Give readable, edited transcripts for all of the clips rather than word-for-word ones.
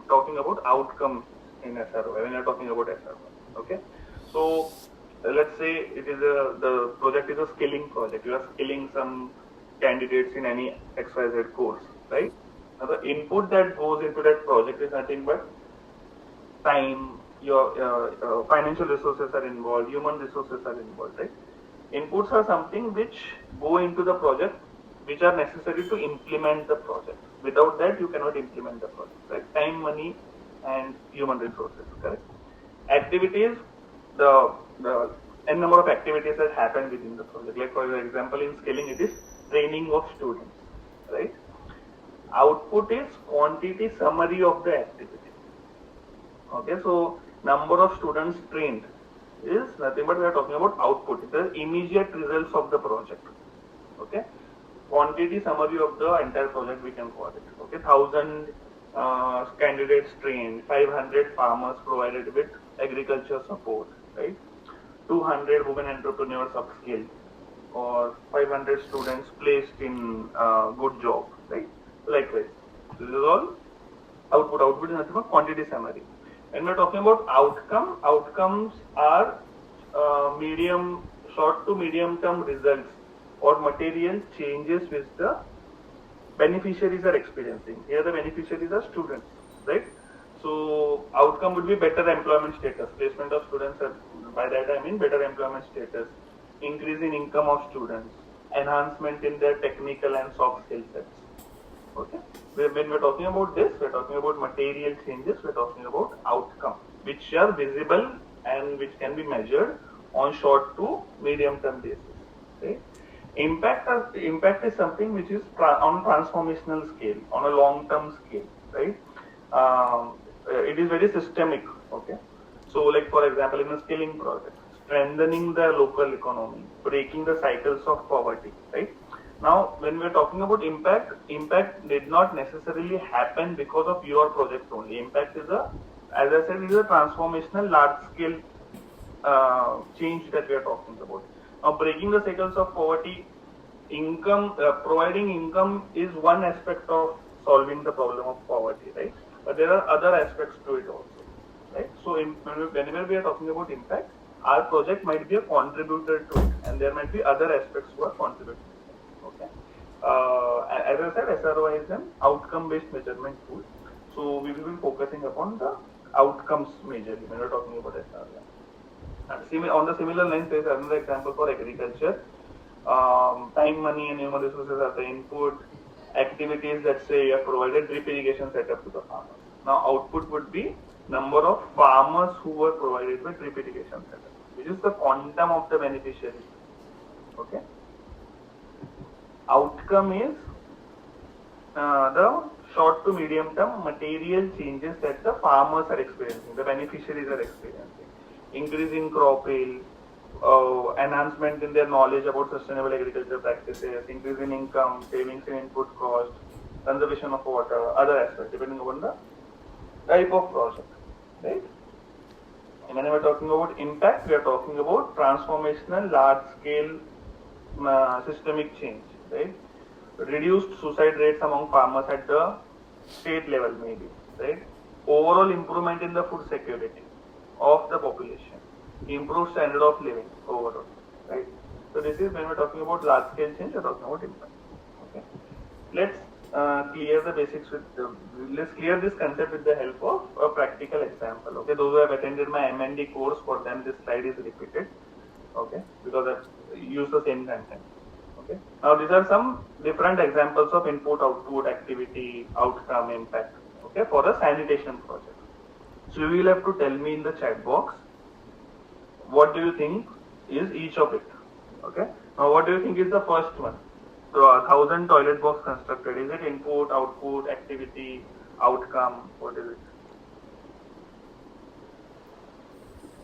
talking about outcomes in SRoI, when you're talking about SRoI. Okay, so let's say it is the project is a skilling project. You are skilling some candidates in any XYZ course, right? Now the input that goes into that project is nothing but time, your financial resources are involved, human resources are involved, right? Inputs are something which go into the project, which are necessary to implement the project. Without that, you cannot implement the project, right? Time, money, and human resources, correct? Activities, the n number of activities that happen within the project. Like for example, in scaling, it is training of students, right? Output is quantity summary of the activity. Okay, so number of students trained is nothing but we are talking about output, the immediate results of the project. Okay, quantity summary of the entire project we can call it. Okay, 1,000 candidates trained, 500 farmers provided with agriculture support, right? 200 women entrepreneurs upskilled, or 500 students placed in good job, right? Likewise, this is all output. Output is nothing but quantity summary. When we're talking about outcome, outcomes are short to medium term results or material changes which the beneficiaries are experiencing. Here the beneficiaries are students, right? So outcome would be better employment status, placement of students. By that I mean better employment status, increase in income of students, enhancement in their technical and soft skill sets. Okay. When we're talking about this, we're talking about material changes. We're talking about outcome, which are visible and which can be measured on short to medium term basis. Right? Impact is something which is on transformational scale, on a long term scale. Right? It is very systemic. Okay. So, like for example, in a skilling project, strengthening the local economy, breaking the cycles of poverty. Right? Now, when we're talking about impact, impact did not necessarily happen because of your project only. Impact is as I said, is a transformational large-scale change that we are talking about. Now, breaking the cycles of poverty, providing income is one aspect of solving the problem of poverty, right? But there are other aspects to it also, right? So, whenever we are talking about impact, our project might be a contributor to it, and there might be other aspects who are contributing. Okay. As I said, SRoI is an outcome-based measurement tool. So we will be focusing upon the outcomes majorly when we're talking about SRoI. On the similar lines, there is another example for agriculture. Time, money, and human resources are the input. Activities that say you have provided drip irrigation setup to the farmers. Now output would be number of farmers who were provided with drip irrigation setup, which is the quantum of the beneficiary. Okay. Outcome is the short to medium term material changes that the farmers are experiencing, the beneficiaries are experiencing. Increase in crop yield, enhancement in their knowledge about sustainable agriculture practices, increase in income, savings in input cost, conservation of water, other aspects depending upon the type of project, right? And when we are talking about impact, we are talking about transformational large scale systemic change, right? Reduced suicide rates among farmers at the state level, maybe, right? Overall improvement in the food security of the population, improved standard of living overall, right? So this is when we're talking about large scale change, we're talking about impact. Okay, let's clear the basics let's clear this concept with the help of a practical example. Okay, those who have attended my M&D course, for them this slide is repeated. Okay, because I use the same content. Okay. Now these are some different examples of input, output, activity, outcome, impact. Okay, for a sanitation project. So you will have to tell me in the chat box what do you think is each of it. Okay. Now what do you think is the first one? So 1,000 toilet box constructed. Is it input, output, activity, outcome? What is it?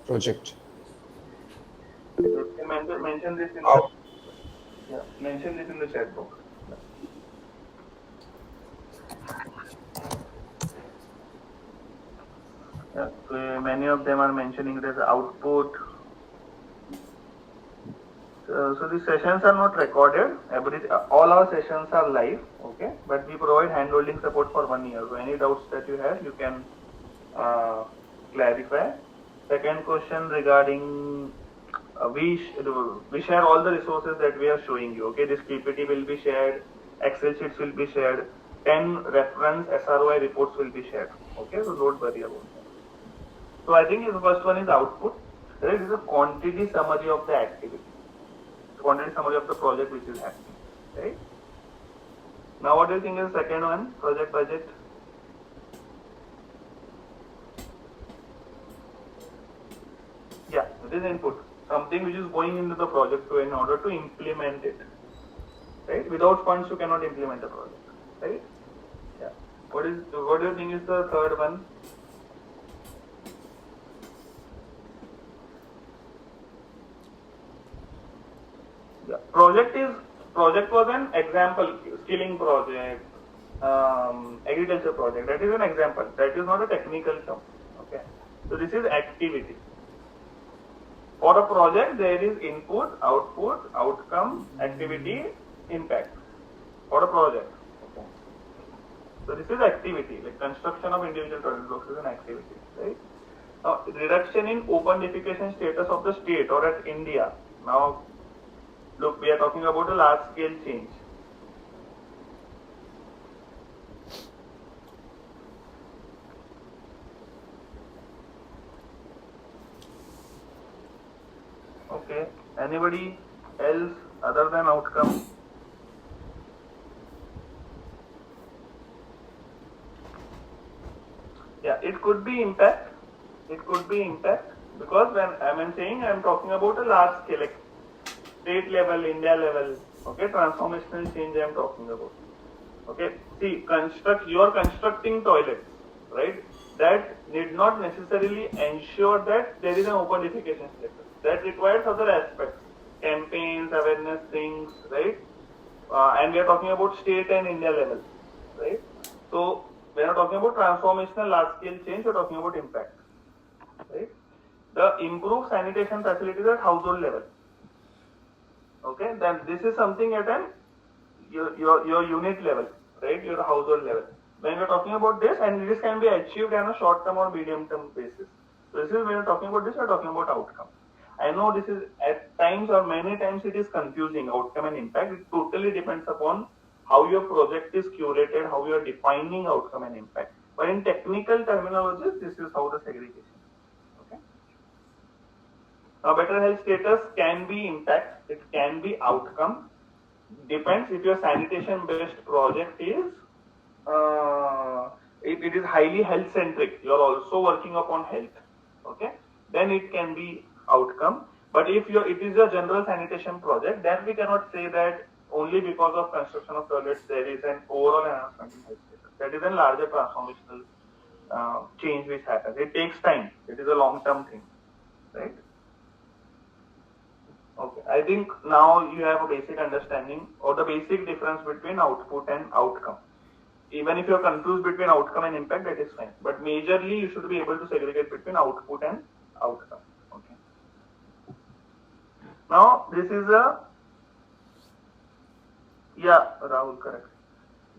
Project. Mention this in mention this in the chat box. Yeah, so many of them are mentioning it as output. So So the sessions are not recorded. All our sessions are live, okay? But we provide handholding support for 1 year. So any doubts that you have, you can clarify. Second question regarding we share all the resources that we are showing you. Okay, this PPT will be shared, Excel sheets will be shared, 10 reference SRoI reports will be shared. Okay, so don't worry about that. So I think the first one is output. Right, it is a quantity summary of the activity, quantity summary of the project which is happening. Right. Now, what do you think is the second one? Project budget. Yeah, it is input. Something which is going into the project in order to implement it. Right? Without funds, you cannot implement the project. Right? Yeah. What do you think is the third one? Yeah. Project was an example, skilling project, agriculture project. That is an example. That is not a technical term. Okay. So this is activity. For a project, there is input, output, outcome, activity, impact. For a project. Okay. So this is activity, like construction of individual project blocks is an activity, right? Now, reduction in open defecation status of the state or at India. Now, look, we are talking about a large scale change. Okay, anybody else other than outcome? Yeah, it could be impact. It could be impact because when I'm saying I'm talking about a large scale, like state level, India level. Okay, transformational change I'm talking about. Okay, see, you are constructing toilets, right? That need not necessarily ensure that there is an open defecation status. That requires other aspects, campaigns, awareness things, right? And we are talking about state and India level, right? So when you're talking about transformational large-scale change, you're talking about impact, right? The improved sanitation facilities at household level. Okay, then this is something at an your unit level, right? Your household level. When we're talking about this, and this can be achieved on a short-term or medium-term basis. So this is when you're talking about this, you're talking about outcome. I know this is at times or many times it is confusing, outcome and impact. It totally depends upon how your project is curated, how you are defining outcome and impact. But in technical terminologies, this is how the segregation. Okay. Now, better health status can be impact, it can be outcome. Depends if your sanitation based project is it is highly health centric, you are also working upon health, okay, then it can be outcome. But if it is a general sanitation project, then we cannot say that only because of construction of toilets there is an overall enhancement in health status. That is a larger transformational change which happens. It takes time, it is a long term thing, right? Okay, I think now you have a basic understanding or the basic difference between output and outcome. Even if you're confused between outcome and impact, that is fine. But majorly, you should be able to segregate between output and outcome. Okay. Now, this is Rahul, correct.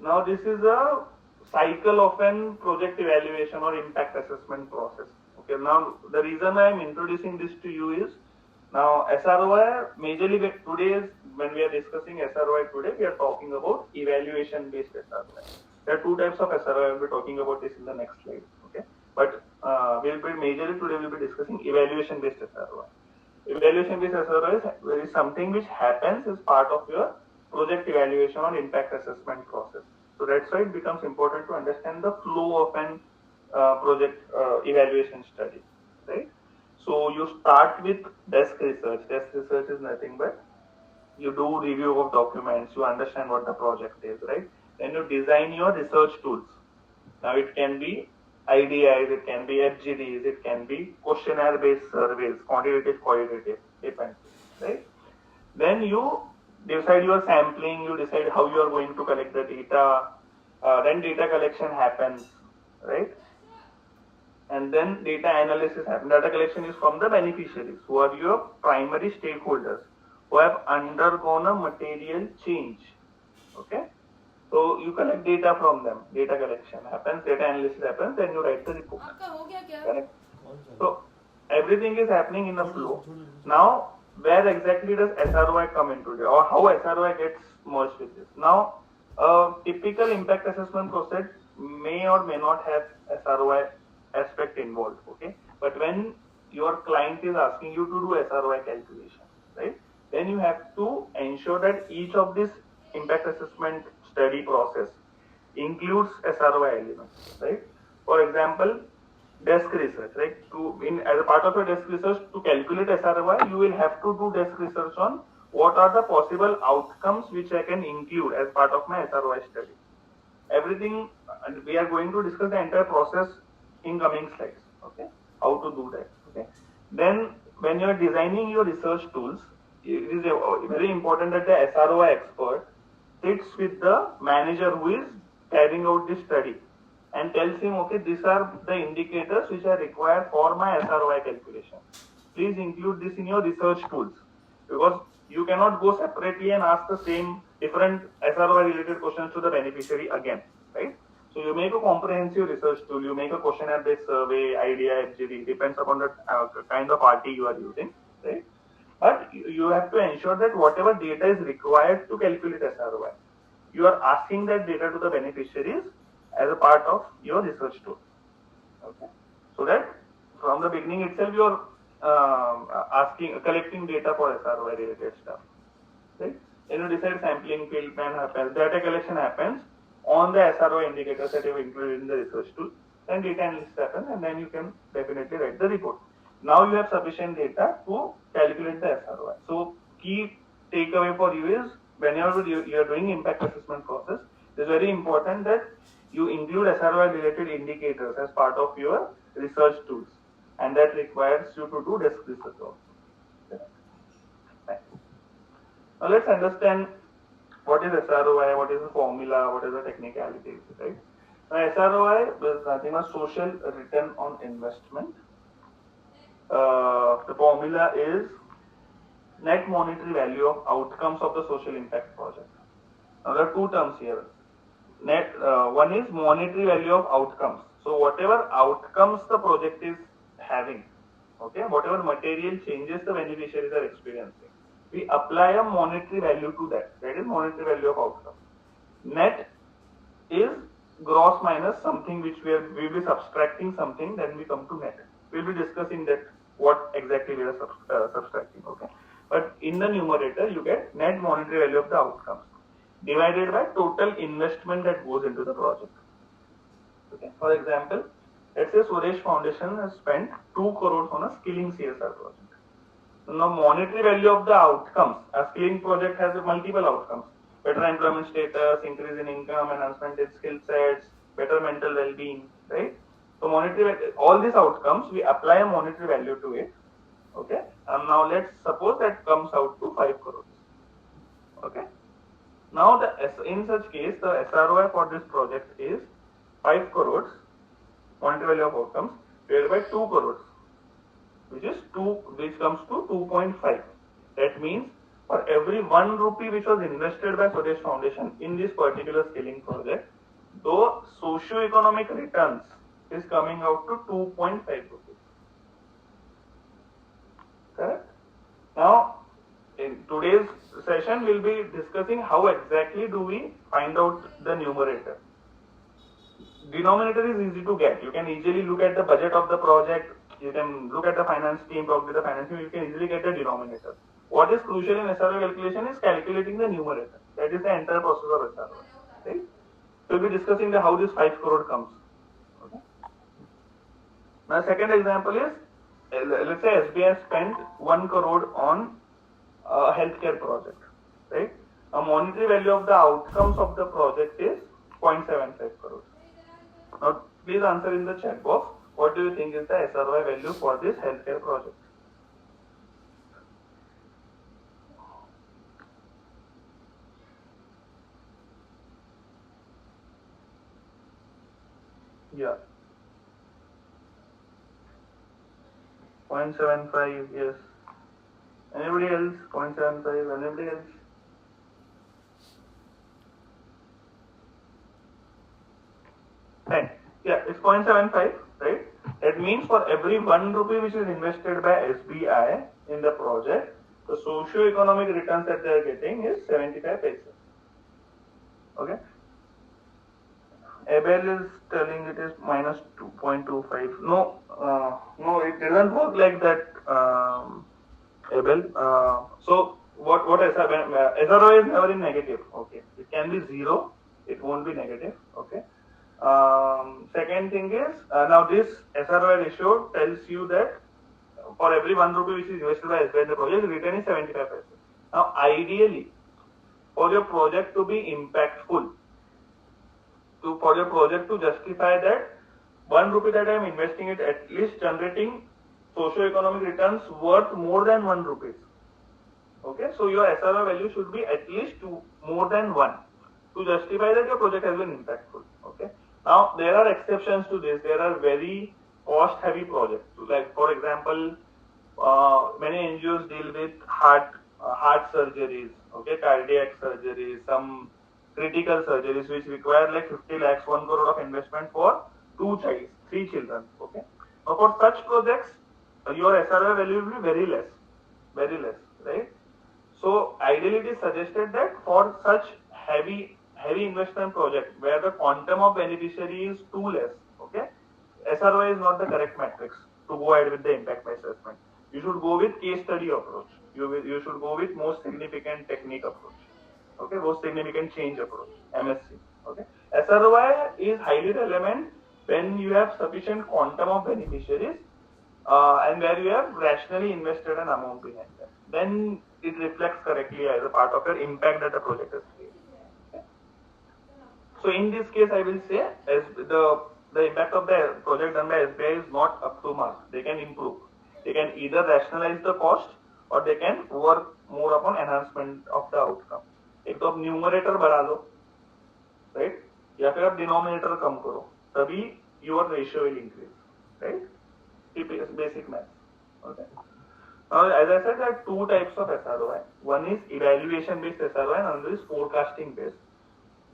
Now, this is a cycle of an project evaluation or impact assessment process. Okay. Now, the reason I am introducing this to you is now SRoI majorly today when we are discussing SRoI today, we are talking about evaluation based SRoI. There are two types of SRoI. I will be talking about this in the next slide. Okay, but we'll be majorly today we'll be discussing evaluation based SRoI. Evaluation based SRoI is something which happens as part of your project evaluation or impact assessment process. So that's why it becomes important to understand the flow of an project evaluation study, right? So you start with desk research. Desk research is nothing but you do review of documents, you understand what the project is, right? Then you design your research tools. Now it can be IDIs, it can be FGDs, it can be questionnaire-based surveys, quantitative, qualitative, depends, right? Then you decide your sampling, you decide how you are going to collect the data. Then data collection happens, right? And then data analysis happens. Data collection is from the beneficiaries, who are your primary stakeholders, who have undergone a material change. Okay, so you collect data from them. Data collection happens, data analysis happens, then you write the report. Correct. So everything is happening in a flow. Now, where exactly does SRoI come into it, or how SRoI gets merged with this? Now, a typical impact assessment process may or may not have SRoI aspect involved. Okay, but when your client is asking you to do SRoI calculation, right? Then you have to ensure that each of this impact assessment study process includes SRoI elements, right? For example, desk research, right? As a part of your desk research, to calculate SRoI, you will have to do desk research on what are the possible outcomes which I can include as part of my SRoI study. Everything, and we are going to discuss the entire process in coming slides. Okay, how to do that. Okay, then when you are designing your research tools, it is very important that the SRoI expert sits with the manager who is carrying out this study and tells him, okay, these are the indicators which are required for my SRoI calculation. Please include this in your research tools, because you cannot go separately and ask the same different SRoI related questions to the beneficiary again, right? So you make a comprehensive research tool, you make a questionnaire-based survey, IDEA, FGD, depends upon the kind of RT you are using, right? But you have to ensure that whatever data is required to calculate SRoI, you are asking that data to the beneficiaries as a part of your research tool. Okay, so that from the beginning itself you are collecting data for SRoI related stuff, right? Then you decide sampling, field plan happens, data collection happens on the SRoI indicators that you have included in the research tool. Then data analysis happens, and then you can definitely write the report. Now you have sufficient data to calculate the SRoI. So key takeaway for you is, whenever you are doing impact assessment process, it is very important that you include SRoI related indicators as part of your research tools, and that requires you to do desk research also. Now let's understand what is SRoI, what is the formula, what is the technicalities, right? Now SRoI is nothing but social return on investment. The formula is net monetary value of outcomes of the social impact project. Now there are two terms here. One is monetary value of outcomes. So whatever outcomes the project is having, okay, whatever material changes the beneficiaries are experiencing, we apply a monetary value to that. That is monetary value of outcome. Net is gross minus something which we will be subtracting something, then we come to net. We'll be discussing that what exactly we are subtracting. Okay, but in the numerator you get net monetary value of the outcomes divided by total investment that goes into the project. Okay, for example, let's say Suresh Foundation has spent 2 crores on a skilling CSR project. Now, monetary value of the outcomes, a skilling project has multiple outcomes: better employment status, increase in income, enhancement in skill sets, better mental well-being, right? So monetary, all these outcomes, we apply a monetary value to it. Okay, and now let's suppose that comes out to 5 crores. Okay, now in such case, the SRoI for this project is 5 crores, monetary value of outcomes, divided by 2 crores, which comes to 2.5. That means for every 1 rupee which was invested by Suresh Foundation in this particular skilling project, the socio-economic returns is coming out to 2.5 rupees. Correct? Now, in today's session, we'll be discussing how exactly do we find out the numerator. Denominator is easy to get. You can easily look at the budget of the project. You can look at the finance team, talk with the finance team. You can easily get the denominator. What is crucial in SRoI calculation is calculating the numerator. That is the entire process of SRoI. Right? So we'll be discussing how this 5 crore comes. Okay. Now, second example is, let's say SBI spent 1 crore on a healthcare project. Right? A monetary value of the outcomes of the project is 0.75 crores. Now, please answer in the chat box, what do you think is the SRoI value for this healthcare project? Yeah. 0.75, yes. Anybody else? 0.75. Anybody else? Fine. Yeah, it's 0.75, right? That means for every 1 rupee which is invested by SBI in the project, the socio-economic returns that they are getting is 75 paise. Okay. Abel is telling it is minus 2.25. No, no, it doesn't work like that, Abel. So what SRO is never in negative. Okay, it can be zero. It won't be negative. Okay. Second thing is now this SROI ratio tells you that for every 1 rupee which is invested by SBI in the project, the return is 75 paise. Now, ideally, for your project to be impactful, for your project to justify that 1 rupee that I am investing it at least generating socio-economic returns worth more than 1 rupees. Okay, so your SRO value should be at least more than 1 to justify that your project has been impactful. Okay, now there are exceptions to this. There are very cost-heavy projects. Like for example, many NGOs deal with heart surgeries, okay, cardiac surgeries, some critical surgeries which require like 50 lakhs, 1 crore of investment for 3 children. Okay, now for such projects, your SRO value will be very less, right? So ideally, it is suggested that for such heavy investment project where the quantum of beneficiary is too less, okay, SROI is not the correct matrix to go ahead with the impact assessment. You should go with case study approach. You should go with most significant technique approach. Okay, most significant change approach, MSC. Okay, SROI is highly relevant when you have sufficient quantum of beneficiaries and where you have rationally invested an amount behind them. Then it reflects correctly as a part of your impact that the project has created. Okay. So in this case, I will say as the impact of the project done by SBI is not up to mark. They can improve. They can either rationalize the cost or they can work more upon enhancement of the outcome. एक तो आप numerator बढ़ा लो, right? या फिर आप denominator कम करो, तभी your ratio will increase, right? Basic math. Okay. Now, as I said, there are two types of SROI. One is evaluation-based SROI and another is forecasting-based.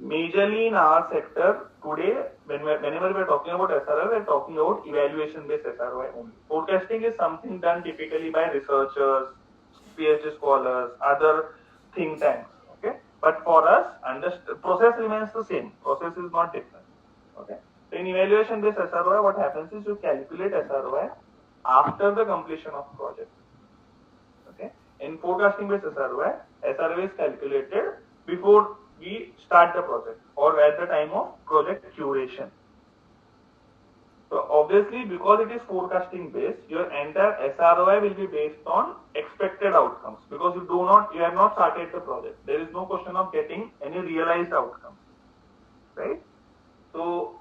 Majorly in our sector today, whenever we are talking about SROI, we are talking about evaluation-based SROI only. Forecasting is something done typically by researchers, PhD scholars, other think tanks. Okay, but for us, process remains the same. Process is not different. Okay. So in evaluation-based SROI, what happens is you calculate SROI after the completion of project. Okay. In forecasting-based SROI, SROI is calculated before we start the project or at the time of project curation. So obviously, because it is forecasting based, your entire SROI will be based on expected outcomes because you have not started the project. There is no question of getting any realized outcomes, right? So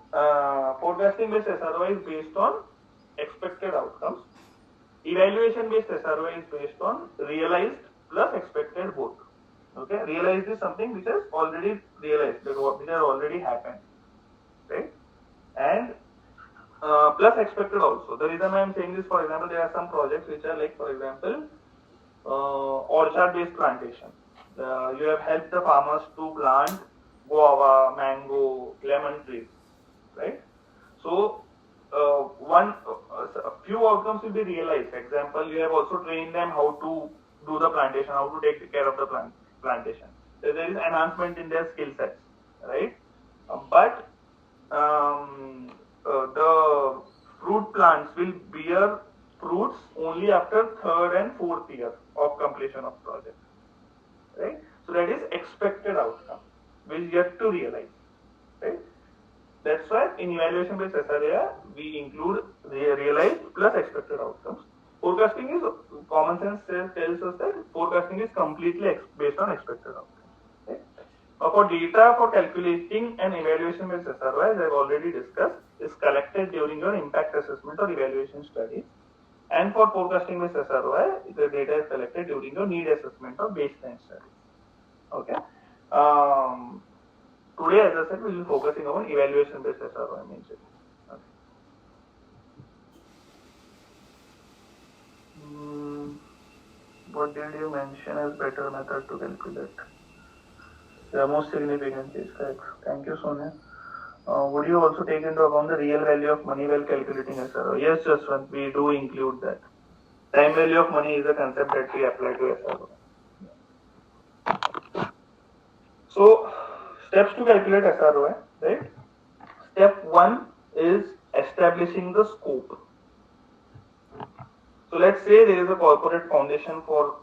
forecasting based SROI is based on expected outcomes. Evaluation based SROI is based on realized plus expected both. Okay, realized is something which has already realized, which has already happened, right? And plus expected also. The reason I am saying this, for example, there are some projects which are like, for example, orchard-based plantation. You have helped the farmers to plant guava, mango, lemon trees, right? So a few outcomes will be realized. Example, you have also trained them how to do the plantation, how to take care of the plantation. There is enhancement in their skill sets, right? But the fruit plants will bear fruits only after third and fourth year of completion of project, right? So that is expected outcome, which is yet to realize, right? That's why in evaluation-based SROI, we include realized plus expected outcomes. Forecasting is, common sense tells us that forecasting is completely based on expected outcomes. Okay? Now for data for calculating an evaluation-based SROI, as I've already discussed, is collected during your impact assessment or evaluation study. And for forecasting-based SROI, the data is collected during your need assessment or baseline study. Okay. Today, as I said, we will be focusing on evaluation-based SROI majorly. Okay. what did you mention as better method to calculate? The most significant is correct. Thank you, Sonia. Would you also take into account the real value of money while calculating SRO? Yes, Jaswant, we do include that. Time value of money is a concept that we apply to SRO. So, steps to calculate SROI, right? Step 1 is establishing the scope. So let's say there is a corporate foundation for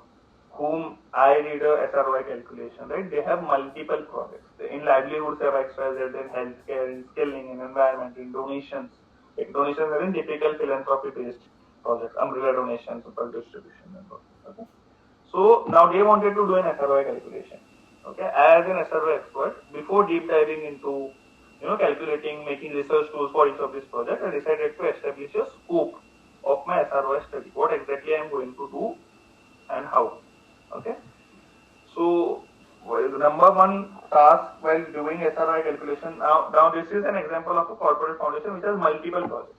whom I did a SROI calculation, right? They have multiple projects. In livelihoods, they have XYZ, in healthcare, in skilling, in environment, in donations. Like donations are in typical philanthropy-based projects, umbrella donations, super distribution, and all. Okay. So now they wanted to do an SROI calculation. Okay, as an SROI expert, before deep diving into calculating, making research tools for each of these projects, I decided to establish a scope of my SROI study. What exactly I am going to do and how. Okay. So the number one task while doing SROI calculation. Now this is an example of a corporate foundation which has multiple projects.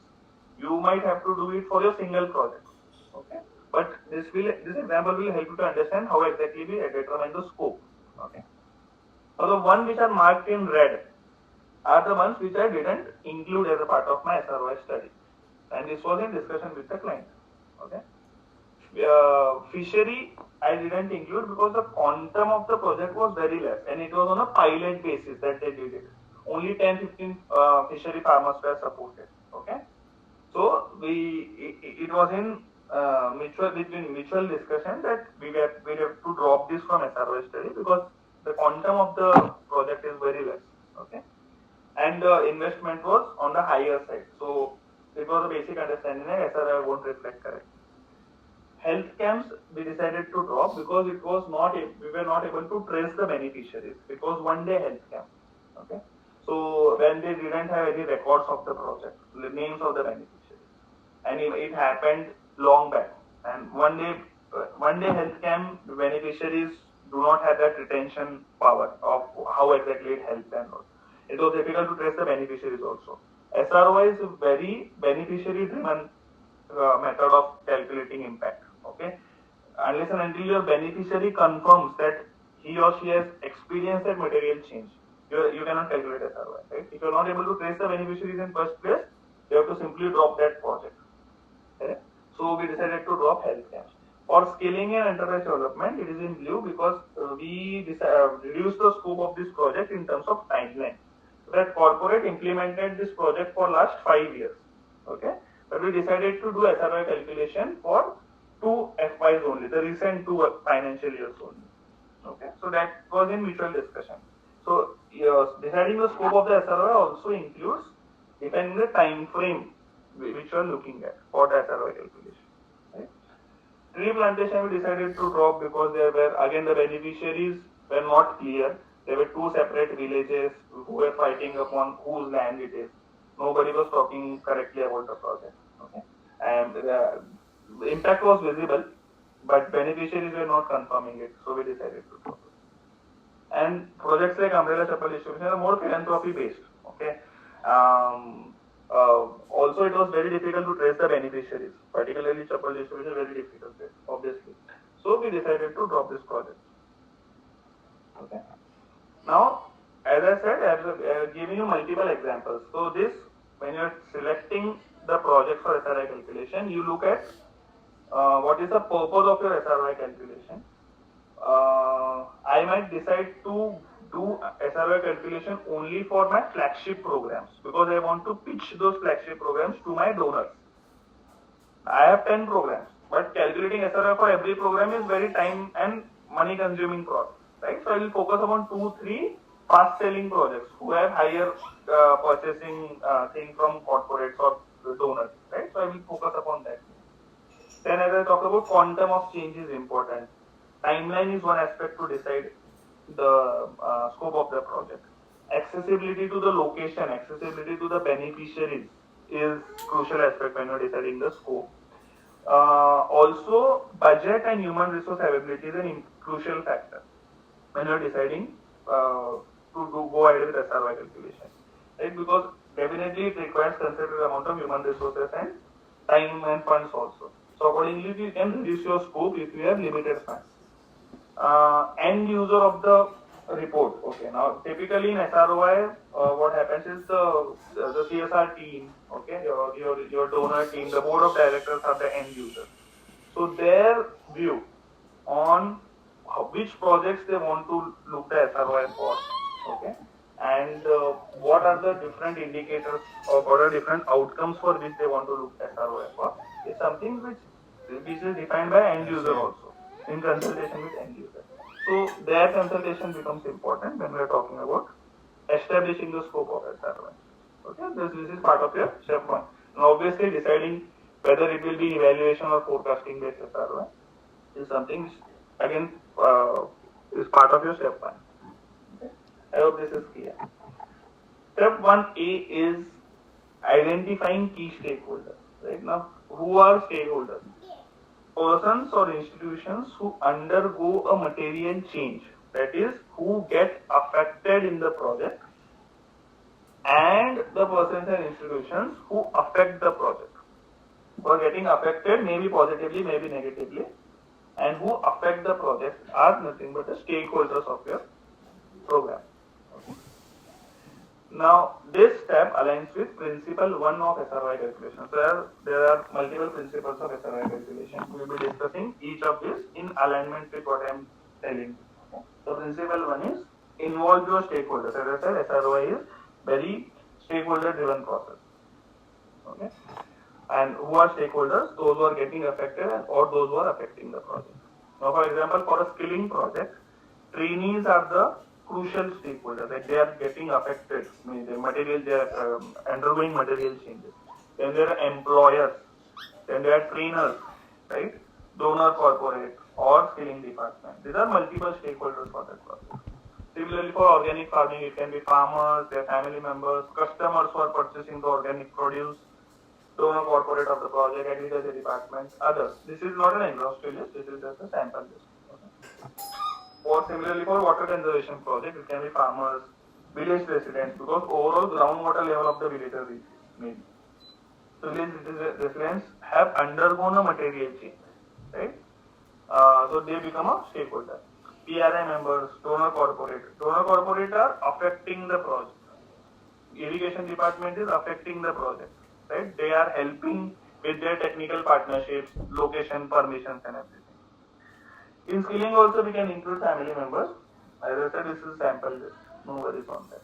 You might have to do it for your single project. Okay. But this example will help you to understand how exactly we determine the scope. Okay. Now the ones which are marked in red are the ones which I didn't include as a part of my SROI study, and this was in discussion with the client. Okay. Fishery I didn't include because the quantum of the project was very less, and it was on a pilot basis that they did it. Only 10-15 fishery farmers were supported. Okay. So it was in mutual discussion that we have to drop this from SRO study because the quantum of the project is very less. Okay, and the investment was on the higher side. So it was a basic understanding that SRO won't reflect correctly. Health camps we decided to drop because it was not we were not able to trace the beneficiaries. It was one day health camp. Okay. So when they didn't have any records of the project, the names of the beneficiaries, and it happened long back. And one day health camp beneficiaries do not have that retention power of how exactly it helped them. It was difficult to trace the beneficiaries also. SROI is a very beneficiary driven method of calculating impact. Okay, unless and until your beneficiary confirms that he or she has experienced that material change, you cannot calculate SROI, right? If you're not able to trace the beneficiaries in first place, you have to simply drop that project. Okay? So we decided to drop health camps. For scaling and enterprise development, it is in blue because we reduced the scope of this project in terms of timeline. That corporate implemented this project for last 5 years. Okay, but we decided to do SROI calculation for 2 FYs only, the recent 2 financial years only. Okay, so that was in mutual discussion. So deciding the scope of the SROI also includes defining the time frame which you are looking at for the SROI calculation. Right? Tree plantation we decided to drop because there were again the beneficiaries were not clear. There were 2 separate villages who were fighting upon whose land it is. Nobody was talking correctly about the project. Okay, and the impact was visible, but beneficiaries were not confirming it, so we decided to drop it. And projects like umbrella chapel distribution are more philanthropy based. Okay. Also, it was very difficult to trace the beneficiaries, particularly chapel distribution, very difficult, obviously. So we decided to drop this project. Okay. Now, as I said, I'm giving you multiple examples. So this, when you're selecting the project for SRI calculation, you look at what is the purpose of your SRI calculation. I might decide to do SRI calculation only for my flagship programs because I want to pitch those flagship programs to my donors. I have 10 programs, but calculating SRI for every program is very time and money consuming process, right? So I will focus upon 2-3 fast selling projects who have higher purchasing thing from corporates or donors, right? So I will focus upon that. Then as I talk about quantum of change is important. Timeline is one aspect to decide the scope of the project. Accessibility to the location, accessibility to the beneficiaries is crucial aspect when you're deciding the scope. Also, budget and human resource availability is a crucial factor when you're deciding to go ahead with SROI calculation, right? Because definitely it requires considerable amount of human resources and time and funds also. So accordingly, you can reduce your scope if you have limited funds. End user of the report. Okay, now typically in SRoI, what happens is the CSR team, okay, your donor team, the board of directors are the end users. So their view on which projects they want to look the SRoI for, okay, and what are the different indicators or what are different outcomes for which they want to look SRoI for is something which is defined by end user also in consultation with end user. So their consultation becomes important when we are talking about establishing the scope of SRoI. Okay, this is part of your step one. And obviously deciding whether it will be evaluation or forecasting based SRoI is something which again is part of your step one. Okay. I hope this is clear. Step 1A is identifying key stakeholders. Right now, who are stakeholders? Persons or institutions who undergo a material change. That is, who get affected in the project, and the persons and institutions who affect the project. Who are getting affected, maybe positively, maybe negatively, and who affect the project are nothing but the stakeholders of your program. Okay. Now, this step aligns with principle 1 of SRoI calculation. So, there are multiple principles of SRoI calculation. We will be discussing each of these in alignment with what I am telling you. Okay. So, principle 1 is involve your stakeholders. As I said, SRoI is very stakeholder driven process. Okay. And who are stakeholders? Those who are getting affected or those who are affecting the project. Now, for example, for a skilling project, trainees are the crucial stakeholders. Like they are getting affected. I mean, the material they are undergoing material changes. Then there are employers. Then there are trainers, right? Donor corporate or skilling department. These are multiple stakeholders for that project. Similarly, for organic farming, it can be farmers, their family members, customers who are purchasing the organic produce, donor corporate of the project, agriculture department, others. This is not an exhaustive list, this is just a sample list. Okay. Or similarly for water conservation project, it can be farmers, village residents, because overall groundwater level of the villagers is maybe. So village residents have undergone a material change, right? So they become a stakeholder. PRI members, donor corporate. Donor corporate are affecting the project. Irrigation department is affecting the project, right? They are helping with their technical partnerships, location, permissions, and everything. In skilling also we can include family members. As I said, this is sample list. No worries on that.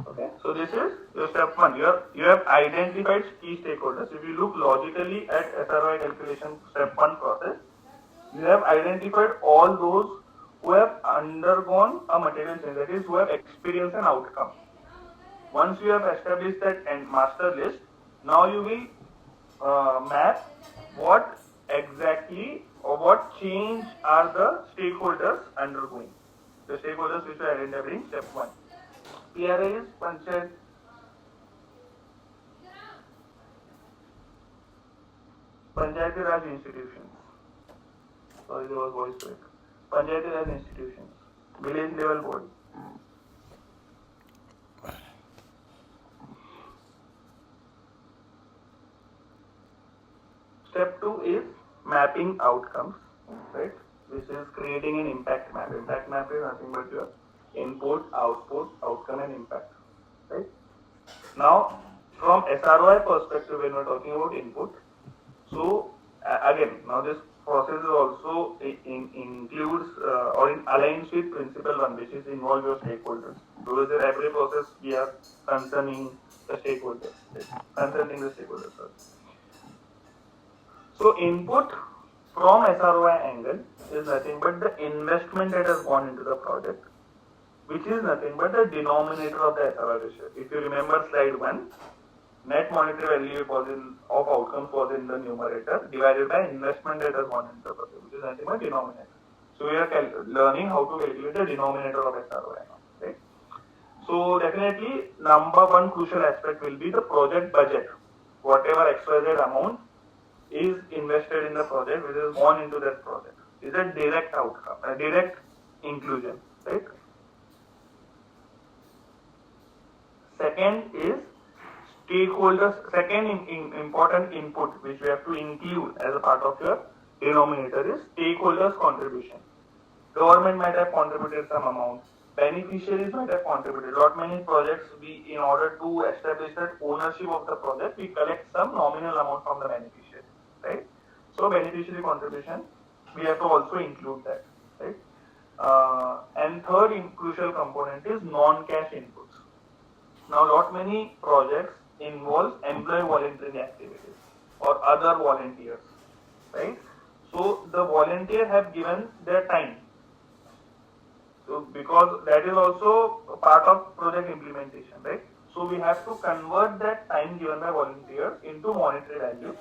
Okay, so this is your step one. You have identified key stakeholders. If you look logically at SRoI calculation step one process, you have identified all those who have undergone a material change, that is, who have experienced an outcome. Once you have established that and master list, now you will map what exactly or what change are the stakeholders undergoing. The stakeholders which are identified in step 1. PRA is Panchayati Raj institutions. Sorry, there was voice break. Panchayati Raj institutions. Village level board. Step 2 is mapping outcomes, right? This is creating an impact map. Impact map is nothing but your input, output, outcome, and impact, right? Now, from SRoI perspective, when we're talking about input, so again, now this process is also includes or aligns with principle 1, which is involve your stakeholders. Because in every process we are concerning the stakeholders, right? Consulting the stakeholders first. So input from SRoI angle is nothing but the investment that has gone into the project, which is nothing but the denominator of the SRoI ratio. If you remember slide 1, net monetary value of outcomes was in the numerator divided by investment that has gone into the project, which is nothing but denominator. So we are learning how to calculate the denominator of SRoI now, right? So definitely number one crucial aspect will be the project budget. Whatever XYZ amount is invested in the project, which is gone into that project, is a direct outcome, a direct inclusion, right? Second is stakeholders. Second important input which we have to include as a part of your denominator is stakeholders contribution. Government might have contributed some amount. Beneficiaries might have contributed. Lot many projects, we, in order to establish that ownership of the project, we collect some nominal amount from the beneficiary, right? So beneficiary contribution, we have to also include that, right? And third crucial component is non-cash inputs. Now, lot many projects involve employee volunteering activities or other volunteers, right? So the volunteer have given their time. So because that is also a part of project implementation, right? So we have to convert that time given by volunteers into monetary value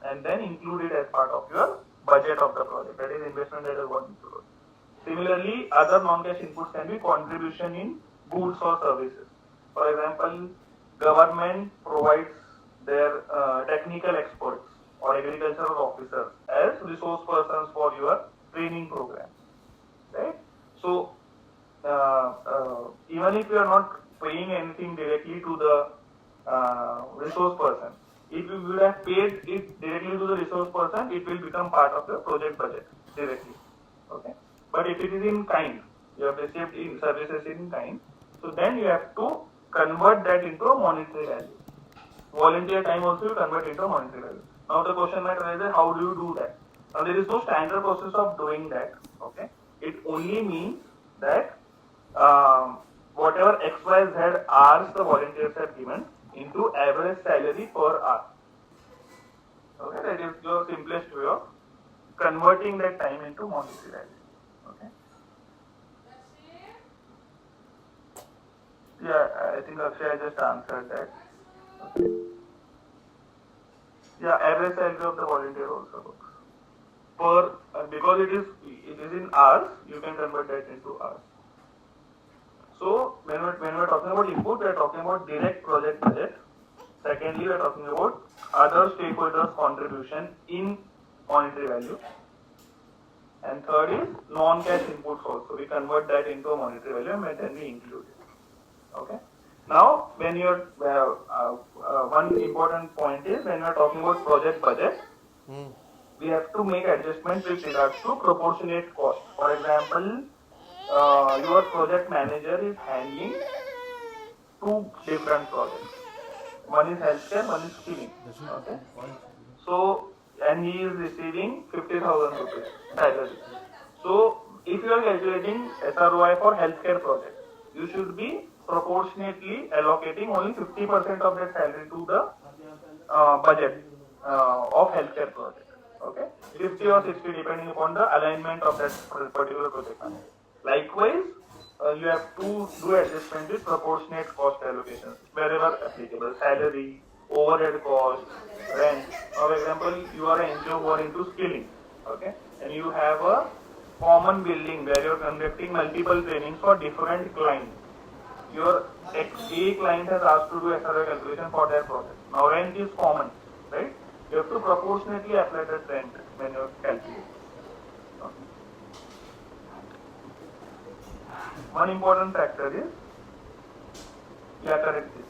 and then include it as part of your budget of the project. That is investment that is what included. Similarly, other non-cash inputs can be contribution in goods or services. For example, government provides their technical experts or agricultural officers as resource persons for your training programs, right? So, even if you are not paying anything directly to the resource person, if you would have paid it directly to the resource person, it will become part of your project budget directly. Okay. But if it is in kind, you have received in services in kind, so then you have to convert that into a monetary value. Volunteer time also you convert into a monetary value. Now the question might arise, how do you do that? Now there is no standard process of doing that. Okay. It only means that whatever XYZ hours the volunteers have given into average salary per hour. Okay, that is your simplest way of converting that time into monetary value. Okay. Yeah, I think Akshay just answered that. Okay. Yeah, average salary of the volunteer also works. Because it is in hours, you can convert that into hours. So when we're talking about input, we are talking about direct project budget. Secondly, we are talking about other stakeholders' contribution in monetary value. And third is non-cash inputs also. We convert that into a monetary value and then we include it. Okay. Now, when you're one important point is when we are talking about project budget, we have to make adjustments with regards to proportionate cost. For example, your project manager is handling two different projects. One is healthcare, one is skilling. Okay. So, and he is receiving 50,000 rupees salary. So, if you are calculating SRoI for healthcare project, you should be proportionately allocating only 50% of that salary to the budget of healthcare project. Okay, 50 or 60 depending upon the alignment of that particular project. Likewise, you have to do adjustment with proportionate cost allocations wherever applicable. Salary, overhead cost, rent. For example, you are an NGO who are into skilling, okay, and you have a common building where you are conducting multiple trainings for different clients. Your A client has asked to do SRoI calculation for their project. Now rent is common, right? You have to proportionately apply that rent when you calculate. Okay. One important factor is, correct this.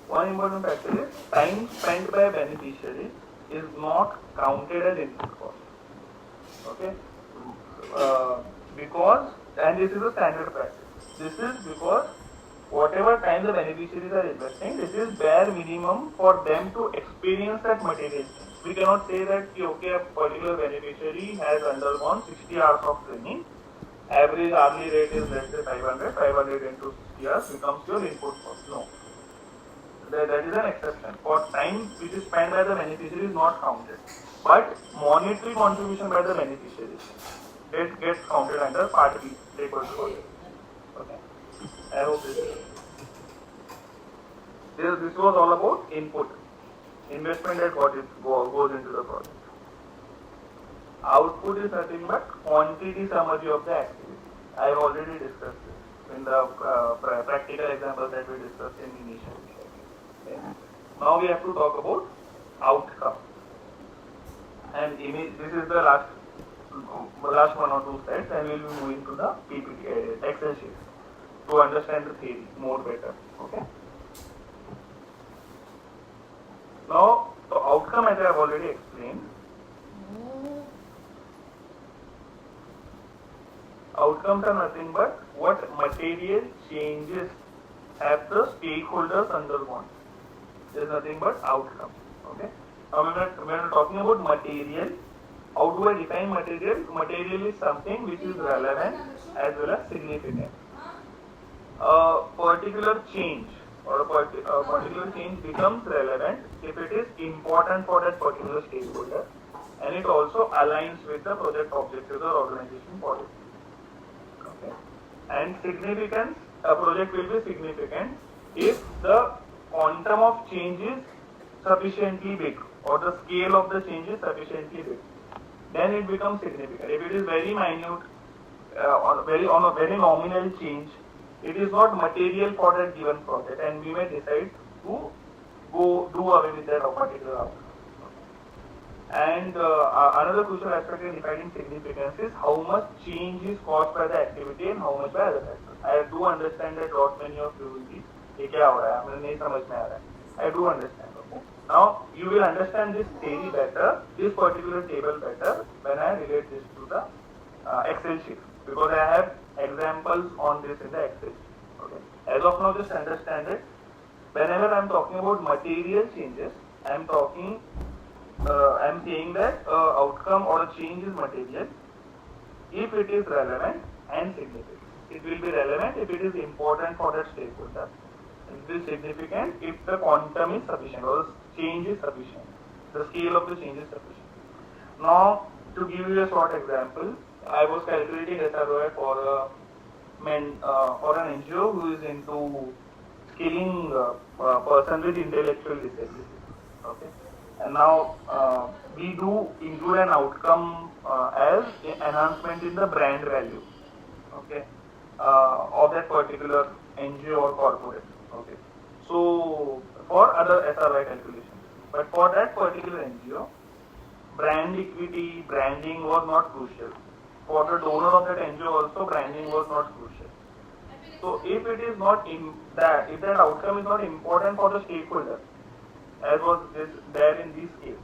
One important factor is time spent by beneficiaries is not counted as input cost. Okay, because, and this is a standard practice. This is because whatever time the beneficiaries are investing, this is bare minimum for them to experience that material. We cannot say that okay, a particular beneficiary has undergone 60 hours of training. Average hourly rate is let's say 500. 500 into 60 hours becomes your input cost. No, that is an exception. For time which is spent by the beneficiary is not counted, but monetary contribution by the beneficiary it gets counted under part B, stakeholder project. Okay. I hope this was all about input, investment that goes into the project. Output is nothing but quantity summary of the activity. I have already discussed this in the practical example that we discussed in initial. Okay. Now we have to talk about outcome. And this is the last one or two slides, and we will be moving to the PPT Excel sheet to understand the theory more better. Okay. Now, the outcome, as I have already explained, outcomes are nothing but what material changes have the stakeholders undergone. There is nothing but outcome. Okay. Now, when we are talking about material, how do I define material? Material is something which is relevant as well as significant. A particular change or a particular change becomes relevant if it is important for that particular stakeholder and it also aligns with the project objectives or organization policy. Okay. And significance, a project will be significant if the quantum of change is sufficiently big or the scale of the change is sufficiently big. Then it becomes significant. If it is very minute, on a very nominal change, it is not material for that given project, and we may decide to do away with that particular outcome. And another crucial aspect in defining significance is how much change is caused by the activity and how much by other factors. I do understand that lot many of you will be, ये क्या हो रहा है, मुझे नहीं समझ में आ रहा है. I do understand. Okay. Now you will understand this theory better, this particular table better when I relate this to the Excel sheet, because I have examples on this in the Excel sheet. Okay. As of now, just understand it. Whenever I am talking about material changes, I am talking. I am saying that outcome or a change is material if it is relevant and significant. It will be relevant if it is important for that stakeholder. It will be significant if the quantum is sufficient or the change is sufficient. The scale of the change is sufficient. Now, to give you a short example, I was calculating SRoI for an NGO who is into skilling a person with intellectual disability. Okay. And now we do include an outcome as enhancement in the brand value, okay, of that particular NGO or corporate. Okay. So for other SRoI calculations, but for that particular NGO, brand equity, branding was not crucial. For the donor of that NGO also, branding was not crucial. So if it is not if that outcome is not important for the stakeholder, as was there in this case,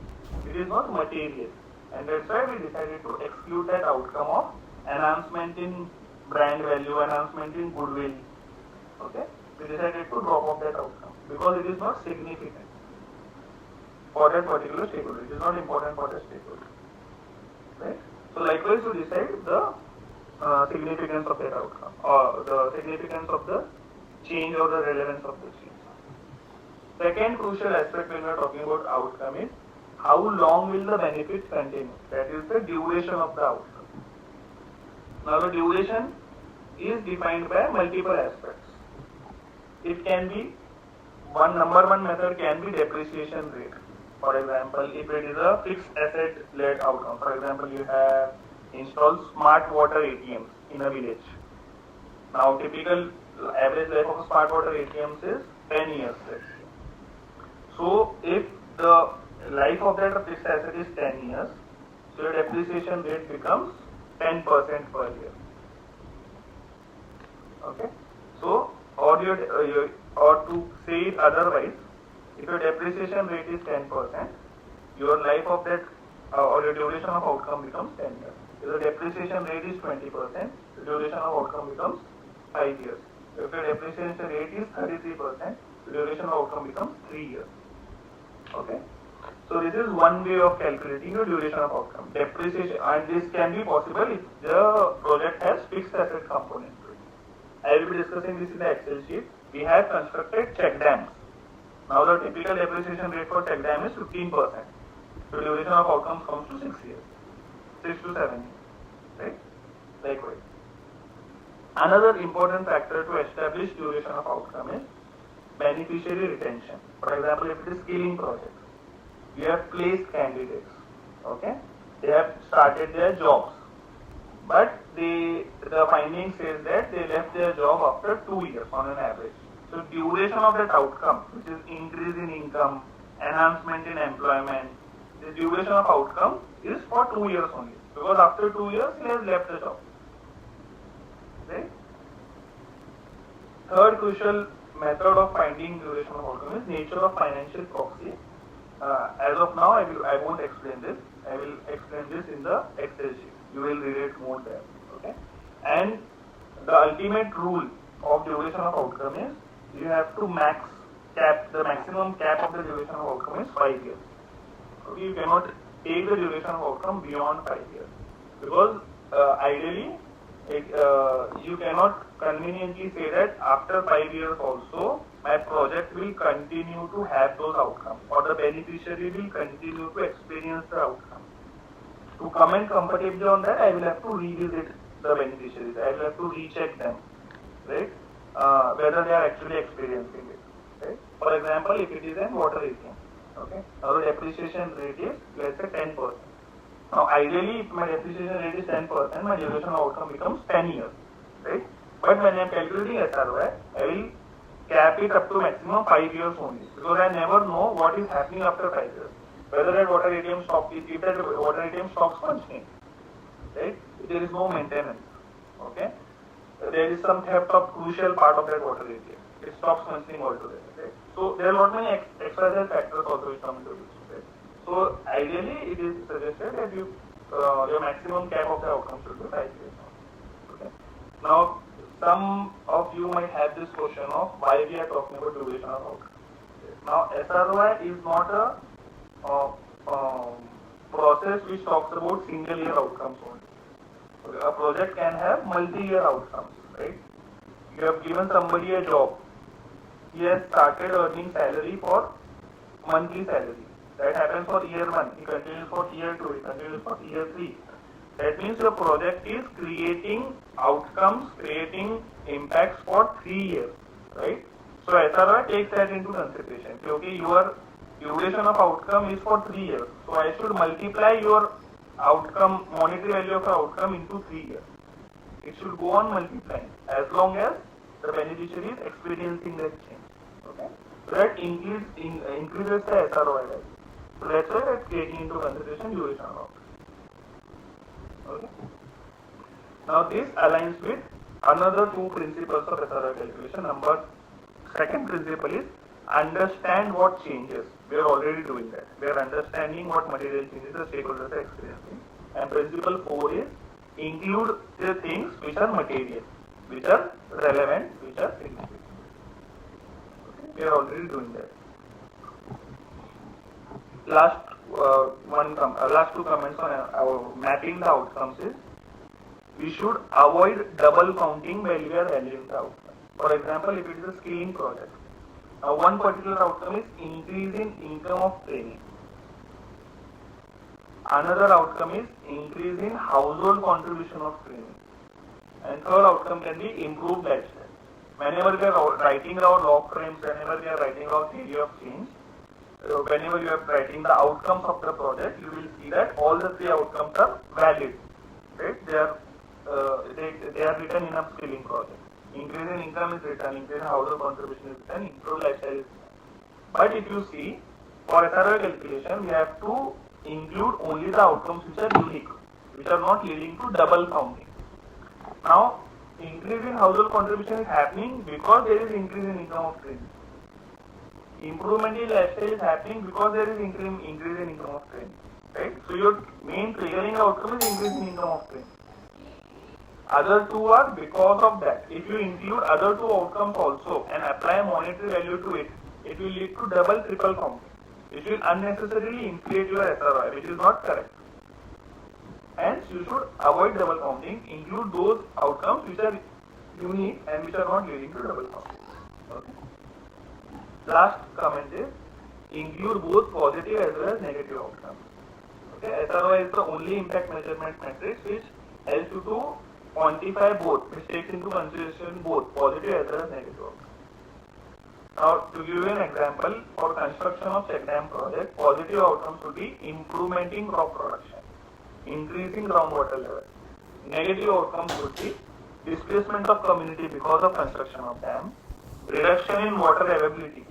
it is not material, and that's why we decided to exclude that outcome of enhancement in brand value, enhancement in goodwill. Okay, we decided to drop off that outcome because it is not significant for that particular stakeholder. It is not important for that stakeholder. Right. So likewise, you decide the significance of that outcome or the significance of the change or the relevance of the change. Second crucial aspect when we are talking about outcome is how long will the benefits continue? That is the duration of the outcome. Now the duration is defined by multiple aspects. It can be number one method can be depreciation rate. For example, if it is a fixed asset led outcome, for example, you have installed smart water ATMs in a village. Now typical average life of smart water ATMs is 10 years. So if the life of that fixed asset is 10 years, so your depreciation rate becomes 10% per year. Okay. So or to say it otherwise, if your depreciation rate is 10%, your life of that or your duration of outcome becomes 10 years. If the depreciation rate is 20%, the duration of outcome becomes 5 years. If your depreciation rate is 33%, the duration of outcome becomes 3 years. Okay. So this is one way of calculating the duration of outcome. Depreciation, and this can be possible if the project has fixed asset component to it. I will be discussing this in the Excel sheet. We have constructed check dams. Now the typical depreciation rate for check dam is 15%. The duration of outcomes comes to 6 years, 6 to 7 years, right? Likewise. Another important factor to establish duration of outcome is beneficiary retention. For example, if it is skilling project, you have placed candidates, okay? They have started their jobs, but the finding says that they left their job after 2 years on an average. So duration of that outcome, which is increase in income, enhancement in employment, the duration of outcome is for 2 years only, because after 2 years he has left the job. Right? Third crucial method of finding duration of outcome is nature of financial proxy. As of now, I won't explain this. I will explain this in the Excel sheet. You will read it more there. Okay. And the ultimate rule of duration of outcome is you have to the maximum cap of the duration of outcome is 5 years. Okay. You cannot take the duration of outcome beyond 5 years because ideally you cannot conveniently say that after 5 years also my project will continue to have those outcomes or the beneficiary will continue to experience the outcome. To comment comfortably on that, I will have to revisit the beneficiaries. I will have to recheck them, right? Whether they are actually experiencing it, right? For example, if it is an water ATM, okay, now the depreciation rate is let's say 10%. Now, ideally, if my depreciation rate is 10%, my duration of outcome becomes 10 years, right? But when I am calculating SRoI, I will cap it up to maximum 5 years only because I never know what is happening after 5 years. Whether that water ATM stops, if that water ATM stops functioning, right? There is no maintenance, okay? There is some theft of crucial part of that water ATM. It stops functioning altogether, right? So there are not many external factors also which come into this, right? So ideally, it is suggested that your maximum cap of the outcome should be 5 years. Okay. Now, some of you might have this question of why we are talking about duration of outcome. Now, SRoI is not a process which talks about single year outcomes only. Okay. A project can have multi-year outcomes, right? You have given somebody a job. He has started earning salary for monthly salary. That happens for year 1, he continues for year 2, he continues for year 3. That means your project is creating outcomes, creating impacts for 3 years, right? So SRoI takes that into consideration. Okay, your duration of outcome is for 3 years. So I should multiply your outcome, monetary value of outcome into 3 years. It should go on multiplying as long as the beneficiary is experiencing that change. Okay, so that increases the SRoI value. So that's why that's taking into consideration duration of outcome. Okay. Now this aligns with another 2 principles of SRoI calculation. Second principle is understand what changes. We are already doing that. We are understanding what material changes the stakeholders are experiencing. And principle 4 is include the things which are material, which are relevant, which are significant. Okay. We are already doing that. Last 2 comments on our mapping the outcomes is we should avoid double counting while we are valuing the outcome. For example, if it is a skilling project, one particular outcome is increase in income of training. Another outcome is increase in household contribution of training. And third outcome can be improved lifestyle. Whenever we are writing our log frames, whenever we are writing our theory of change, whenever you are writing the outcomes of the project, you will see that all the 3 outcomes are valid, right? They are written in a skilling project. Increase in income is written, increase in household contribution is written, improved lifestyle is written. But if you see, for SRoI calculation, we have to include only the outcomes which are unique, which are not leading to double counting. Now, increase in household contribution is happening because there is increase in income of training. Improvement in lifestyle is happening because there is increase in income of training, right? So your main triggering outcome is increase in income of training. Other 2 are because of that. If you include other 2 outcomes also and apply a monetary value to it, it will lead to double, triple counting. It will unnecessarily inflate your SRoI, which is not correct. Hence, you should avoid double counting, include those outcomes which are unique and which are not leading to double counting. Okay. Last comment is include both positive as well as negative outcomes. Okay, SRoI is the only impact measurement matrix which helps you to quantify both, which takes into consideration both positive as well as negative outcomes. Now, to give you an example, for construction of check dam project, positive outcomes would be improvement in crop production, increasing groundwater level. Negative outcomes would be displacement of community because of construction of dam, reduction in water availability.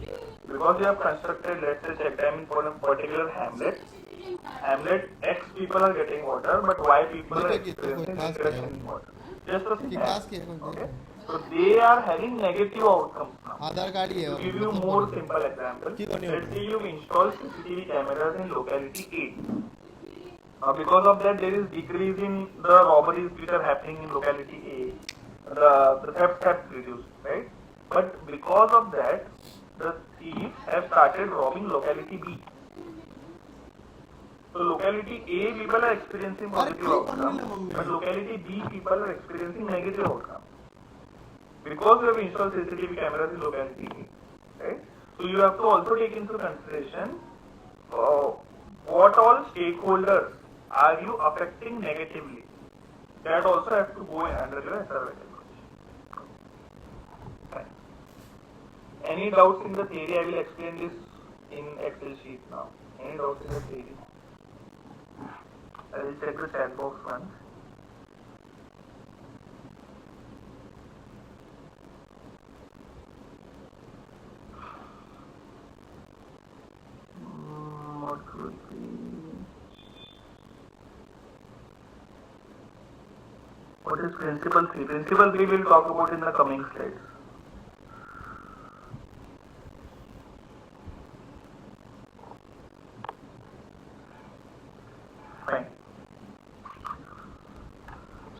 Because you have constructed, let's say, check dam in for a particular hamlet X people are getting water, but Y people are experiencing reduction in water. Just a simple. Okay. So they are having negative outcomes now. Aadhaar card ही है To और give you मतलब more कौन है? simple example, ठीक है, नहीं let's होता। say you've installed CCTV cameras in locality A. Because of that, there is decrease in the robberies which are happening in locality A. The theft have reduced, right? But because of that, the thieves have started robbing locality B. So locality A people are experiencing positive outcome, but locality B people are experiencing negative outcome. Because you have installed CCTV cameras in locality A, right? So you have to also take into consideration what all stakeholders are you affecting negatively. That also have to go under your SRoI calculation. Any doubts in the theory? I will explain this in Excel sheet now. Any doubts in the theory? I will check the chat box once. What could be? What is principle 3? Principle 3 we will talk about in the coming slides. Fine.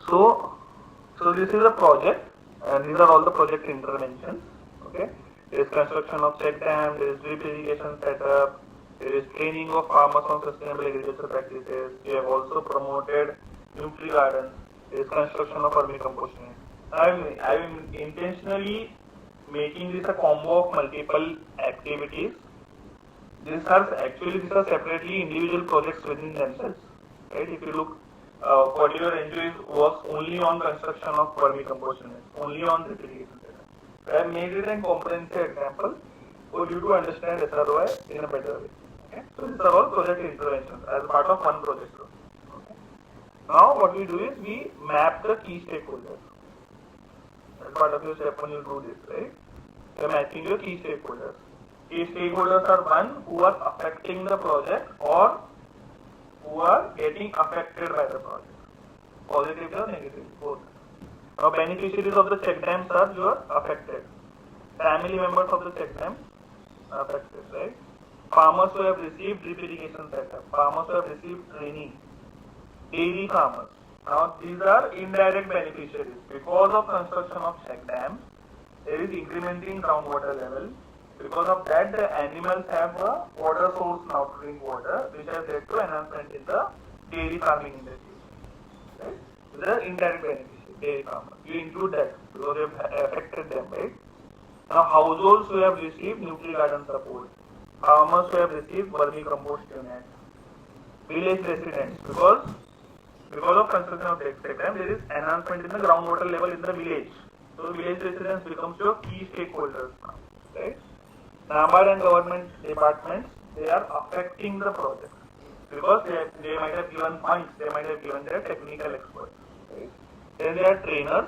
So this is a project, and these are all the project interventions. Okay, there is construction of check dam, there is drip irrigation setup, there is training of farmers on sustainable agriculture practices. We have also promoted nutri gardens. There is construction of vermicomposting. I'm intentionally making this a combo of multiple activities. These are separately individual projects within themselves. Right? If you look, particular NGO works only on construction of vermicomposting, only on drip irrigation. I have made it a comprehensive example for you to understand SRoI in a better way. Okay? So these are all project interventions as part of one project. Okay? Now what we do is we map the key stakeholders. As part of your step when you do this, right? You are mapping your key stakeholders. Key stakeholders are one who are affecting the project or who are getting affected by the project. Positive or negative, both. Now beneficiaries of the check dams are your affected. Family members of the check dams are affected, right? Farmers who have received drip irrigation setup, farmers who have received training, dairy farmers. Now these are indirect beneficiaries. Because of construction of check dams, there is increment in groundwater level. Because of that, the animals have a water source now to drink water, which has led to enhancement in the dairy farming industry. Right? So they are indirect beneficiaries, dairy farmers. You include that because you have affected them, right? Now households who have received nutri garden support, farmers who have received vermicompost units, village residents, because of construction of check dam, there is enhancement in the groundwater level in the village. So village residents becomes your key stakeholders now, right? NABARD and government departments, they are affecting the project because they might have given funds, they might have given their technical experts. Right? Then there are trainers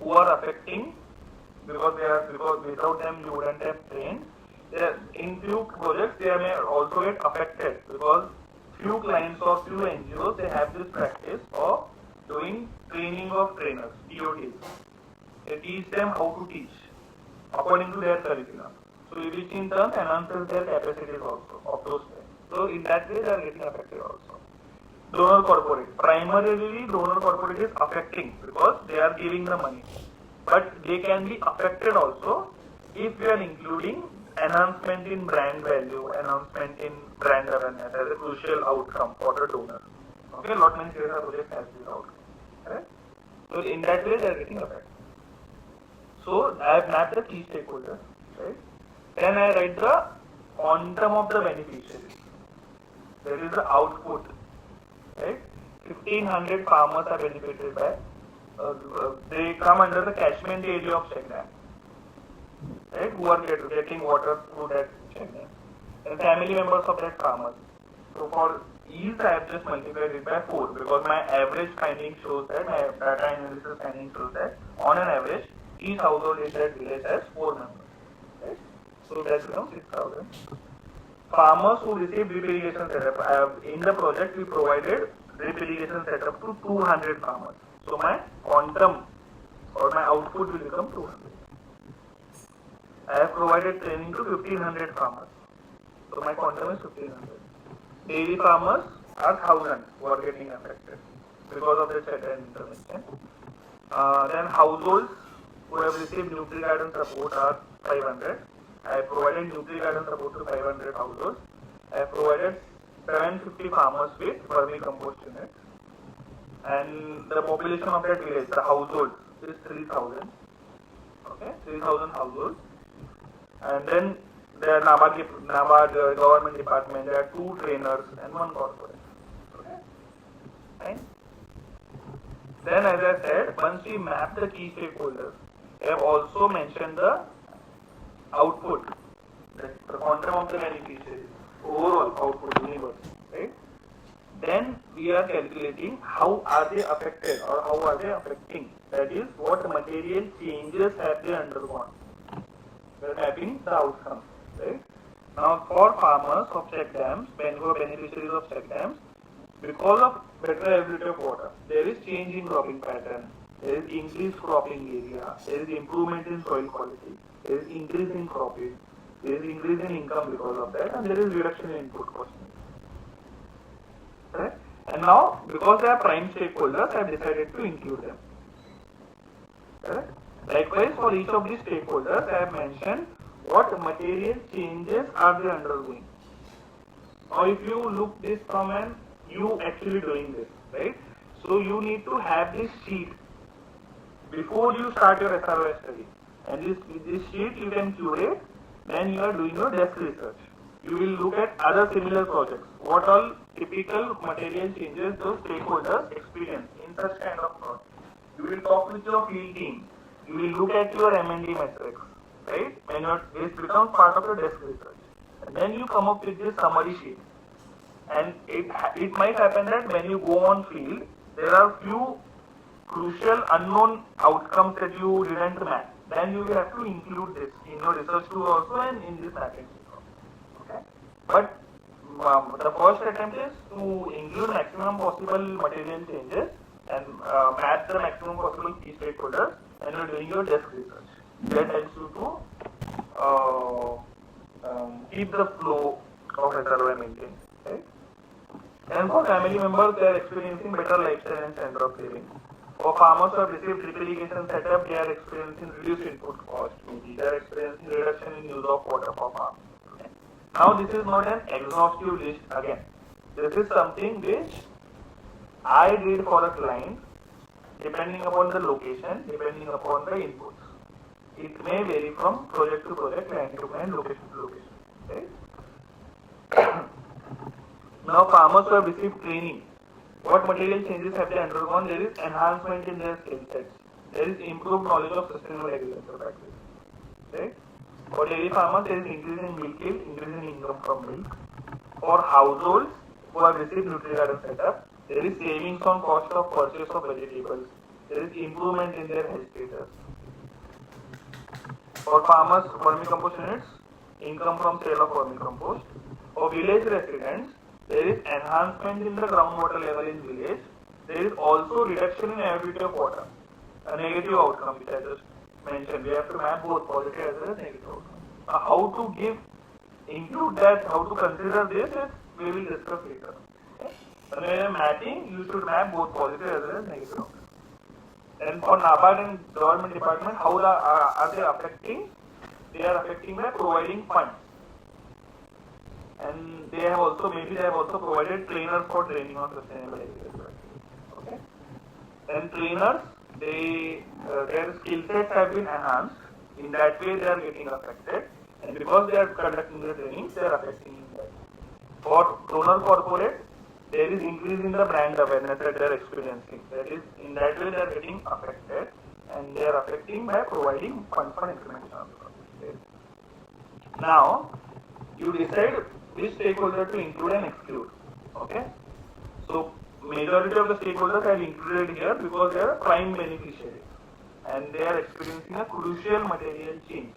who are affecting because without them you wouldn't have trained. In few projects they may also get affected because few clients or few NGOs they have this practice of doing training of trainers, TOTs. They teach them how to teach according to their curriculum. So which in turn enhances their capacities also of those trainers. So in that way they are getting affected also. Donor corporate. Primarily donor corporate is affecting because they are giving the money. But they can be affected also if we are including enhancement in brand value, enhancement in brand awareness as a crucial outcome for the donor. Okay, lot many CSR projects has this outcome. Right? So in that way they are getting affected. So I have mapped the key stakeholders, right? Then I write the quantum of the beneficiaries. There is the output, right? 1500 farmers are benefited by. They come under the catchment area of check dam, right? Who are getting water through that check dam. And family members of that farmers. So for ease, I have just multiplied it by 4 because my average finding shows that, my data analysis finding shows that on an average, each household in that village has 4 members. Right? So that becomes 6,000. Farmers who receive drip irrigation setup, in the project we provided drip irrigation setup to 200 farmers. So my quantum or my output will become 200. I have provided training to 1500 farmers. So my quantum is 1500. Dairy farmers are 1000 who are getting affected because of the certain intervention. Then households who have received Nutri-Garden support are 500. I have provided Nutri-Garden support to 500 households. I have provided 750 farmers with vermicompost units. And the population of that village, the household, is 3000. Okay, 3000 households. And then there are NABARD government department, there are 2 trainers and 1 corporate. Okay, fine. Then as I said, once we map the key stakeholders, I have also mentioned the output, the quantum of the beneficiaries, overall output universe, right? Then we are calculating how are they affected or how are they affecting. That is, what material changes have they undergone. We are mapping the outcomes, right? Now for farmers of check dams, who are beneficiaries of check dams, because of better availability of water, there is change in cropping pattern, there is increased cropping area, there is improvement in soil quality, there is increase in cropping, there is increase in income because of that, and there is reduction in input cost. Right? And now, because they are prime stakeholders, I have decided to include them. Correct? Likewise, for each of these stakeholders, I have mentioned what material changes are they undergoing. Now, if you look this from an you actually doing this, right? So you need to have this sheet before you start your SRoI study. And this sheet you can curate when you are doing your desk research. You will look at other similar projects. What all typical material changes those stakeholders experience in such kind of project. You will talk with your field team. You will look at your M&D metrics, right? When this becomes part of your desk research. And then you come up with this summary sheet. And it might happen that when you go on field, there are few crucial unknown outcomes that you didn't map. Then you will have to include this in your research tool also and in this mapping. Okay. But the first attempt is to include maximum possible material changes and map the maximum possible key stakeholders, and you're doing your desk research. That helps you to keep the flow of SRoI maintained. Right? And for family members, they are experiencing better lifestyle and standard of living. For farmers who have received drip irrigation setup, they are experiencing reduced input cost. They are experiencing reduction in use of water for farming. Okay. Now, this is not an exhaustive list again. This is something which I did for a client, depending upon the location, depending upon the inputs. It may vary from project to project, client to client, location to location. Okay. Now, farmers who have received training, what material changes have they undergone? There is enhancement in their skill sets. There is improved knowledge of sustainable agriculture practices. Right? For dairy farmers, there is increase in milk yield, increase in income from milk. For households who have received Nutri-Garden setup, there is savings on cost of purchase of vegetables. There is improvement in their health status. For farmers, vermicompost units, income from sale of vermicompost. For village residents, there is enhancement in the groundwater level in village. There is also reduction in availability of water, a negative outcome which I just mentioned. We have to map both positive as well as negative outcome. How to include that, how to consider this, we will discuss later. Okay? When you are mapping, you should map both positive as well as negative outcome. And for NABARD and government department, how are they affecting? They are affecting by providing funds. And they have also provided trainers for training on sustainable agriculture. Okay. And trainers, their skill sets have been enhanced. In that way, they are getting affected. And because they are conducting the training, they are affecting in that. For donor corporate, there is increase in the brand awareness that they are experiencing. That is, in that way, they are getting affected, and they are affecting by providing funds for implementation. Okay. Now, you decide which stakeholder to include and exclude. Okay. So, majority of the stakeholders are included here because they are prime beneficiaries and they are experiencing a crucial material change.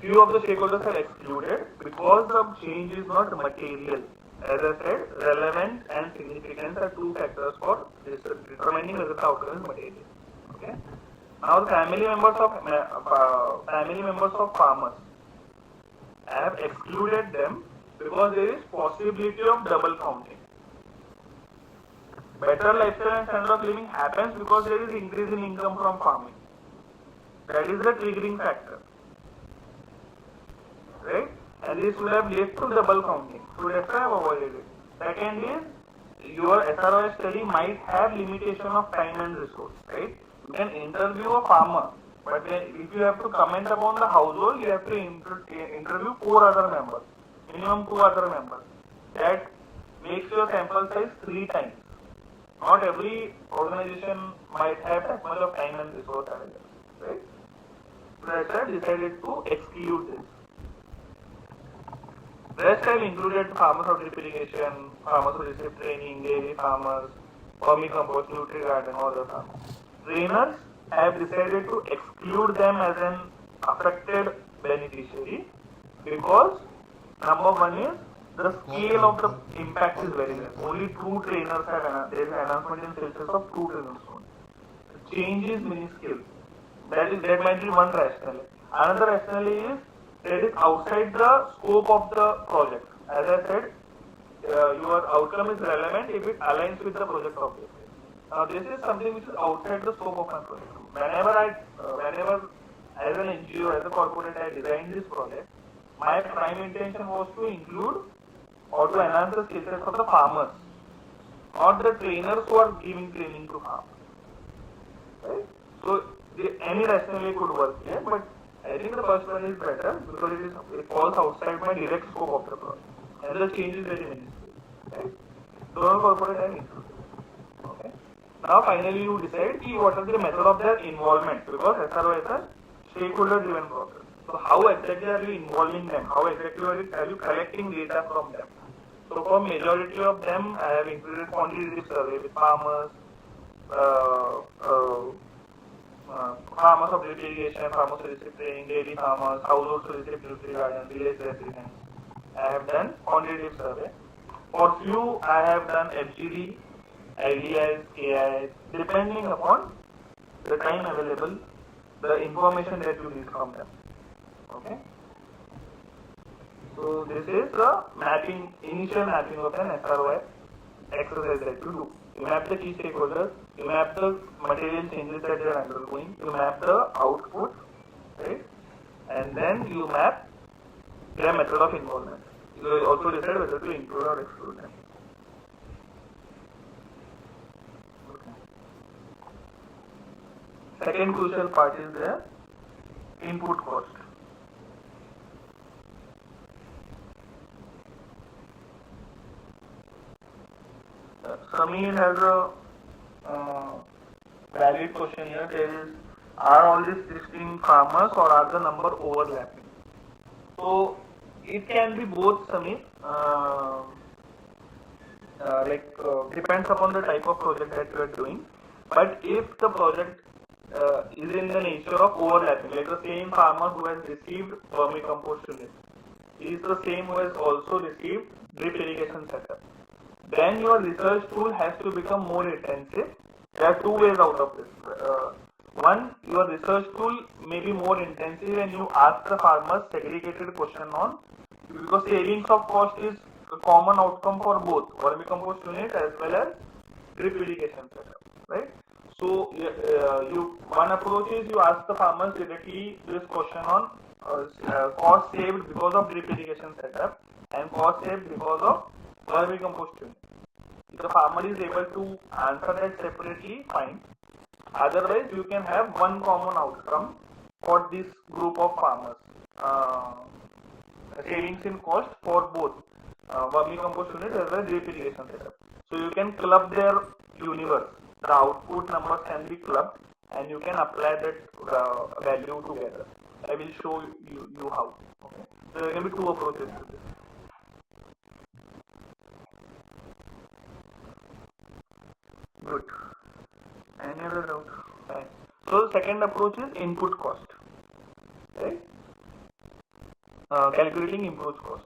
Few of the stakeholders are excluded because the change is not material. As I said, relevant and significance are two factors for determining whether the outcome is material. Okay. Now the family members of farmers, I have excluded them because there is possibility of double counting. Better lifestyle and standard of living happens because there is increase in income from farming. That is the triggering factor, right? And this would have led to double counting. So that's why I have avoided it. Second is, your SRoI study might have limitation of time and resource, right? You can interview a farmer, but then if you have to comment upon the household, you have to interview 4 other members, minimum 2 other members. That makes your sample size 3 times. Not every organization might have that much of time and resource available, right? So that's why I decided to exclude this. Rest I've included farmers of drip irrigation, farmers who receive training, dairy farmers, vermicompost, nutri garden, all the farmers. Trainers, I have decided to exclude them as an affected beneficiary because number one is the scale of the impact is very less. Only 2 trainers have, there is an announcement in Celsius of 2 trainers only. The change is minuscule. That might be one rationale. Another rationale is that is outside the scope of the project. As I said, your outcome is relevant if it aligns with the project objective. Now this is something which is outside the scope of my project. Whenever as an NGO, as a corporate, I designed this project, my prime intention was to include or to enhance the skill sets of the farmers, not the trainers who are giving training to farmers. Right? So any rationale could work here, but I think the first one is better because it falls outside my direct scope of the project, and the change is very minuscule. Right? So corporate and inclusive. Okay. Now finally you decide what is the method of their involvement, because SRoI is a stakeholder driven process. So how exactly are you involving them? How exactly are you collecting data from them? So for majority of them, I have included quantitative survey with farmers, farmers of drip irrigation, farmers who receive training, dairy farmers, households who receive nutri garden, village residents. I have done quantitative survey. For few, I have done FGD, IDIs, KIs, depending upon the time available, the information that you need from them. Okay. So this is the initial mapping of an SRoI exercise that you do. You map the key stakeholders, you map the material changes that you are undergoing, you map the output, right? And then you map their method of involvement. You will also decide whether to include or exclude them. Okay. Second crucial part is the input cost. Sameer has a valid question here. There is, are all these distinct farmers or are the number overlapping? So it can be both, Sameer. Depends upon the type of project that you are doing. But if the project is in the nature of overlapping, like the same farmer who has received vermicompost unit is the same who has also received drip irrigation setup, then your research tool has to become more intensive. There are 2 ways out of this. One, your research tool may be more intensive and you ask the farmers segregated question on, because savings of cost is a common outcome for both vermicompost unit as well as drip irrigation setup, right? So one approach is you ask the farmers directly this question on cost saved because of drip irrigation setup and cost saved because of vermicompost unit. If the farmer is able to answer that separately, fine. Otherwise, you can have one common outcome for this group of farmers. Savings in cost for both vermicompost unit as well as drip irrigation setup. So you can club their universe. The output numbers can be clubbed and you can apply that value together. I will show you how. Okay. So there can be 2 approaches to this. Good. Any other doubt? Fine. So the second approach is input cost. Right? Calculating input cost.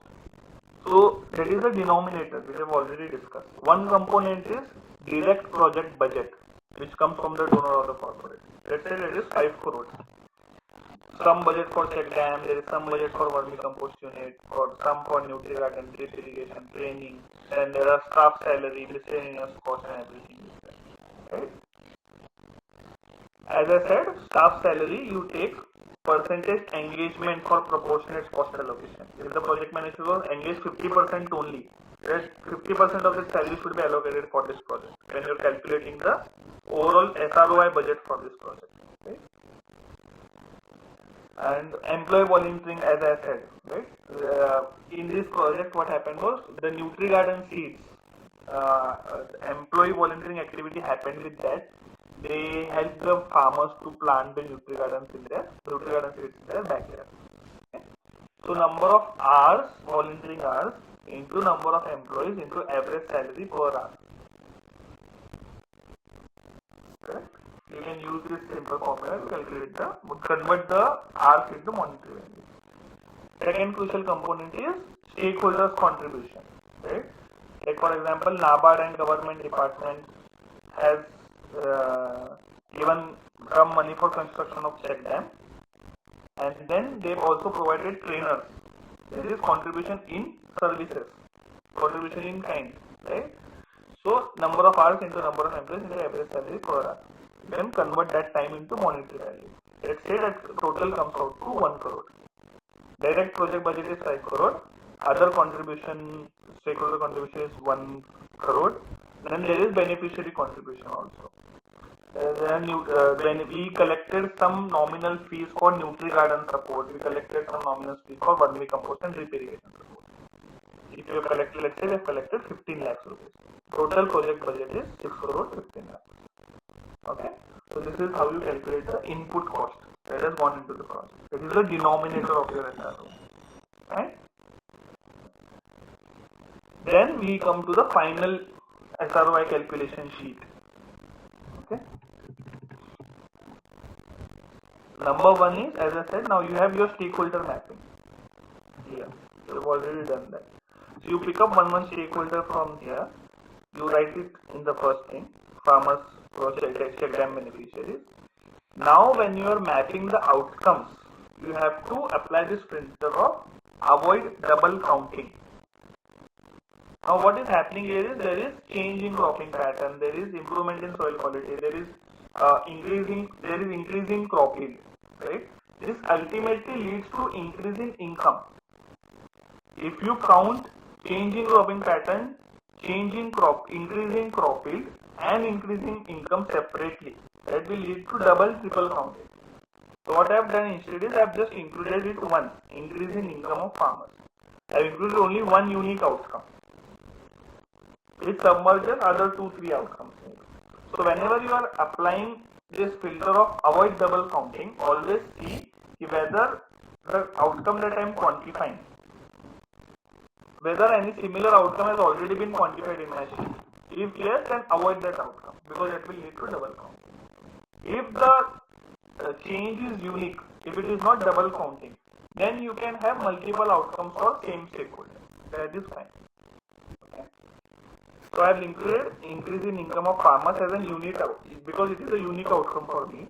So that is the denominator which I have already discussed. One component is direct project budget. which comes from the donor or the corporate. Let's say there is 5 crores. Some budget for check dam, there is some budget for vermicompost unit, or some for nutri garden, drip irrigation, training, and there are staff salary, miscellaneous cost and everything is there. Right? As I said, staff salary you take percentage engagement for proportionate cost allocation. If the project manager was engaged 50% only, then 50% of the salary should be allocated for this project when you're calculating the overall SRoI budget for this project. Right? And employee volunteering, as I said, right? In this project, what happened was the nutri garden seeds. Employee volunteering activity happened with that. They helped the farmers to plant the nutri gardens in their backyard. Okay? So number of hours, volunteering hours, into number of employees into average salary per hour. Okay? You can use this simple formula to calculate convert the hours into monetary value. Second crucial component is stakeholders' contribution. Right? Like for example, NABARD and government department has given some money for construction of check dam, and then they've also provided trainers. This is contribution in services, contribution in kind, right? So number of hours into number of employees into average salary per hour. You can convert that time into monetary value. Let's say that total comes out to 1 crore. Direct project budget is 5 crore. Other contribution, stakeholder contribution is 1 crore. Then there is beneficiary contribution also. When we collected some nominal fees for nutri garden support, we collected some nominal fees for vermicompost and drip irrigation support. If you have collected, let's say we have collected 15 lakhs rupees. Total project budget is 6 crore 15 lakhs. Okay, so this is how you calculate the input cost that has gone into the project. It is the denominator of your SRO. Right? Then we come to the final SROI calculation sheet. Okay. Number one is, as I said, now you have your stakeholder mapping. Here, you've already done that. So you pick up one stakeholder from here. You write it in the first thing, farmers, project, check dam beneficiaries. Now when you are mapping the outcomes, you have to apply this principle of avoid double counting. Now what is happening here is there is change in cropping pattern, there is improvement in soil quality, there is increasing crop yield, right? This ultimately leads to increase in income. If you count change in cropping pattern, increasing crop yield and increasing income separately, that will lead to double, triple counting. So what I have done instead is I have just included it once, increase in income of farmers. I have included only one unique outcome. It submerges other 2-3 outcomes. So whenever you are applying this filter of avoid double counting, always see whether the outcome that I am quantifying, whether any similar outcome has already been quantified in my sheet. If yes, then avoid that outcome because it will lead to double counting. If the change is unique, if it is not double counting, then you can have multiple outcomes for same stakeholder. That is fine. Okay. So I have included increase in income of farmers as a unique because it is a unique outcome for me.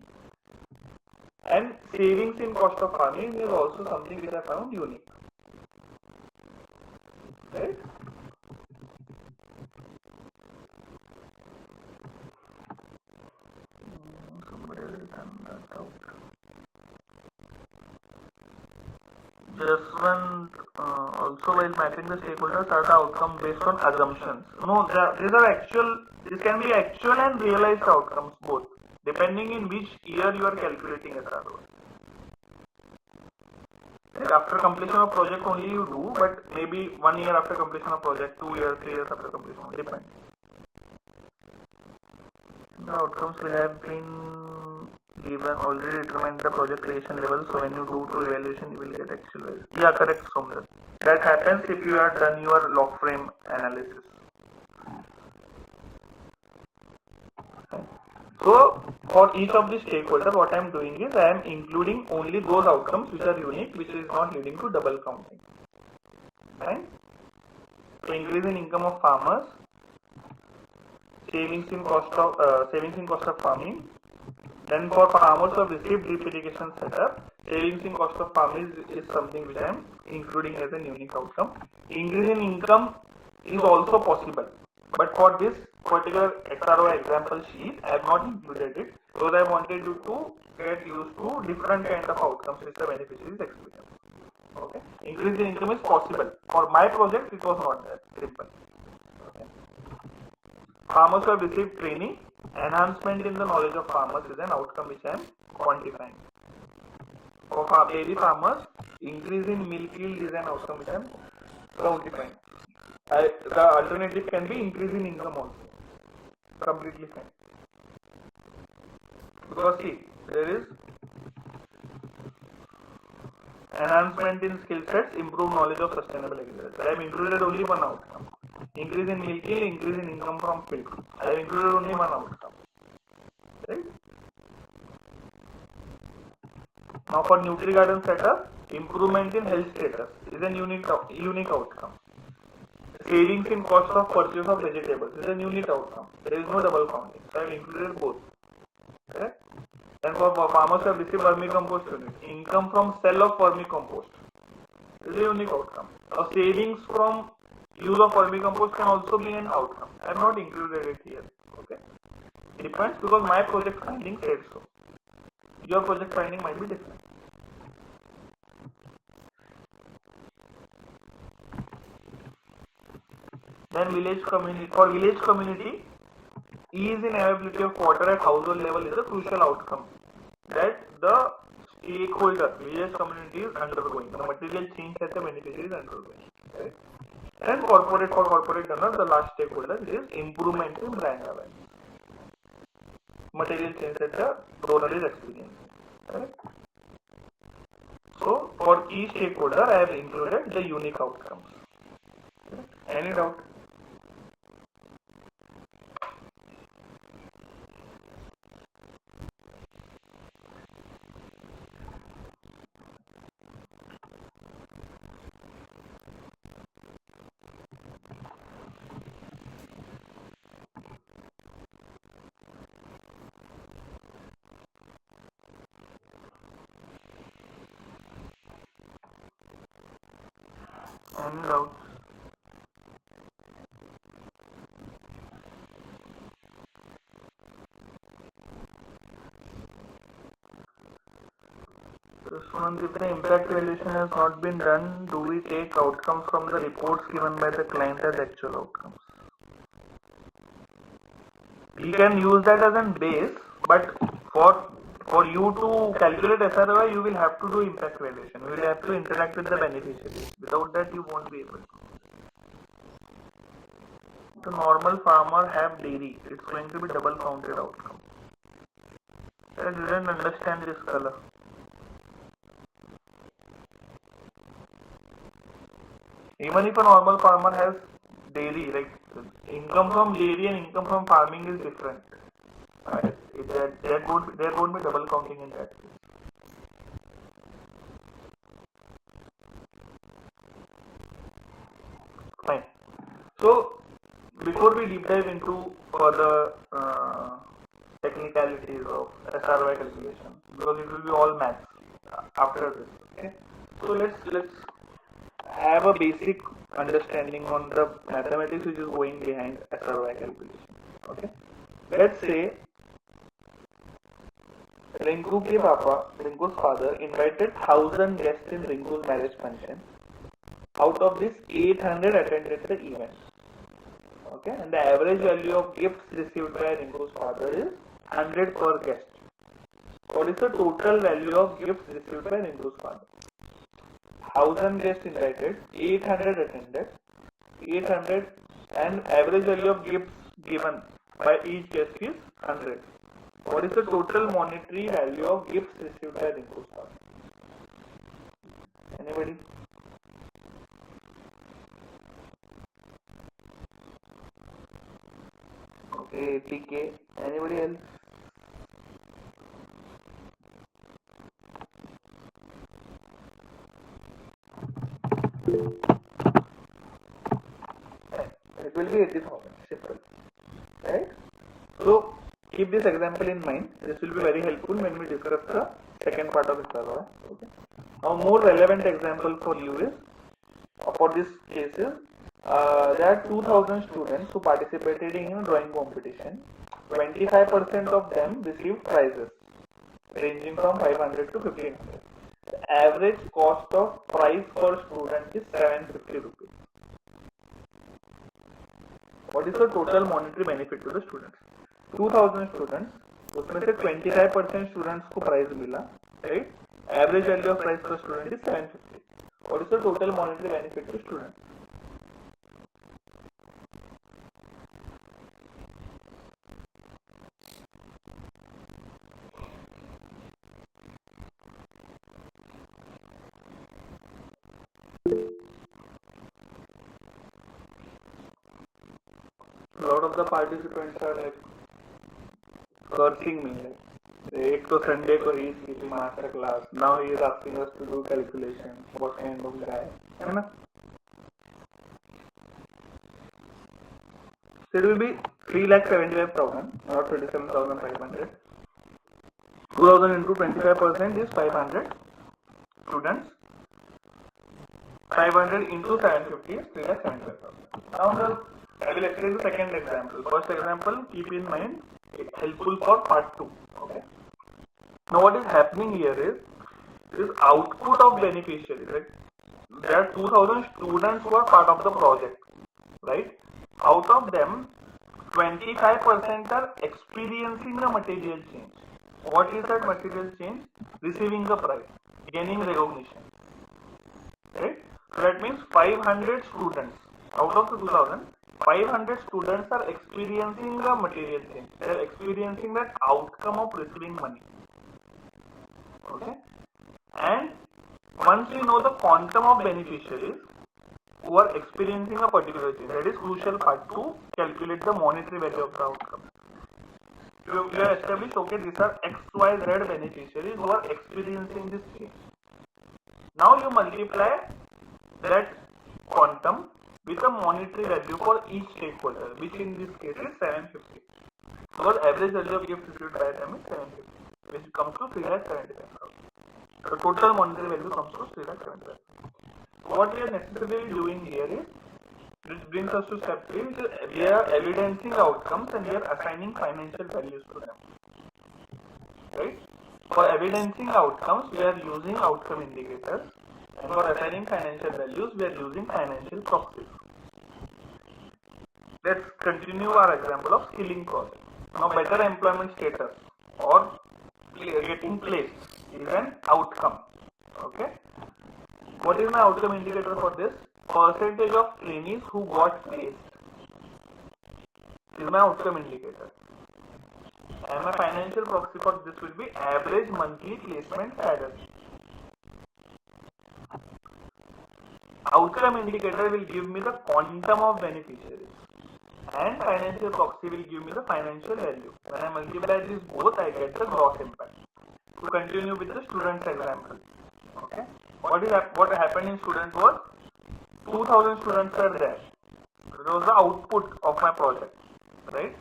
And savings in cost of farming is also something which I found unique. Right? Somebody will turn that out. Just one, also while mapping the stakeholders are the outcome based on assumptions. No, these are actual, this can be actual and realized outcomes both, depending in which year you are calculating SRoI. After completion of project only you do, but maybe 1 year after completion of project, 2 years, 3 years after completion, depends. The outcomes will have been given already determined the project creation level, so when you do to evaluation you will get actual value. Yeah, correct, Somdar. That happens if you have done your log frame analysis. So for each of the stakeholders, what I am doing is I am including only those outcomes which are unique, which is not leading to double counting. Right? So increase in income of farmers, savings in cost of farming. Then for farmers who have received drip irrigation setup, savings in cost of farming is something which I am including as a unique outcome. Increase in income is also possible, but for this particular SRoI example sheet, I have not included it because I wanted you to get used to different kind of outcomes which the beneficiaries experience. Okay, increase in income is possible. For my project, it was not that simple. Okay. Farmers who have received training, enhancement in the knowledge of farmers is an outcome which I am quantifying. For dairy farmers, increase in milk yield is an outcome which I am quantifying. The alternative can be increase in income also. Completely fine. Because see, there is enhancement in skill sets, improve knowledge of sustainable agriculture. I have included only one outcome. Increase in milk yield, increase in income from milk. I have included only one outcome. Right? Now for Nutri-Garden setup, improvement in health status is a unique outcome. Savings in cost of purchase of vegetables is a unique outcome. There is no double counting. So I have included both. Correct? Then for farmers who have received vermicompost unit, income from sale of vermicompost is a unique outcome. Now savings from use of vermicompost can also be an outcome. I have not included it here. Okay? It depends because my project finding said so. Your project finding might be different. Then for village community, ease in availability of water at household level is a crucial outcome that the stakeholder, village community is undergoing. The material change that the beneficiary is undergoing. Right? And for corporate donor, the last stakeholder is improvement in brand awareness. Material change that the donor is experiencing. Right? So for each stakeholder, I have included the unique outcomes. Right? Any doubt? Any doubts? This one, if the impact evaluation has not been done, do we take outcomes from the reports given by the client as actual outcomes? We can use that as a base, but for you to calculate SRoI, you will have to do impact evaluation. You will have to interact with the beneficiaries. Without that, you won't be able to. The normal farmer have dairy. It's going to be double counted outcome. I didn't understand this color. Even if a normal farmer has dairy, like income from dairy and income from farming is different. There won't be double counting in that case. Fine. So before we deep dive into further technicalities of SRoI calculation, because it will be all maths after this. Okay. So let's have a basic understanding on the mathematics which is going behind SRoI calculation. Okay. Let's say Rinku's father invited 1,000 guests in Rinku's marriage function. Out of this, 800 attended the event. Okay, and the average value of gifts received by Rinku's father is 100 per guest. What is the total value of gifts received by Rinku's father? 1,000 guests invited, 800 attended, 800, and average value of gifts given by each guest is 100. What is the total monetary value of gifts received by Rinku's father? Anybody? Okay, 80K. Anybody else? It will be 80,000. Simple. Right? So keep this example in mind. This will be very helpful when we discuss the second part of SRoI. Okay. Now more relevant example for you is for this case is there are 2000 students who participated in a drawing competition. 25% of them received prizes ranging from 500 to 1500. The average cost of prize per student is 750 rupees. What is the total monetary benefit to the students? 2000 students, उसमें से 25% students को prize मिला, right? Average value of prize पर student is 750. What is the total monetary benefit to students? A lot of the participants are like cursing me. Like, एक तो Sunday को ही किसी master class, now he is asking us to do calculation. What kind of guy? है ना? So it will be 3,75,000, not 37,500. 2000 into 25% is 500 students. 500 into 750 is 3,75,000. Now I will explain the second example. First example, keep in mind, it's helpful for part 2. Okay. Now what is happening here is, this output of beneficiary, right? There are 2000 students who are part of the project, right? Out of them, 25% are experiencing the material change. What is that material change? Receiving the prize, gaining recognition, right? So that means 500 students out of the 2000, 500 students are experiencing the material change. They are experiencing that outcome of receiving money. Okay? And once we know the quantum of beneficiaries who are experiencing a particular change, that is crucial part to calculate the monetary value of the outcome. We have established, okay, these are XYZ beneficiaries who are experiencing this change. Now you multiply that quantum with a monetary value for each stakeholder, which in this case is 750. Because average value of gift received by them is 750, which comes to 3,75,000. The total monetary value comes to 3,75,000. What we are necessarily doing here is, this brings us to step 3, which is we are evidencing outcomes and we are assigning financial values to them. Right? For evidencing outcomes, we are using outcome indicators. And for assigning financial values, we are using financial proxies. Let's continue our example of skilling project. Now, better employment status or getting placed is an outcome. Okay. What is my outcome indicator for this? Percentage of trainees who got placed is my outcome indicator. And my financial proxy for this will be average monthly placement salary. Outcome indicator will give me the quantum of beneficiaries and financial proxy will give me the financial value. When I multiply these both, I get the gross impact. To continue with the student's example. Okay. What happened in student was 2000 students are there. It was the output of my project, right?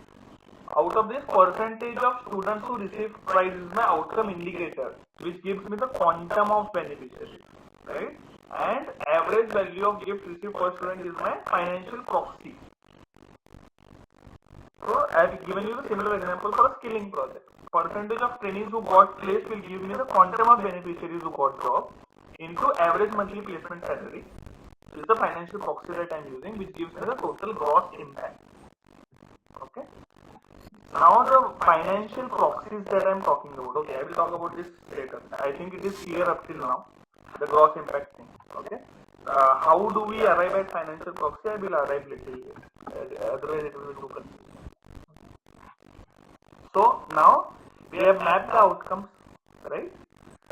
Out of this, percentage of students who receive prize is my outcome indicator, which gives me the quantum of beneficiaries, right? And average value of gift received per student is my financial proxy. So I have given you the similar example for a skilling project. Percentage of trainees who got placed will give me the quantum of beneficiaries who got job into average monthly placement salary. This is the financial proxy that I am using, which gives me the total gross impact. Okay. Now the financial proxies that I am talking about. Okay, I will talk about this later. I think it is clear up till now, the gross impact thing. Okay. How do we arrive at financial proxy? I will arrive little later. Otherwise, it will be too confusing. So now we have mapped the outcomes, right?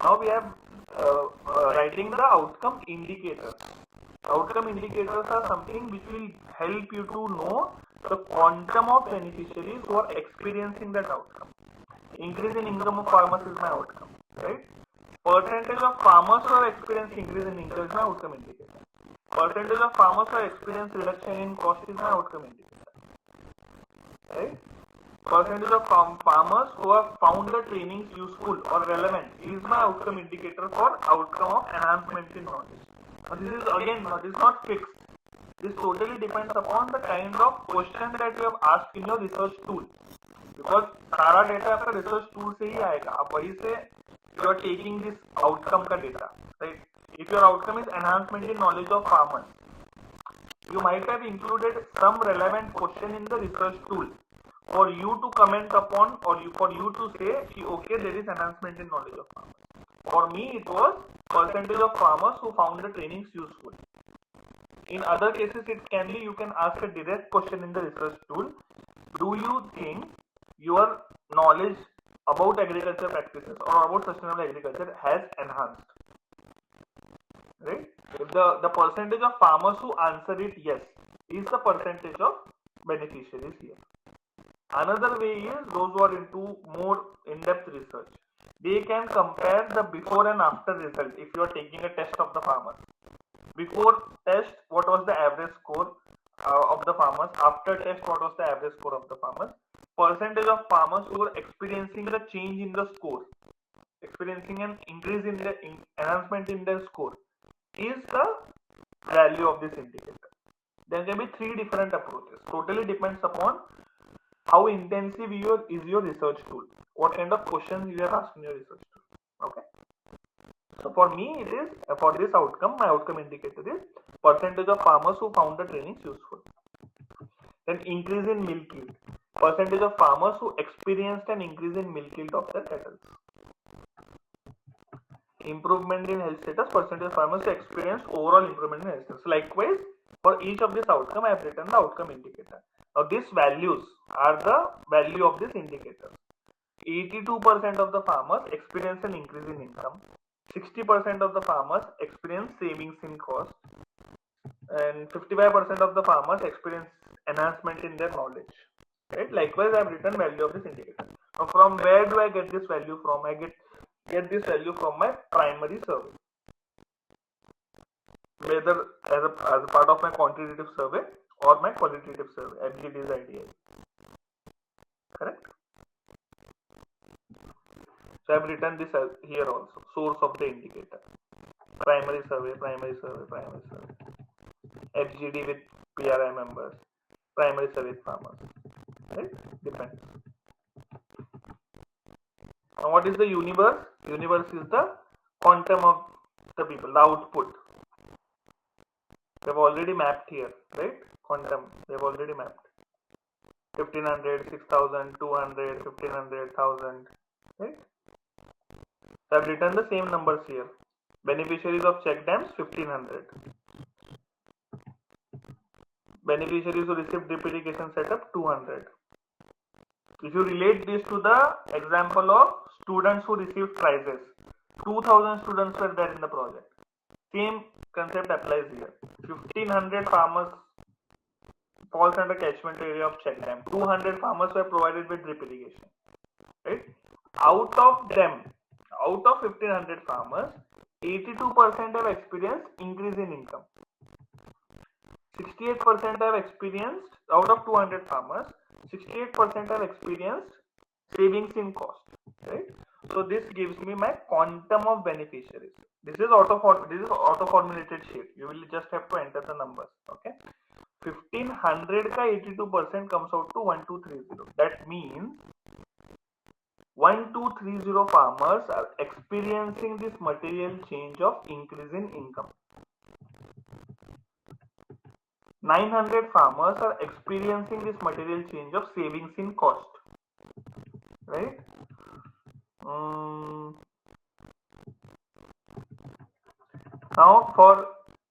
Now we have writing the outcome indicators. Outcome indicators are something which will help you to know the quantum of beneficiaries who are experiencing that outcome. Increase in income of farmers is my outcome, right? Percentage of farmers who are experiencing increase in income is my outcome indicator. Percentage of farmers who are experiencing reduction in cost is my outcome indicator, right? percentage of farmers who have found the trainings useful or relevant is my outcome indicator for outcome of enhancement in knowledge. Now this is again, this is not fixed. This totally depends upon the kind of question that you have asked in your research tool. Because सारा data आपका research tool से ही आएगा. आप वही से you are taking this outcome का data, right? If your outcome is enhancement in knowledge of farmers, you might have included some relevant question in the research tool for you to comment upon, or for you to say, okay, there is enhancement in knowledge of farmers. For me, it was percentage of farmers who found the trainings useful. In other cases, it can be you can ask a direct question in the research tool. Do you think your knowledge about agriculture practices or about sustainable agriculture has enhanced? Right? If the percentage of farmers who answer it yes is the percentage of beneficiaries here. Another way is those who are into more in-depth research. They can compare the before and after result if you are taking a test of the farmers. Before test, what was the average score of the farmers? After test, what was the average score of the farmers? Percentage of farmers who are experiencing the change in the score, experiencing an increase in the enhancement in their score, is the value of this indicator. There can be three different approaches. Totally depends upon how intensive is your research tool, what kind of questions you are asking your research tool. Okay. So for me, it is for this outcome, my outcome indicator is percentage of farmers who found the trainings useful. Then increase in milk yield, percentage of farmers who experienced an increase in milk yield of their cattle. Improvement in health status, percentage of farmers who experienced overall improvement in health status. Likewise, for each of this outcome, I have written the outcome indicator. Now these values are the value of this indicator. 82% of the farmers experience an increase in income. 60% of the farmers experience savings in cost, and 55% of the farmers experience enhancement in their knowledge. Right? Likewise, I have written value of this indicator. Now, from where do I get this value from? I get this value from my primary survey, whether as a part of my quantitative survey or my qualitative survey. FGD's idea. Correct? So I have written this here also, source of the indicator. Primary survey, primary survey, primary survey. FGD with PRI members, primary survey with farmers. Right? Depends. Now what is the universe? Universe is the quantum of the people, the output. They have already mapped here, right? Quantum, they have already mapped. 1500, 6000, 200, 1500, 1000, right? So I have written the same numbers here. Beneficiaries of check dams 1500. Beneficiaries who received drip irrigation setup 200. If you relate this to the example of students who received prizes, 2000 students were there in the project. Same concept applies here. 1500 farmers falls under catchment area of check dam. 200 farmers were provided with drip irrigation. Right? Out of them, out of 1500 farmers, 82% have experienced increase in income. 68% have experienced, out of 200 farmers, 68% have experienced savings in cost. Right? So this gives me my quantum of beneficiaries. This is auto-formulated sheet. You will just have to enter the numbers. Okay. 1500 ka 82% comes out to 1230. That means 1230 farmers are experiencing this material change of increase in income. 900 farmers are experiencing this material change of savings in cost. Right? Now for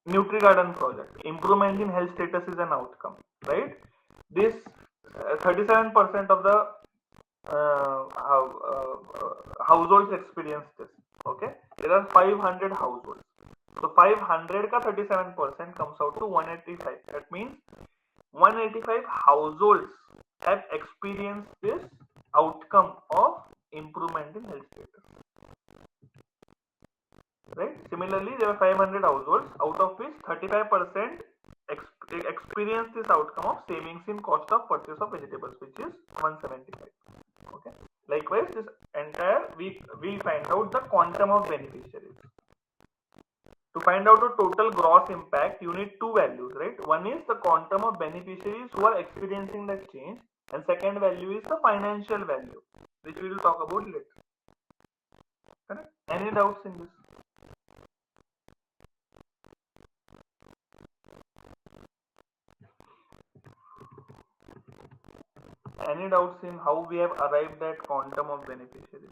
Nutri-Garden project, improvement in health status is an outcome. Right? This 37% of the households experience this. Okay, there are 500 households. So 500 ka 37% comes out to 185. That means 185 households have experienced this outcome of improvement in health status. Right? Similarly, there are 500 households, out of which 35% experience this outcome of savings in cost of purchase of vegetables, which is 175. Okay. Likewise, this entire we find out the quantum of beneficiaries. To find out the total gross impact, you need two values, right? One is the quantum of beneficiaries who are experiencing that change, and second value is the financial value, which we will talk about later. Correct? Any doubts in this? Any doubts in how we have arrived at quantum of beneficiaries?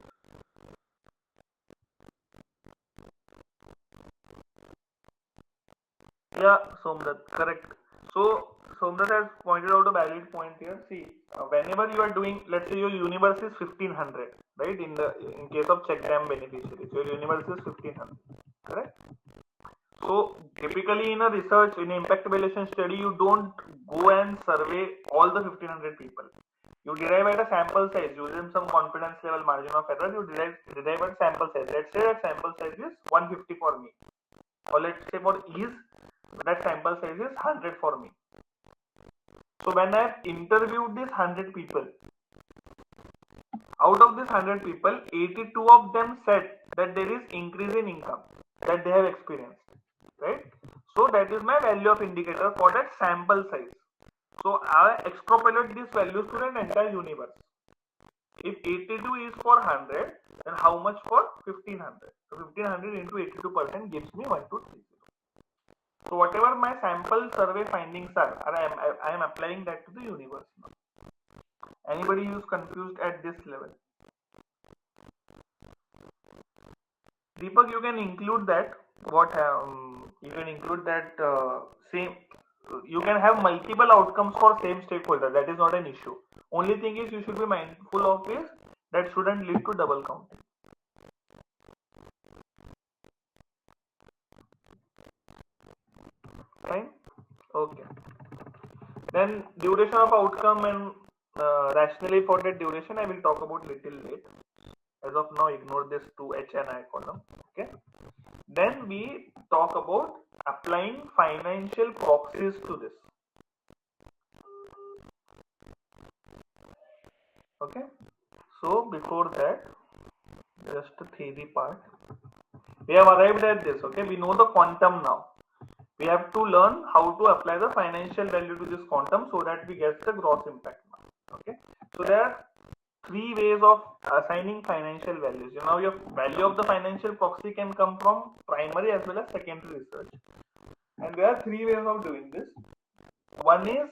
Yeah, Somnath, correct. So Somnath has pointed out a valid point here. See, whenever you are doing, let's say your universe is 1500, right? In case of check dam beneficiaries, your universe is 1500, correct? So typically in a research, in an impact evaluation study, you don't go and survey all the 1500 people. You derive at a sample size using some confidence level margin of error. You derive at sample size. Let's say that sample size is 150 for me, or let's say for ease, that sample size is 100 for me. So when I have interviewed these 100 people, out of these 100 people, 82 of them said that there is increase in income that they have experienced, right? So that is my value of indicator for that sample size. So I extrapolate these values to an entire universe. If 82 is for 100, then how much for 1500? So 1500 into 82% gives me 1230. So whatever my sample survey findings are, I am applying that to the universe now. Anybody who is confused at this level? Deepak, you can include that. You can include that same. You can have multiple outcomes for same stakeholder. That is not an issue. Only thing is you should be mindful of is that shouldn't lead to double counting. Fine. Okay. Then duration of outcome and rationally for that duration I will talk about little late. As of now, ignore this 2H and I column. Okay. Then we talk about applying financial proxies to this. Okay. So before that, just the theory part. We have arrived at this. Okay. We know the quantum now. We have to learn how to apply the financial value to this quantum so that we get the gross impact now. Okay. So there are three ways of assigning financial values. Now your value of the financial proxy can come from primary as well as secondary research. And there are three ways of doing this. One is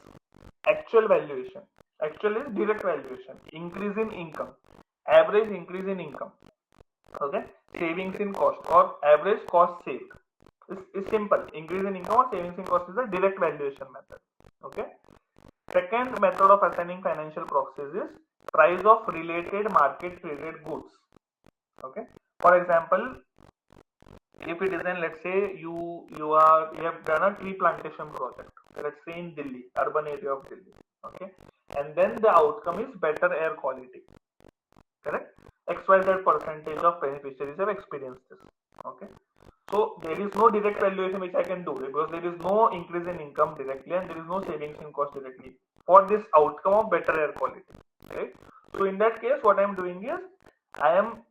actual valuation. Actual is direct valuation. Increase in income. Average increase in income. Okay. Savings in cost or average cost saved. It's simple. Increase in income or savings in cost is a direct valuation method. Okay. Second method of assigning financial proxies is price of related market traded goods. Okay. For example, if it is in, let's say you have done a tree plantation project, let's say in Delhi, urban area of Delhi. Okay. And then the outcome is better air quality. Correct? XYZ percentage of beneficiaries have experienced this. Okay. So there is no direct valuation which I can do because there is no increase in income directly and there is no savings in cost directly for this outcome of better air quality. Right? So in that case, what I am doing is I am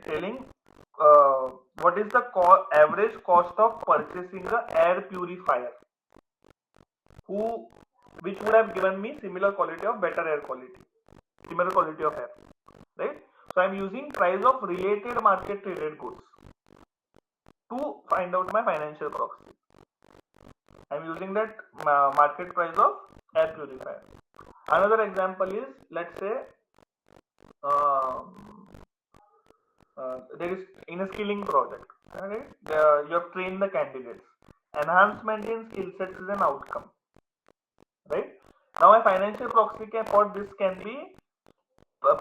telling what is the average cost of purchasing a air purifier which would have given me similar quality of better air quality, similar quality of air. Right? So I am using price of related market traded goods to find out my financial proxy. I am using that market price of air purifier. Another example is, let's say there is in a skilling project, right? You have trained the candidates. Enhancement in skill sets is an outcome, right? Now a financial proxy for this can be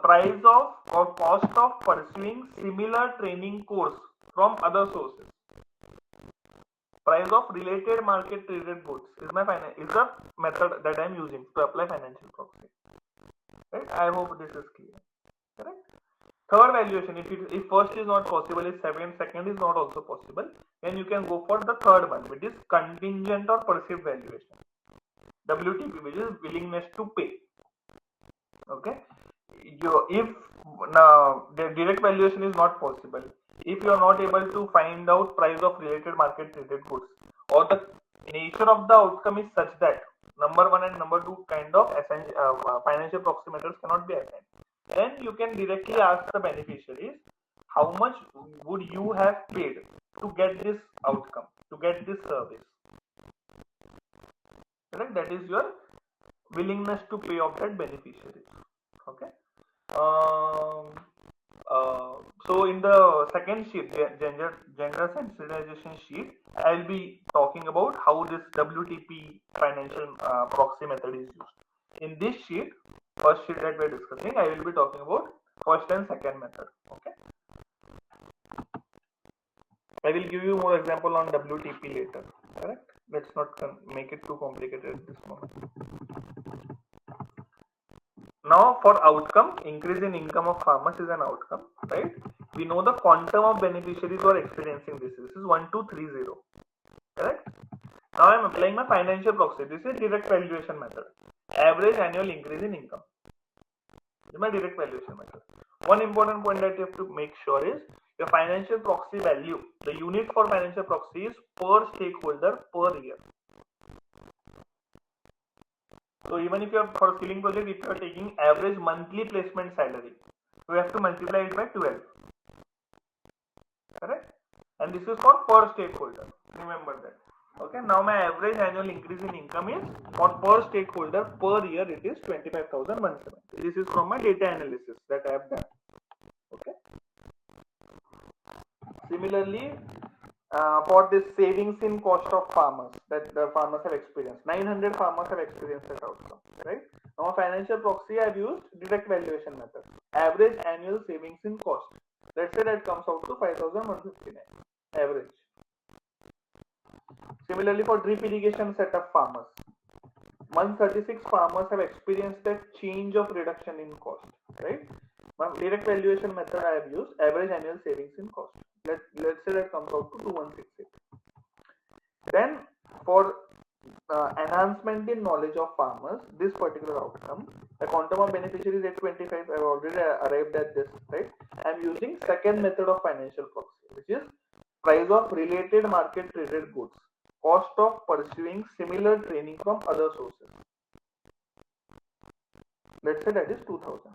price of or cost of pursuing similar training course from other sources. Price of related market traded goods is the method that I am using to apply financial proxy. Right? I hope this is clear. Correct? Third valuation, if first is not possible, if second is not also possible, then you can go for the third one, which is contingent or perceived valuation. WTP, which is willingness to pay. Okay, if now the direct valuation is not possible, if you are not able to find out price of related market traded goods, or the nature of the outcome is such that number one and number two kind of financial proximators cannot be assigned, then you can directly ask the beneficiaries how much would you have paid to get this outcome, to get this service. Correct? That is your willingness to pay of that beneficiaries. Okay. Um, so in the second sheet, gender sensitization sheet, I'll be talking about how this WTP financial proxy method is used. In this sheet, first sheet that we're discussing, I will be talking about first and second method. Okay. I will give you more example on WTP later. Correct? Let's not make it too complicated at this moment. Now for outcome, increase in income of farmers is an outcome, right? We know the quantum of beneficiaries who are experiencing this. This is 1230, correct? Now I am applying my financial proxy. This is direct valuation method. Average annual increase in income. This is my direct valuation method. One important point that you have to make sure is your financial proxy value. The unit for financial proxy is per stakeholder per year. So even if you are for skilling project, if you are taking average monthly placement salary, you have to multiply it by 12. Correct? And this is for per stakeholder. Remember that. Okay. Now my average annual increase in income is for per stakeholder per year. It is 25,170. This is from my data analysis that I have done. Okay. Similarly, for this savings in cost of farmers that the farmers have experienced, 900 farmers have experienced that outcome, right? Now financial proxy I have used direct valuation method. Average annual savings in cost. Let's say that comes out to 5,159 average. Similarly, for drip irrigation set of farmers, 136 farmers have experienced a change of reduction in cost, right? Now direct valuation method I have used average annual savings in cost. Let's say that comes out to 2168. Then for enhancement in knowledge of farmers, this particular outcome, the quantum of beneficiaries at 25. I've already arrived at this, right? I'm using second method of financial proxy, which is price of related market traded goods, cost of pursuing similar training from other sources. Let's say that is 2000.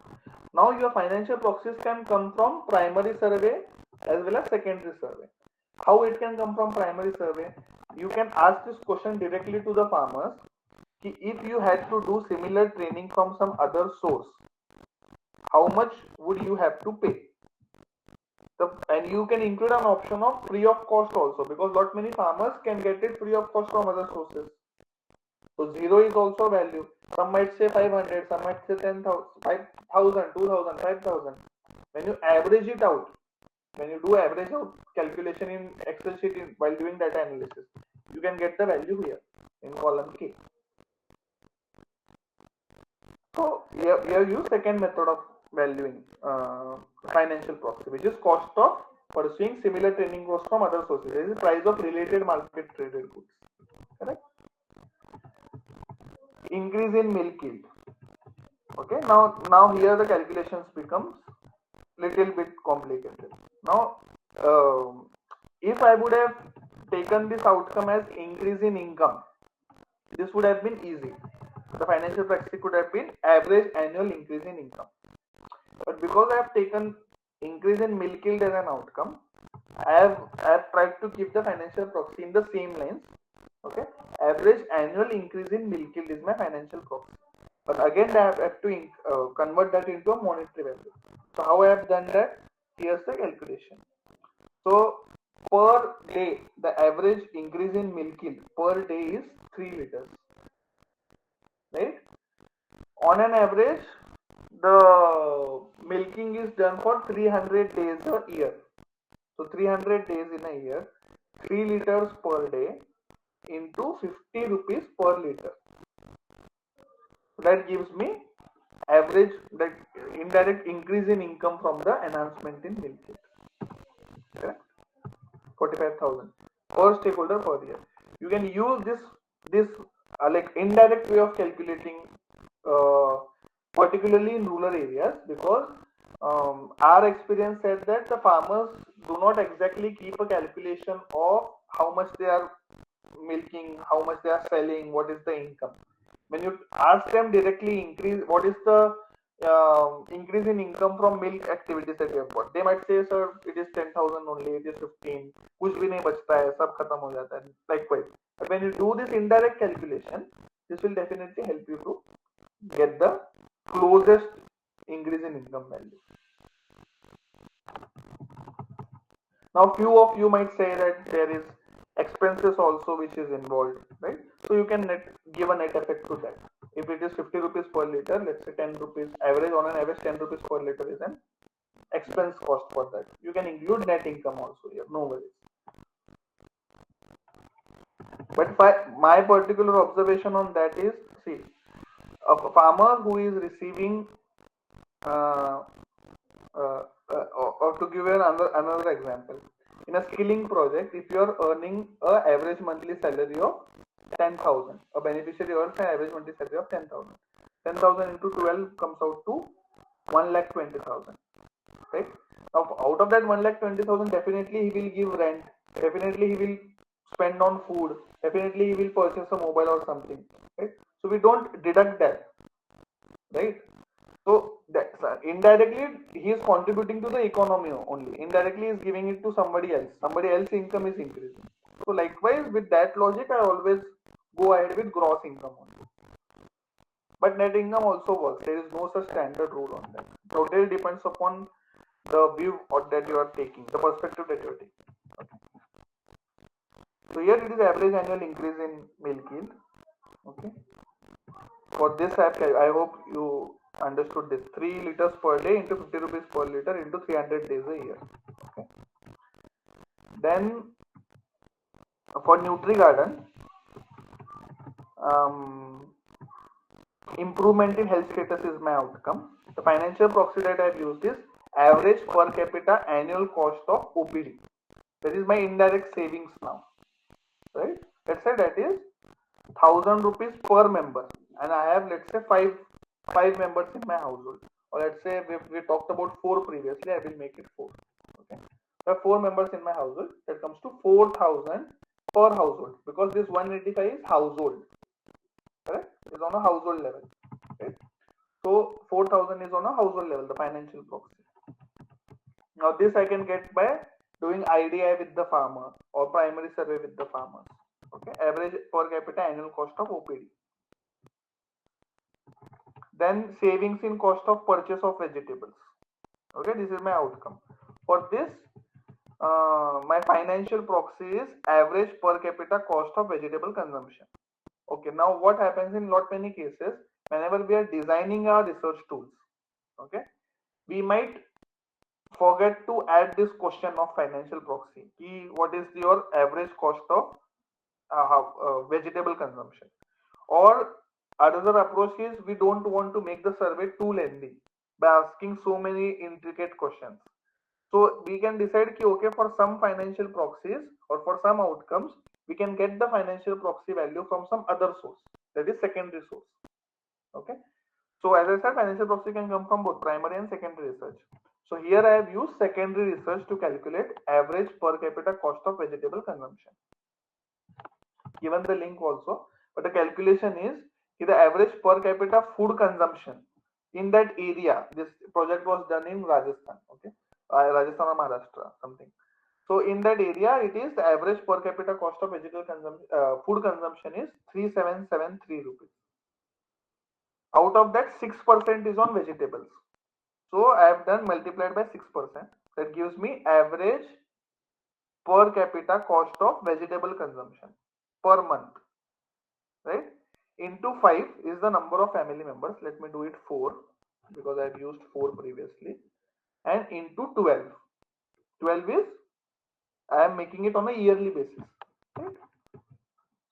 Now your financial proxies can come from primary survey as well as secondary survey. How it can come from primary survey? You can ask this question directly to the farmers. If you had to do similar training from some other source, how much would you have to pay? And you can include an option of free of cost also, because lot many farmers can get it free of cost from other sources. So 0 is also value. Some might say 500, some might say 10,000, 5,000, 2,000, 5,000. When you average it out, when you do average out calculation in Excel sheet while doing data analysis, you can get the value here in column K. So we have used second method of valuing financial proxy, which is cost of pursuing similar training costs from other sources. This is price of related market traded goods. Correct? Increase in milk yield. Okay, now here the calculations becomes little bit complicated. Now if I would have taken this outcome as increase in income, this would have been easy. The financial proxy could have been average annual increase in income. But because I have taken increase in milk yield as an outcome, I have tried to keep the financial proxy in the same lines. Okay, average annual increase in milk yield is my financial proxy. But again, I have to convert that into a monetary value. So how I have done that? Here's the calculation. So per day, the average increase in milk yield per day is 3 liters. Right? On an average, the milking is done for 300 days a year. So 300 days in a year, 3 liters per day into 50 rupees per liter. So that gives me average, that indirect increase in income from the enhancement in milk yield. Correct? 45,000 per stakeholder per year. You can use this like indirect way of calculating, uh, particularly in rural areas, because our experience said that the farmers do not exactly keep a calculation of how much they are milking, how much they are selling, what is the income. When you ask them directly, increase, what is the increase in income from milk activities that you have got, they might say, sir, it is 10,000 only, it is 15, कुछ भी नहीं बचता है, सब खत्म हो जाता है, likewise. But when you do this indirect calculation, this will definitely help you to get the closest increase in income value. Now, few of you might say that there is expenses also which is involved, right? So you can give a net effect to that. If it is 50 rupees per liter, let's say 10 rupees average, on an average 10 rupees per liter is an expense cost for that. You can include net income also here, no worries. But my particular observation on that is, see, a farmer who is receiving uh, or to give you another example, in a skilling project, if you are earning a average monthly salary of 10,000, a beneficiary earns an average monthly salary of 10,000. 10,000 into 12 comes out to 1,20,000, right? Now, out of that 1,20,000, definitely he will give rent, definitely he will spend on food, definitely he will purchase a mobile or something, right? So we don't deduct that, right? So that, indirectly he is contributing to the economy only. Indirectly he is giving it to somebody else. Somebody else's income is increasing. So likewise, with that logic, I always go ahead with gross income only. But net income also works. There is no such standard rule on that. Totally depends upon the view that you are taking, the perspective that you are taking. Okay. So here it is average annual increase in milk yield. Okay. For this I hope you understood this. 3 liters per day into 50 rupees per liter into 300 days a year. Okay. Then for NutriGarden, improvement in health status is my outcome. The financial proxy that I have used is average per capita annual cost of OPD. That is my indirect savings now, right? Let's say that is 1,000 rupees per member, and I have, let's say, five members in my household, or let's say we talked about 4 previously, I will make it 4. Okay, so I have 4 members in my household, that comes to 4,000 per household, because this 185 is household, correct? Is on a household level, right? So 4,000 is on a household level, the financial proxy. Now this I can get by doing IDI with the farmer or primary survey with the farmers. Okay, average per capita annual cost of OPD. Then savings in cost of purchase of vegetables. Okay, this is my outcome. For this, my financial proxy is average per capita cost of vegetable consumption. Okay, now what happens in lot many cases, whenever we are designing our research tools, okay, we might forget to add this question of financial proxy. What is your average cost of vegetable consumption? Or another approach is, we don't want to make the survey too lengthy by asking so many intricate questions. So we can decide ki, okay, for some financial proxies or for some outcomes, we can get the financial proxy value from some other source, that is secondary source. Okay. So as I said, financial proxy can come from both primary and secondary research. So here I have used secondary research to calculate average per capita cost of vegetable consumption. Given the link also, but the calculation is the average per capita food consumption in that area. This project was done in Rajasthan, okay, Rajasthan or Maharashtra, something. So in that area, it is the average per capita cost of vegetable food consumption is 3,773 rupees. Out of that, 6% is on vegetables. So I have done multiplied by 6%. That gives me average per capita cost of vegetable consumption per month, right? Into 5 is the number of family members. Let me do it 4 because I have used 4 previously. And into 12. 12 is, I am making it on a yearly basis, right?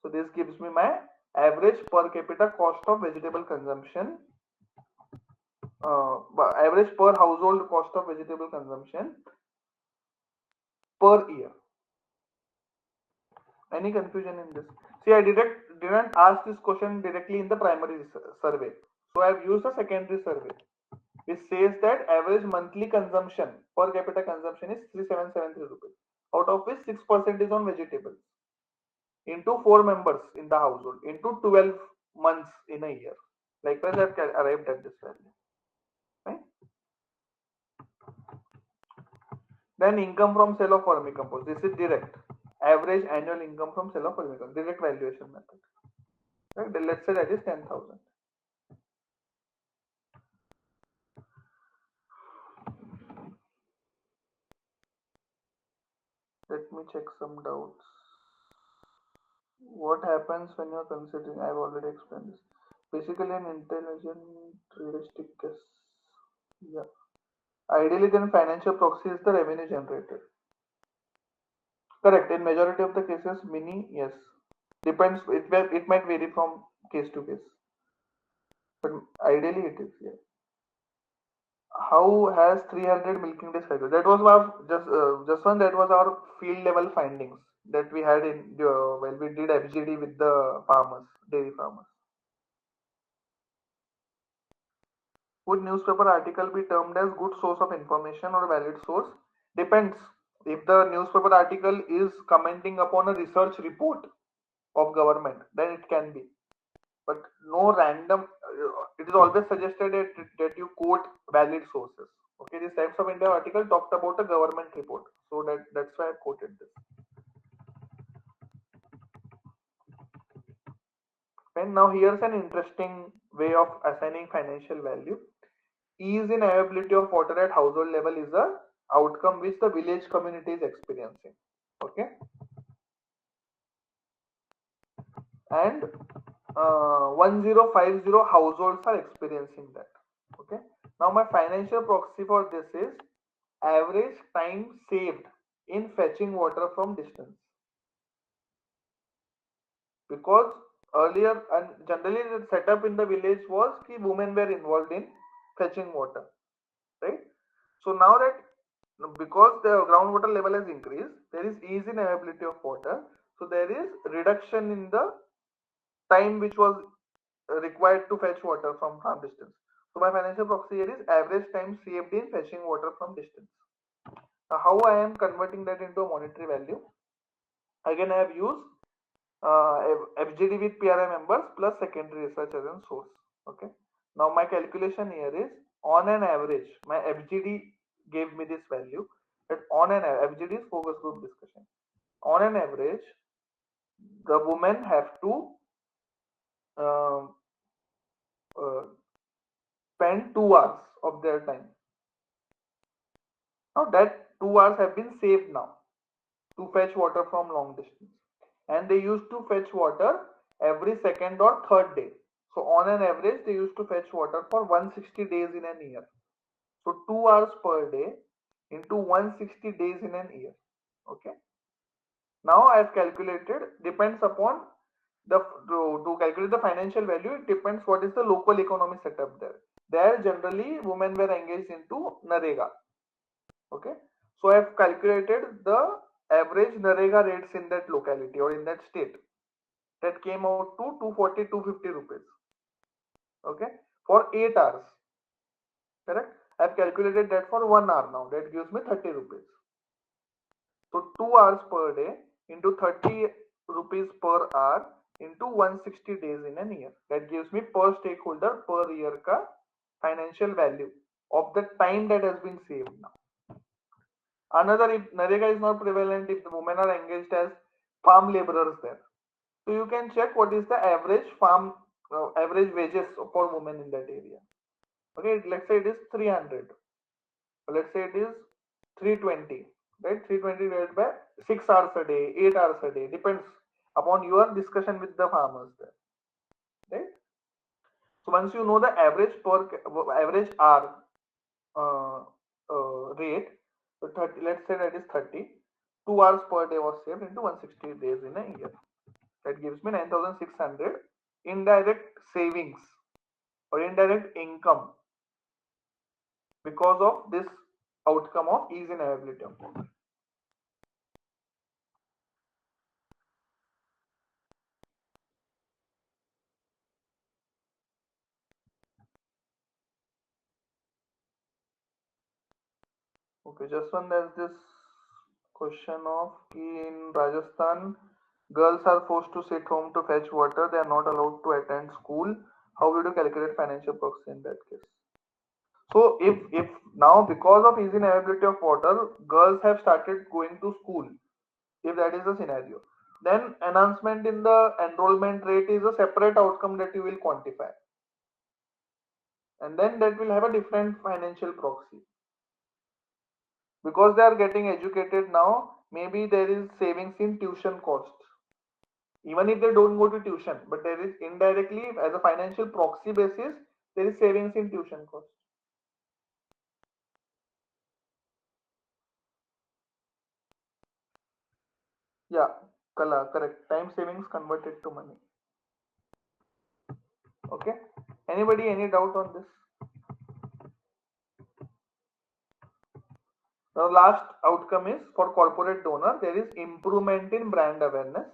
So this gives me my average per capita cost of vegetable consumption average per household cost of vegetable consumption per year. Any confusion in this? See, I didn't ask this question directly in the primary survey. So I have used a secondary survey, which says that average monthly consumption, per capita consumption is 3773 rupees, out of which 6% is on vegetables, into 4 members in the household, into 12 months in a year. Likewise, I have arrived at this value. Right? Then income from sale of vermicompost. This is direct. Average annual income from sale of vermicompost. Direct valuation method. Right? Then let's say that is 10,000. Let me check some doubts. What happens when you're considering? I've already explained this. Basically, an intelligent, realistic guess. Yeah. Ideally, then financial proxy is the revenue generated. Correct. In majority of the cases, mini, yes. Depends. It might vary from case to case, but ideally it is. Yeah. How has 300 milking days calculated? That was our just one. That was our field level findings that we had in when we did FGD with the farmers, dairy farmers. Would newspaper article be termed as good source of information or valid source? Depends. If the newspaper article is commenting upon a research report of government, then it can be. But no random. It is always suggested that you quote valid sources. Okay, this Times of India article talked about a government report, so that's why I quoted this. And now here's an interesting way of assigning financial value. Ease in availability of water at household level is a outcome which the village community is experiencing. Okay, and 1050 households are experiencing that. Okay, now my financial proxy for this is average time saved in fetching water from distance, because earlier and generally the setup in the village was that women were involved in fetching water, right? So now that because the groundwater level has increased, there is ease in availability of water, so there is reduction in the time which was required to fetch water from farm distance. So my financial proxy here is average time saved in fetching water from distance. Now how I am converting that into a monetary value? Again, I have used FGD with PRI members plus secondary research as a source. Okay. Now my calculation here is on an average, my FGD gave me this value that on an FGD is focus group discussion. On an average, the women have to uh, uh, spend 2 hours of their time. Now that 2 hours have been saved now to fetch water from long distance, and they used to fetch water every second or third day. So on an average, they used to fetch water for 160 days in a year. So 2 hours per day into 160 days in a year. Okay. Now I have calculated, depends upon to calculate the financial value, it depends what is the local economy setup there. There generally women were engaged into Narega. Okay. So I have calculated the average Narega rates in that locality or in that state. That came out to 240, 250 rupees. Okay. For 8 hours. Correct. I have calculated that for 1 hour now. That gives me 30 rupees. So 2 hours per day into 30 rupees per hour into 160 days in a year. That gives me per stakeholder per year ka financial value of the time that has been saved now. Another, if Narega is not prevalent, if the women are engaged as farm laborers there, so you can check what is the average farm average wages for women in that area. Okay, let's say it is 300. Let's say it is 320. Right, 320 divided by 6 hours a day, 8 hours a day, depends upon your discussion with the farmers there. Right. So once you know the average hour rate, so 30, let's say that is 30. 2 hours per day was saved into 160 days in a year. That gives me 9,600 indirect savings or indirect income because of this outcome of ease in availability of water. Okay, just one, there's this question of in Rajasthan, girls are forced to sit home to fetch water. They are not allowed to attend school. How would you calculate financial proxy in that case? So if now because of easy availability of water, girls have started going to school, if that is the scenario, then enhancement in the enrollment rate is a separate outcome that you will quantify, and then that will have a different financial proxy because they are getting educated now. Maybe there is savings in tuition cost, even if they don't go to tuition, but there is indirectly as a financial proxy basis there is savings in tuition cost. Yeah, Kala, correct. Time savings converted to money. Okay. Anybody, any doubt on this? The last outcome is for corporate donor, there is improvement in brand awareness.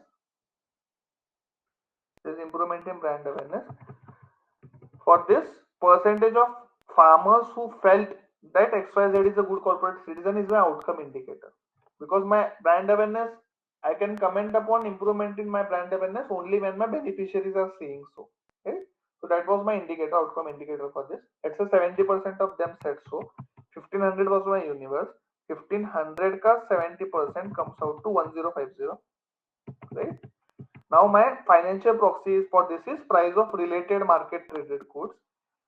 There is improvement in brand awareness. For this, percentage of farmers who felt that XYZ is a good corporate citizen is my outcome indicator. Because my brand awareness, I can comment upon improvement in my brand awareness only when my beneficiaries are saying so. Okay? So that was my indicator, outcome indicator for this. Let's say 70% of them said so. 1500 was my universe. 1500 ka 70% comes out to 1050. Right? Now my financial proxy for this is price of related market traded goods,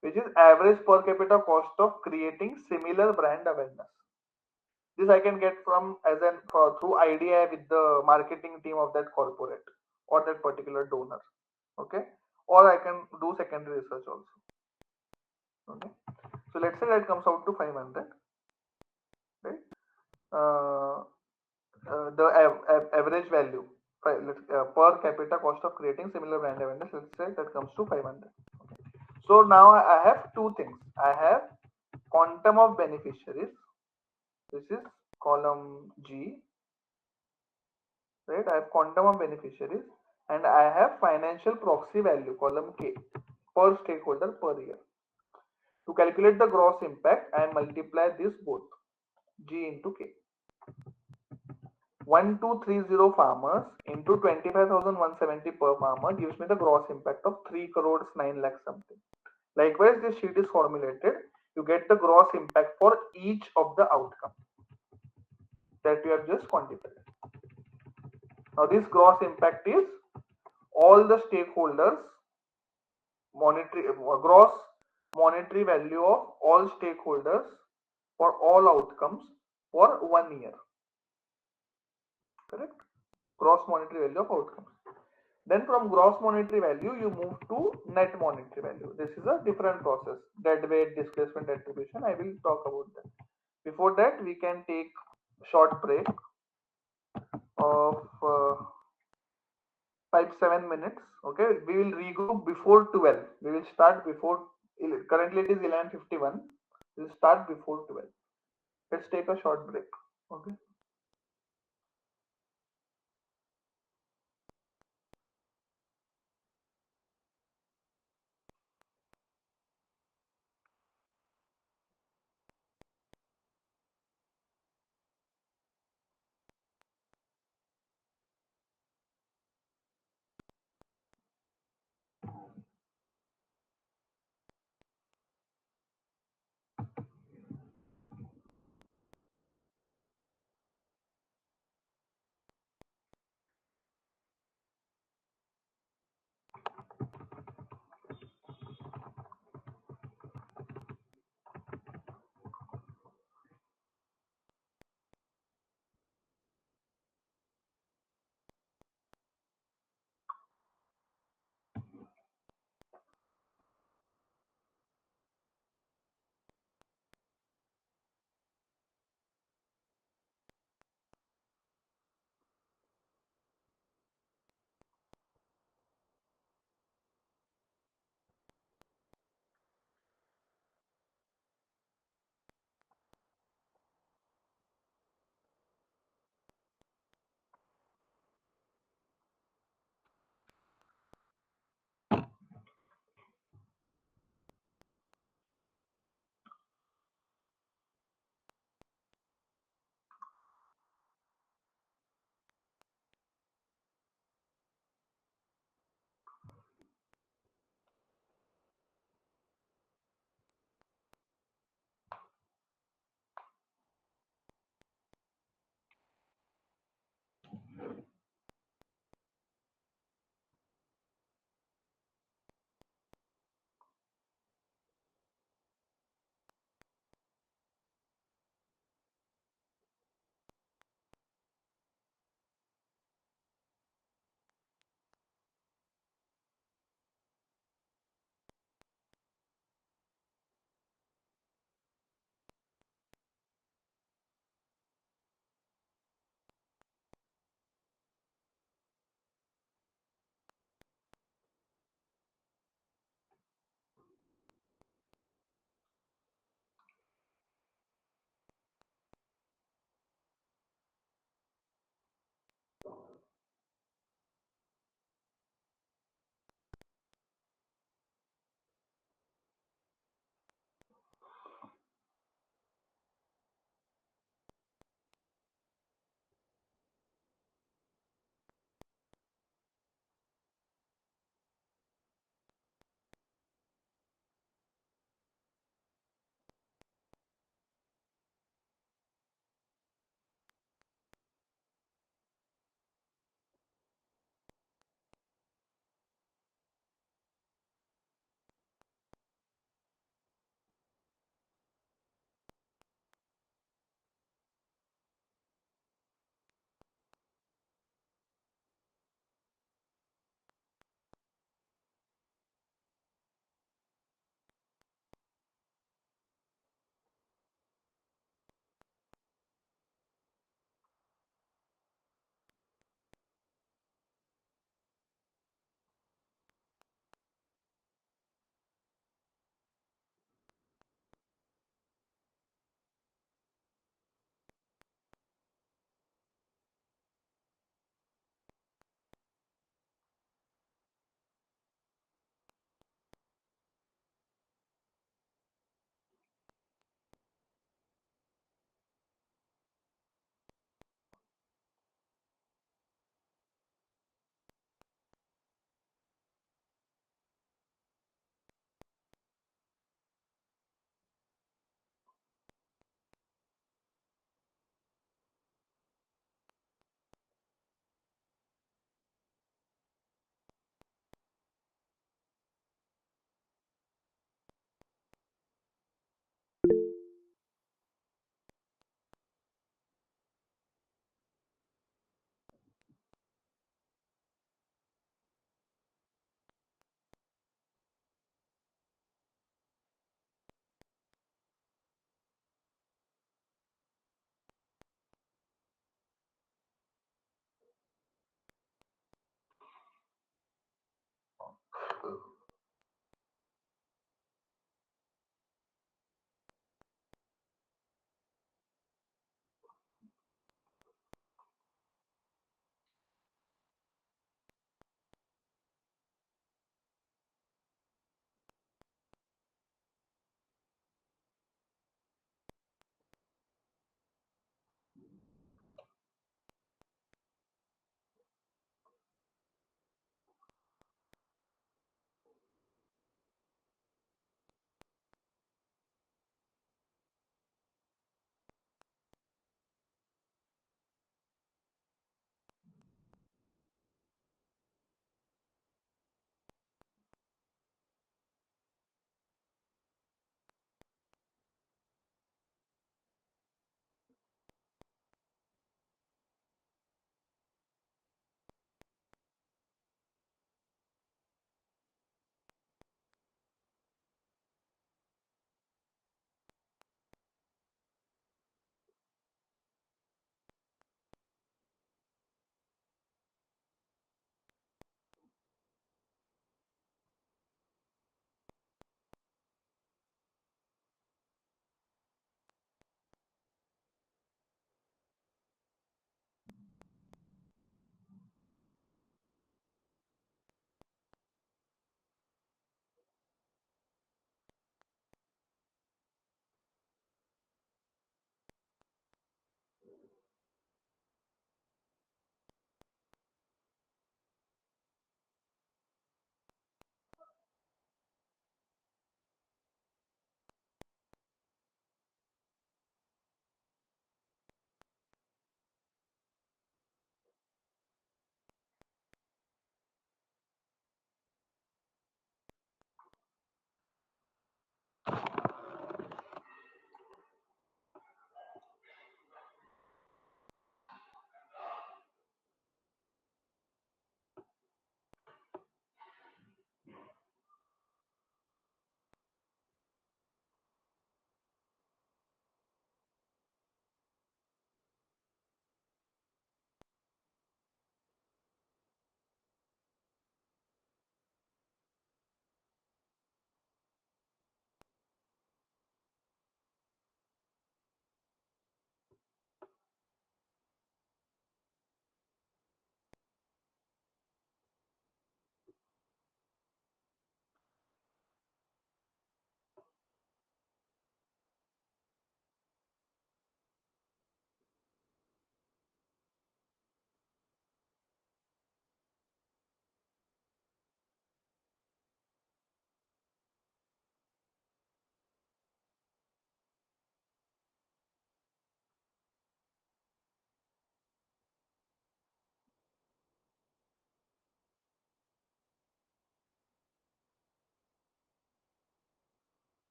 which is average per capita cost of creating similar brand awareness. This I can get from as an through idea with the marketing team of that corporate or that particular donor. Okay, or I can do secondary research also. Okay, so let's say that comes out to 500, right? Uh, the average value per capita cost of creating similar brand awareness, let's say that comes to 500. Okay. So now I have two things. I have quantum of beneficiaries. This is column G, right? I have quantum of beneficiaries and I have financial proxy value, column K, per stakeholder per year. To calculate the gross impact, I multiply this both, G into K. 1230 farmers into 25,170 per farmer gives me the gross impact of 3 crores 9 lakh something. Likewise, this sheet is formulated. You get the gross impact for each of the outcome that we have just quantified. Now, this gross impact is all the stakeholders monetary gross monetary value of all stakeholders for all outcomes for 1 year. Correct? Gross monetary value of outcomes. Then from gross monetary value, you move to net monetary value. This is a different process. Dead weight, displacement attribution. I will talk about that. Before that, we can take short break of 5-7 minutes. Okay, we will regroup before 12. We will start before. Currently, it is 11:51. We will start before 12. Let's take a short break. Okay.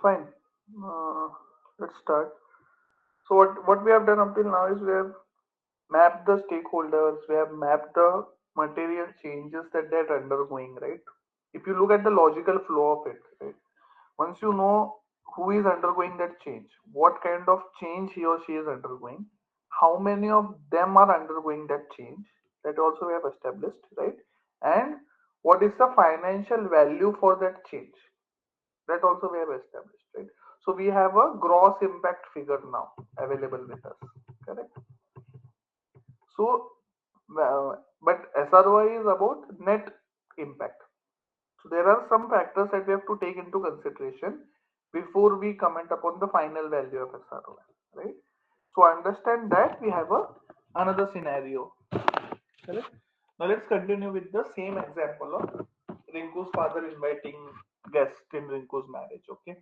Fine. Uh, let's start. So what we have done up till now is we have mapped the stakeholders, we have mapped the material changes that they're undergoing, right? If you look at the logical flow of it, right? Once you know who is undergoing that change, what kind of change he or she is undergoing, how many of them are undergoing that change, that also we have established, right? And what is the financial value for that change, that also we have established, right? So we have a gross impact figure now available with us, correct? So, but SROI is about net impact. So there are some factors that we have to take into consideration before we comment upon the final value of SROI, right? So understand that we have a another scenario, correct? Now let's continue with the same example of Rinku's father inviting guests in Rinku's marriage. Okay,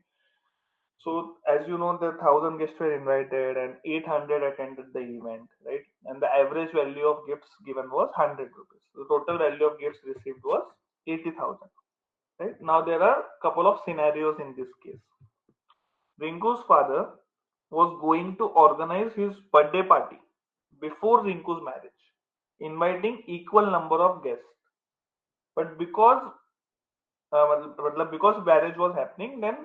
so as you know, the 1,000 guests were invited and 800 attended the event, right? And the average value of gifts given was 100 rupees. The total value of gifts received was 80,000. Right? Now there are a couple of scenarios in this case. Rinku's father was going to organize his birthday party before Rinku's marriage, inviting equal number of guests. But because because marriage was happening, then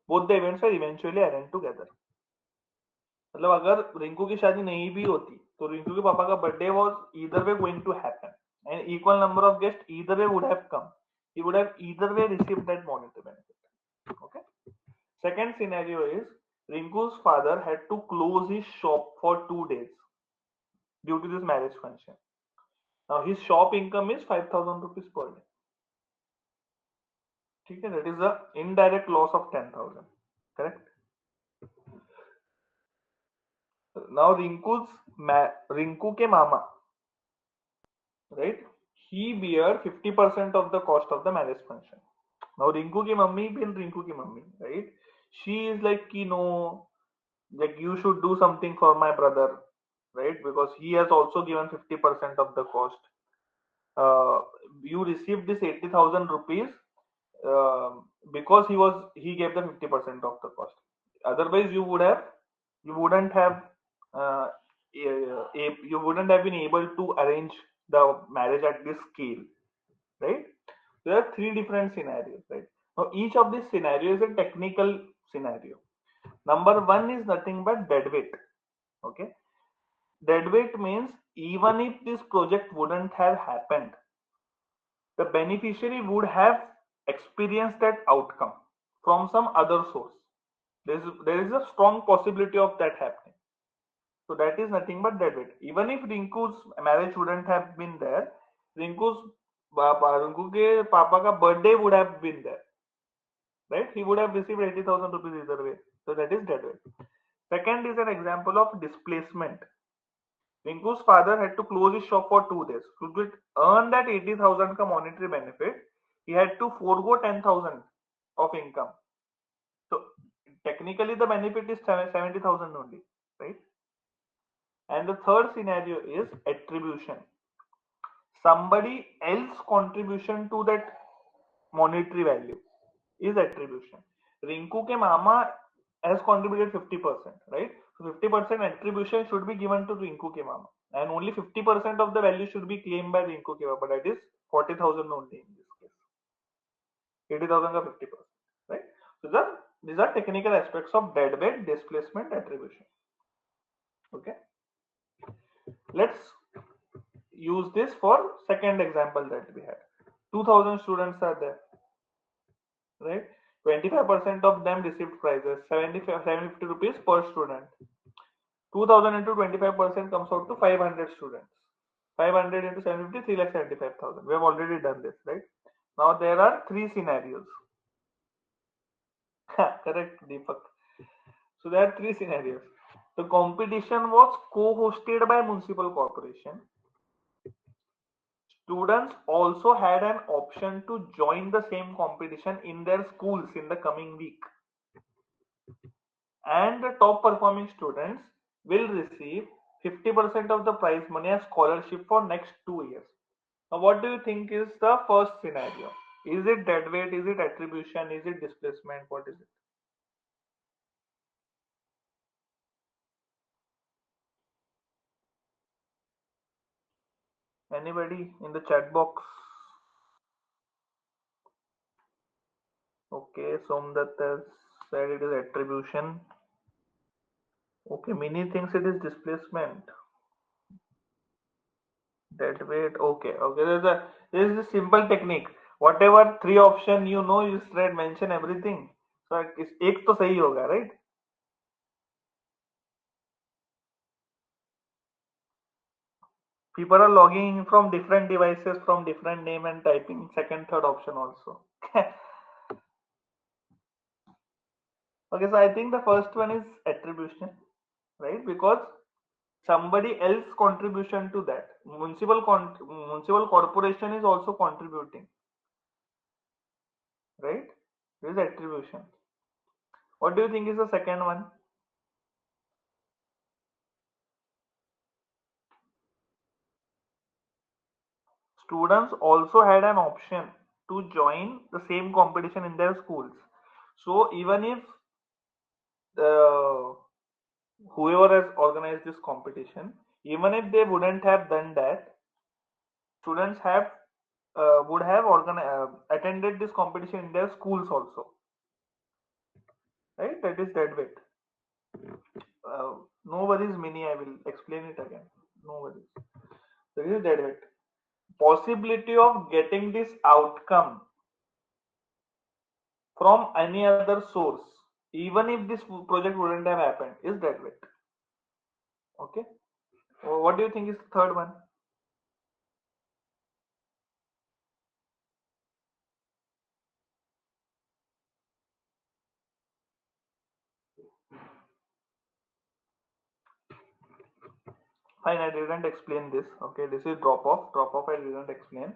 both the events were eventually arranged together. मतलब अगर रिंकू की शादी नहीं भी होती तो रिंकू के पापा का birthday was either way going to happen and equal number of guest either way would have come. He would have either way received that monetary benefit. Okay. Second scenario is Rinku's father had to close his shop for 2 days due to this marriage function. Now his shop income is 5,000 rupees per day. Okay, that is the indirect loss of 10,000. Correct. Now Rinku ke mama, right? He bear 50% of the cost of the marriage function. Now Rinku ki mummy being Rinku ki mummy, right? She is like, like you should do something for my brother, right? Because he has also given 50% of the cost. Uh, you received this 80,000 rupees uh, because he gave the 50% of the cost. Otherwise, you wouldn't have uh, you wouldn't have been able to arrange the marriage at this scale, right? There are three different scenarios, right? Now, each of these scenarios is a technical scenario. Number one is nothing but deadweight. Okay, deadweight means even if this project wouldn't have happened, the beneficiary would have experienced that outcome from some other source. There is a strong possibility of that happening. So that is nothing but deadweight. Even if Rinku's marriage wouldn't have been there, Rinku ke papa ka birthday would have been there, right? He would have received 80,000 rupees either way. So that is deadweight. Second is an example of displacement. Rinku's father had to close his shop for 2 days. To earn that 80,000 ka monetary benefit, he had to forego 10,000 of income. So technically the benefit is 70,000 only, right? And the third scenario is attribution. Somebody else contribution to that monetary value is attribution. Rinku ke mama has contributed 50%, right? So 50% attribution should be given to Rinku ke mama, and only 50% of the value should be claimed by Rinku ke mama. That is 40,000 only in this case. 80,000 ka 50%, right? So these are technical aspects of deadweight, displacement, attribution. Okay. Let's use this for second example that we had. 2,000 students are there, right? 25% of them received prizes, 750 rupees per student. 2,000 into 25% comes out to 500 students. 500 into 750, 3,75,000. We have already done this, right? Now there are three scenarios. Correct, Deepak. So there are three scenarios. The competition was co-hosted by municipal corporation. Students also had an option to join the same competition in their schools in the coming week. And the top performing students will receive 50% of the prize money as scholarship for next 2 years. Now, what do you think is the first scenario? Is it deadweight? Is it attribution? Is it displacement? What is it? Anybody in the chat box? Okay, Somdat has said it is attribution. Okay, Mini thinks it is displacement. Deadweight. Okay. There's a simple technique. Whatever three option you straight mention everything. So एक तो सही होगा, right? People are logging in from different devices from different name and typing second, third option also. Okay, so I think the first one is attribution, right? Because somebody else contribution to that. Municipal corporation is also contributing, right? This is attribution. What do you think is the second one? Students also had an option to join the same competition in their schools. So even if uh, whoever has organized this competition, even if they wouldn't have done that, students have would have attended this competition in their schools also, right? That is dead weight. No worries, Mini. I will explain it again. No worries. That is dead weight. Possibility of getting this outcome from any other source, even if this project wouldn't have happened, is dead weight. Okay. What do you think is the third one? Fine, I didn't explain this. Okay, this is drop off. Drop off, I didn't explain.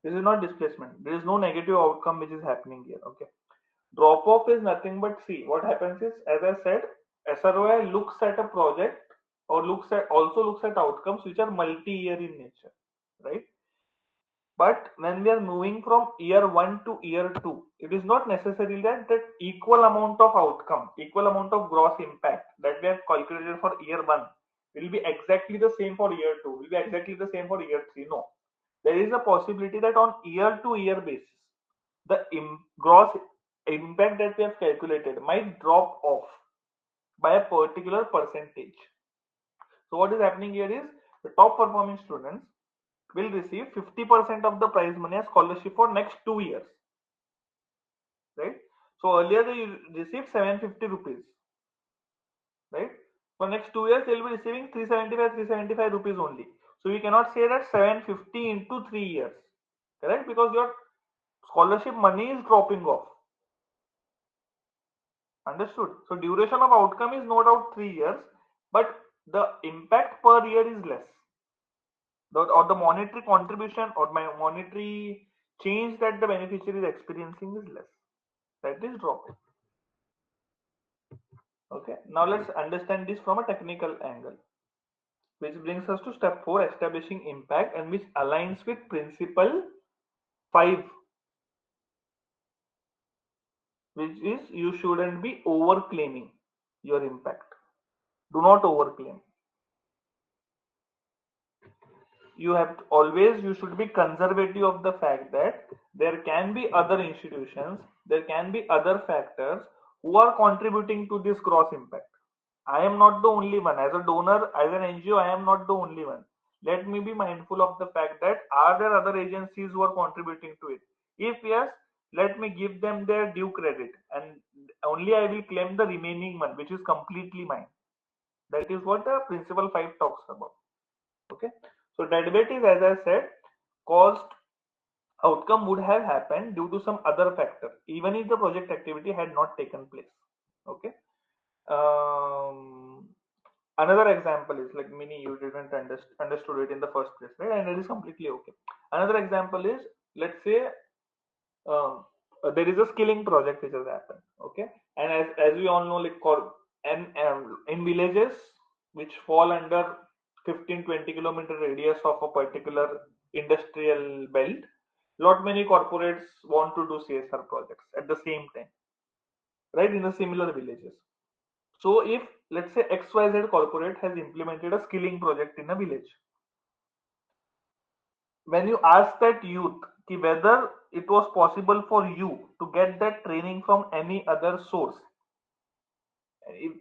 This is not displacement. There is no negative outcome which is happening here. Okay. Drop off is nothing but, see, what happens is, as I said, SRoI looks at a project or looks at outcomes which are multi-year in nature, right? But when we are moving from year one to year two, it is not necessarily that equal amount of outcome, equal amount of gross impact that we have calculated for year one will be exactly the same for year two, will be exactly the same for year three. No, there is a possibility that on year to year basis, the gross impact that we have calculated might drop off by a particular percentage. So what is happening here is the top performing students will receive 50% of the prize money as scholarship for next 2 years, right? So earlier they received 750 rupees, right? For next 2 years they'll be receiving 375 rupees only. So we cannot say that 750 into 3 years, correct? Because your scholarship money is dropping off. Understood? So duration of outcome is no doubt 3 years, but the impact per year is less. Or the monetary contribution or my monetary change that the beneficiary is experiencing is less. That is dropping. Okay, now let's understand this from a technical angle, which brings us to step 4, establishing impact, and which aligns with principle 5, which is you shouldn't be over claiming your impact. Do not over claim. You should be conservative of the fact that there can be other institutions, there can be other factors who are contributing to this gross impact. I am not the only one. As a donor, as an NGO, I am not the only one. Let me be mindful of the fact that are there other agencies who are contributing to it? If yes, let me give them their due credit, and only I will claim the remaining one, which is completely mine. That is what the principle 5 talks about. Okay, so dead weight is, as I said, cost outcome would have happened due to some other factor, even if the project activity had not taken place. Okay. um, Another example is like, Mini, you didn't understood it in the first place, right? And it is completely okay. Another example is, let's say, um, there is a skilling project which has happened. Okay, and as we all know, like, and in villages which fall under 15-20 kilometer radius of a particular industrial belt, lot many corporates want to do CSR projects at the same time, right, in the similar villages. So if, let's say, XYZ corporate has implemented a skilling project in a village, when you ask that youth whether it was possible for you to get that training from any other source,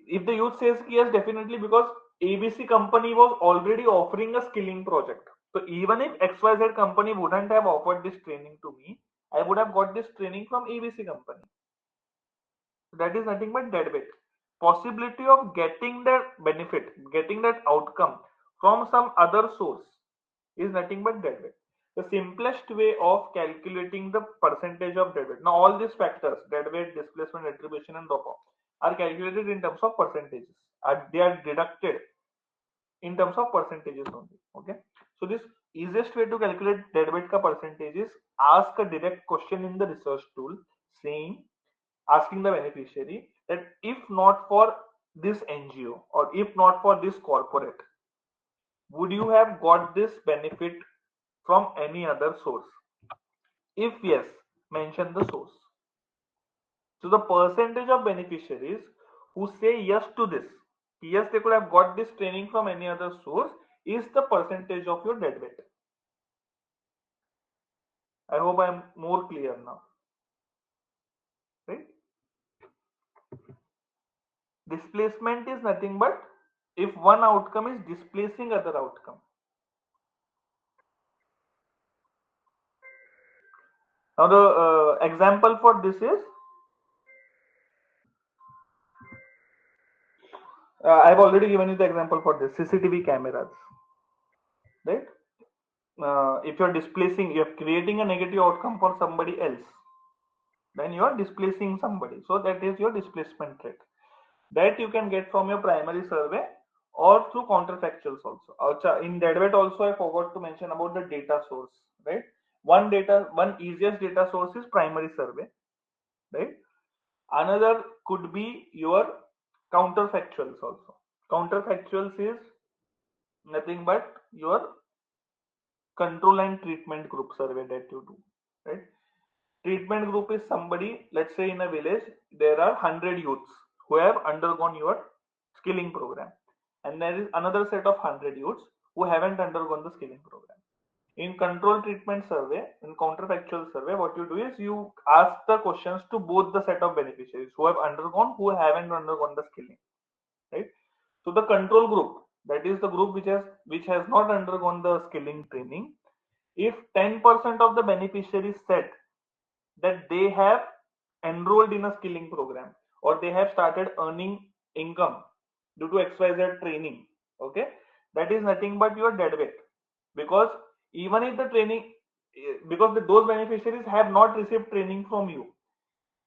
if the youth says yes, definitely, because ABC company was already offering a skilling project. So even if XYZ company wouldn't have offered this training to me, I would have got this training from ABC company. So that is nothing but dead weight. Possibility of getting that benefit, getting that outcome from some other source is nothing but dead weight. The simplest way of calculating the percentage of dead weight. Now all these factors, dead weight, displacement, attribution, and drop off, are calculated in terms of percentages. They are deducted in terms of percentages only. Okay. So this easiest way to calculate dead weight ka percentage is ask a direct question in the research tool, saying, asking the beneficiary that if not for this NGO or if not for this corporate, would you have got this benefit from any other source? If yes, mention the source. So the percentage of beneficiaries who say yes to this, yes, they could have got this training from any other source, is the percentage of your dead weight. I hope I'm more clear now, right? Displacement is nothing but if one outcome is displacing other outcome. Now the example for this is I've already given you the example for this CCTV cameras, right? If you're displacing, you're creating a negative outcome for somebody else, then you are displacing somebody. So that is your displacement rate. That you can get from your primary survey or through counterfactuals also. In that way also I forgot to mention about the data source, right? One easiest data source is primary survey, right? Another could be your counterfactuals also. Counterfactuals is nothing but your control and treatment group survey that you do, right? Treatment group is somebody, let's say in a village, there are 100 youths who have undergone your skilling program, and there is another set of 100 youths who haven't undergone the skilling program. In control treatment survey, in counterfactual survey, what you do is you ask the questions to both the set of beneficiaries who have undergone, who haven't undergone the skilling, right? So the control group, that is the group which has not undergone the skilling training, if 10% of the beneficiaries said that they have enrolled in a skilling program or they have started earning income due to XYZ training, okay, that is nothing but your dead weight. Because even if the training, because those beneficiaries have not received training from you,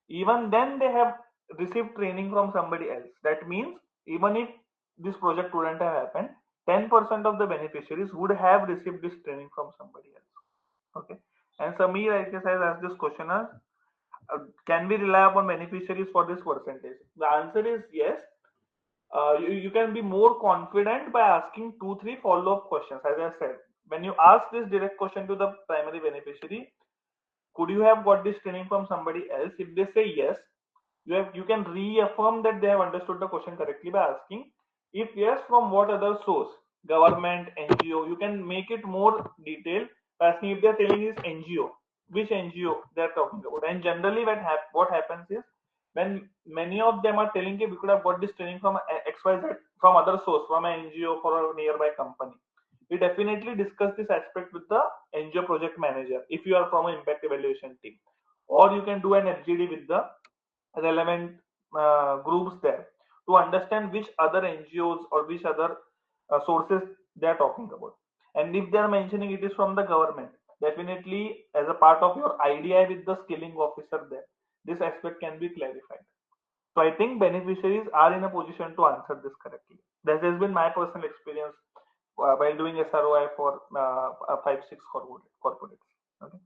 even then they have received training from somebody else. That means even if this project wouldn't have happened, 10% of the beneficiaries would have received this training from somebody else. Okay. And Samir, I guess, has asked this question as can we rely upon beneficiaries for this percentage? The answer is yes. You can be more confident by asking 2 3 follow-up questions. As I said, when you ask this direct question to the primary beneficiary, could you have got this training from somebody else? If they say yes, you can reaffirm that they have understood the question correctly by asking, if yes, from what other source, government, NGO. You can make it more detailed by asking if they are telling is NGO, which NGO they are talking about. And generally what happens is, when many of them are telling you we could have got this training from XYZ, from other source, from an NGO, for a nearby company, we definitely discuss this aspect with the NGO project manager if you are from an impact evaluation team, or you can do an FGD with the relevant groups there to understand which other NGOs or which other sources they are talking about. And if they are mentioning it is from the government, definitely as a part of your IDI with the skilling officer there, this aspect can be clarified. So I think beneficiaries are in a position to answer this correctly. That has been my personal experience while doing SRoI for 5 6 corporates. Okay.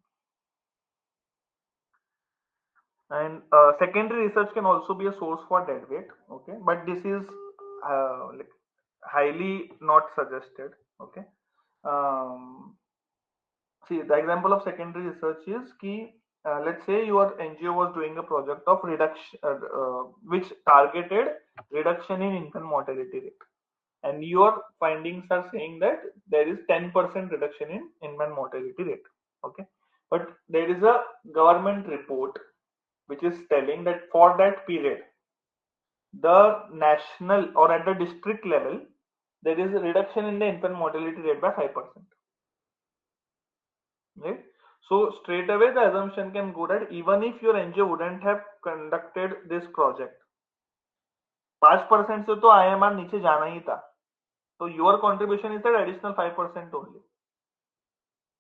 And secondary research can also be a source for dead weight. Okay, but this is like highly not suggested. Okay. See, the example of secondary research is key. Let's say your NGO was doing a project of reduction, which targeted reduction in infant mortality rate, and your findings are saying that there is 10% reduction in infant mortality rate. Okay, but there is a government report which is telling that for that period, the national or at the district level, there is a reduction in the infant mortality rate by 5%. Right? So straight away the assumption can go that even if your NGO wouldn't have conducted this project, 5% से तो IMR नीचे जाना ही था. So your contribution is that additional 5% only.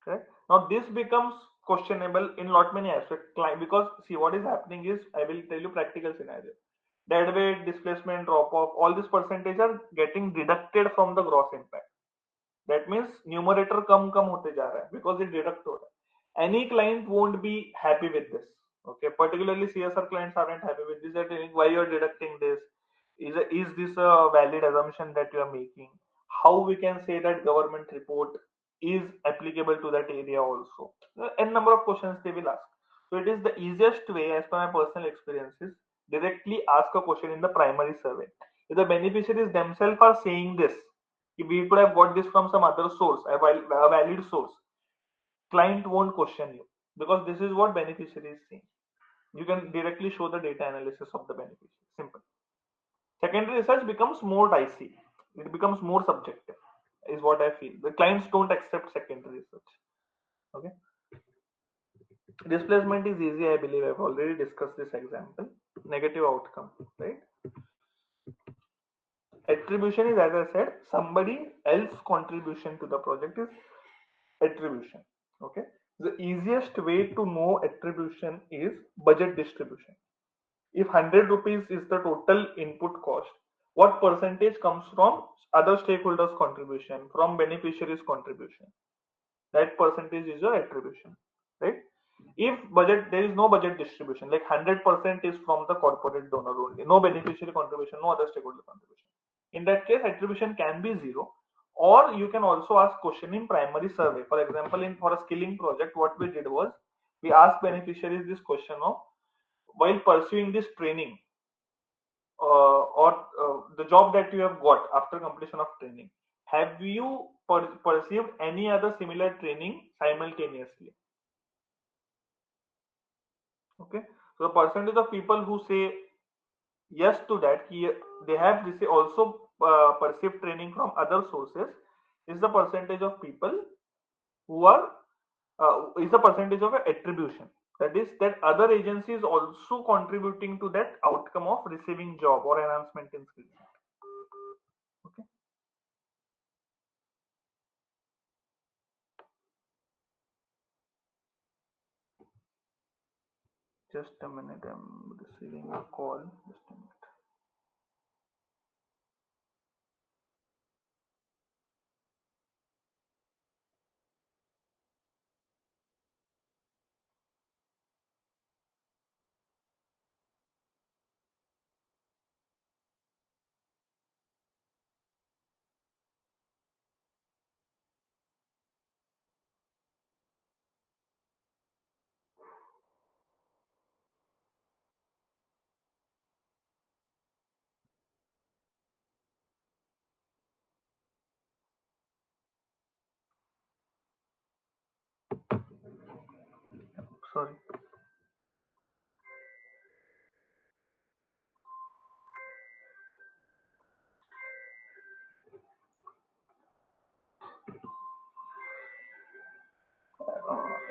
Okay? Now this becomes questionable in lot many aspects, because see what is happening is, I will tell you practical scenario. Dead weight, displacement, drop off, all these percentage are getting deducted from the gross impact. That means numerator कम होते जा रहा है because it deduct हो रहा है. Any client won't be happy with this. Okay, particularly CSR clients aren't happy with this. They're telling why you're deducting this. Is this a valid assumption that you are making? How we can say that government report is applicable to that area also? A number of questions they will ask. So it is the easiest way, as per my personal experiences, directly ask a question in the primary survey. If the beneficiaries themselves are saying this, if we could have got this from some other source, a valid source, client won't question you. because this is what beneficiary is seeing. You can directly show the data analysis of the beneficiary. Simple. Secondary research becomes more dicey. It becomes more subjective, is what I feel. The clients don't accept secondary research. Okay. Displacement is easy, I believe. I've already discussed this example. Negative outcome, right? Attribution is, as I said, somebody else's contribution to the project is attribution. Okay. The easiest way to know attribution is budget distribution. If 100 rupees is the total input cost, what percentage comes from other stakeholders' contribution, from beneficiaries' contribution? That percentage is your attribution, right? If budget, there is no budget distribution, like 100% is from the corporate donor only, no beneficiary contribution, no other stakeholder contribution. In that case, attribution can be zero, or you can also ask question in primary survey. For example, in for a skilling project, what we did was we asked beneficiaries this question of, while pursuing this training, or the job that you have got after completion of training, have you perceived any other similar training simultaneously? Okay, so the percentage of people who say yes to that, they have also perceived training from other sources, is the percentage of people who are is the percentage of attribution. That is, that other agencies also contributing to that outcome of receiving job or enhancement in skills. Okay, just a minute. I'm receiving a call. Just a minute. Sorry.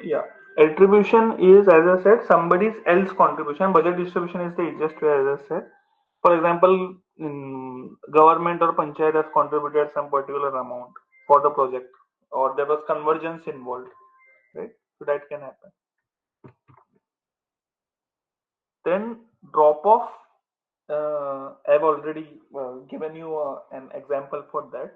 Yeah. Attribution is, as I said, somebody's else contribution. Budget distribution is the easiest way, as I said. For example, government or panchayat has contributed some particular amount for the project, or there was convergence involved, right? So that can happen. Then drop off. I've already given you an example for that.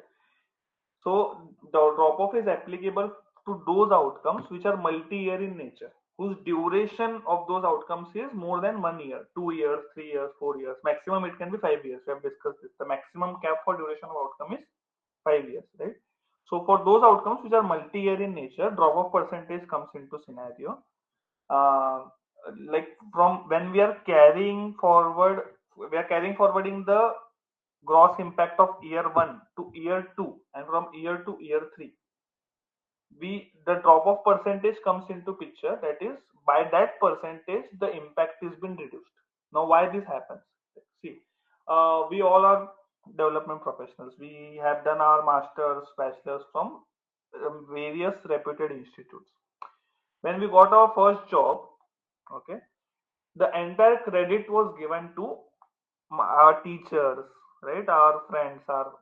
So the drop off is applicable to those outcomes which are multi-year in nature, whose duration of those outcomes is more than 1 year, 2 years, 3 years, 4 years. Maximum it can be 5 years. We have discussed this. The maximum cap for duration of outcome is 5 years, right? So for those outcomes which are multi-year in nature, drop off percentage comes into scenario. Uh, like from when we are carrying forwarding the gross impact of year one to year two, and from year to year three, we the drop off percentage comes into picture. That is, by that percentage, the impact is been reduced. Now, why this happens? See, we all are development professionals. We have done our masters, bachelors from various reputed institutes. When we got our first job, okay, the entire credit was given to our teachers, right? Our friends, our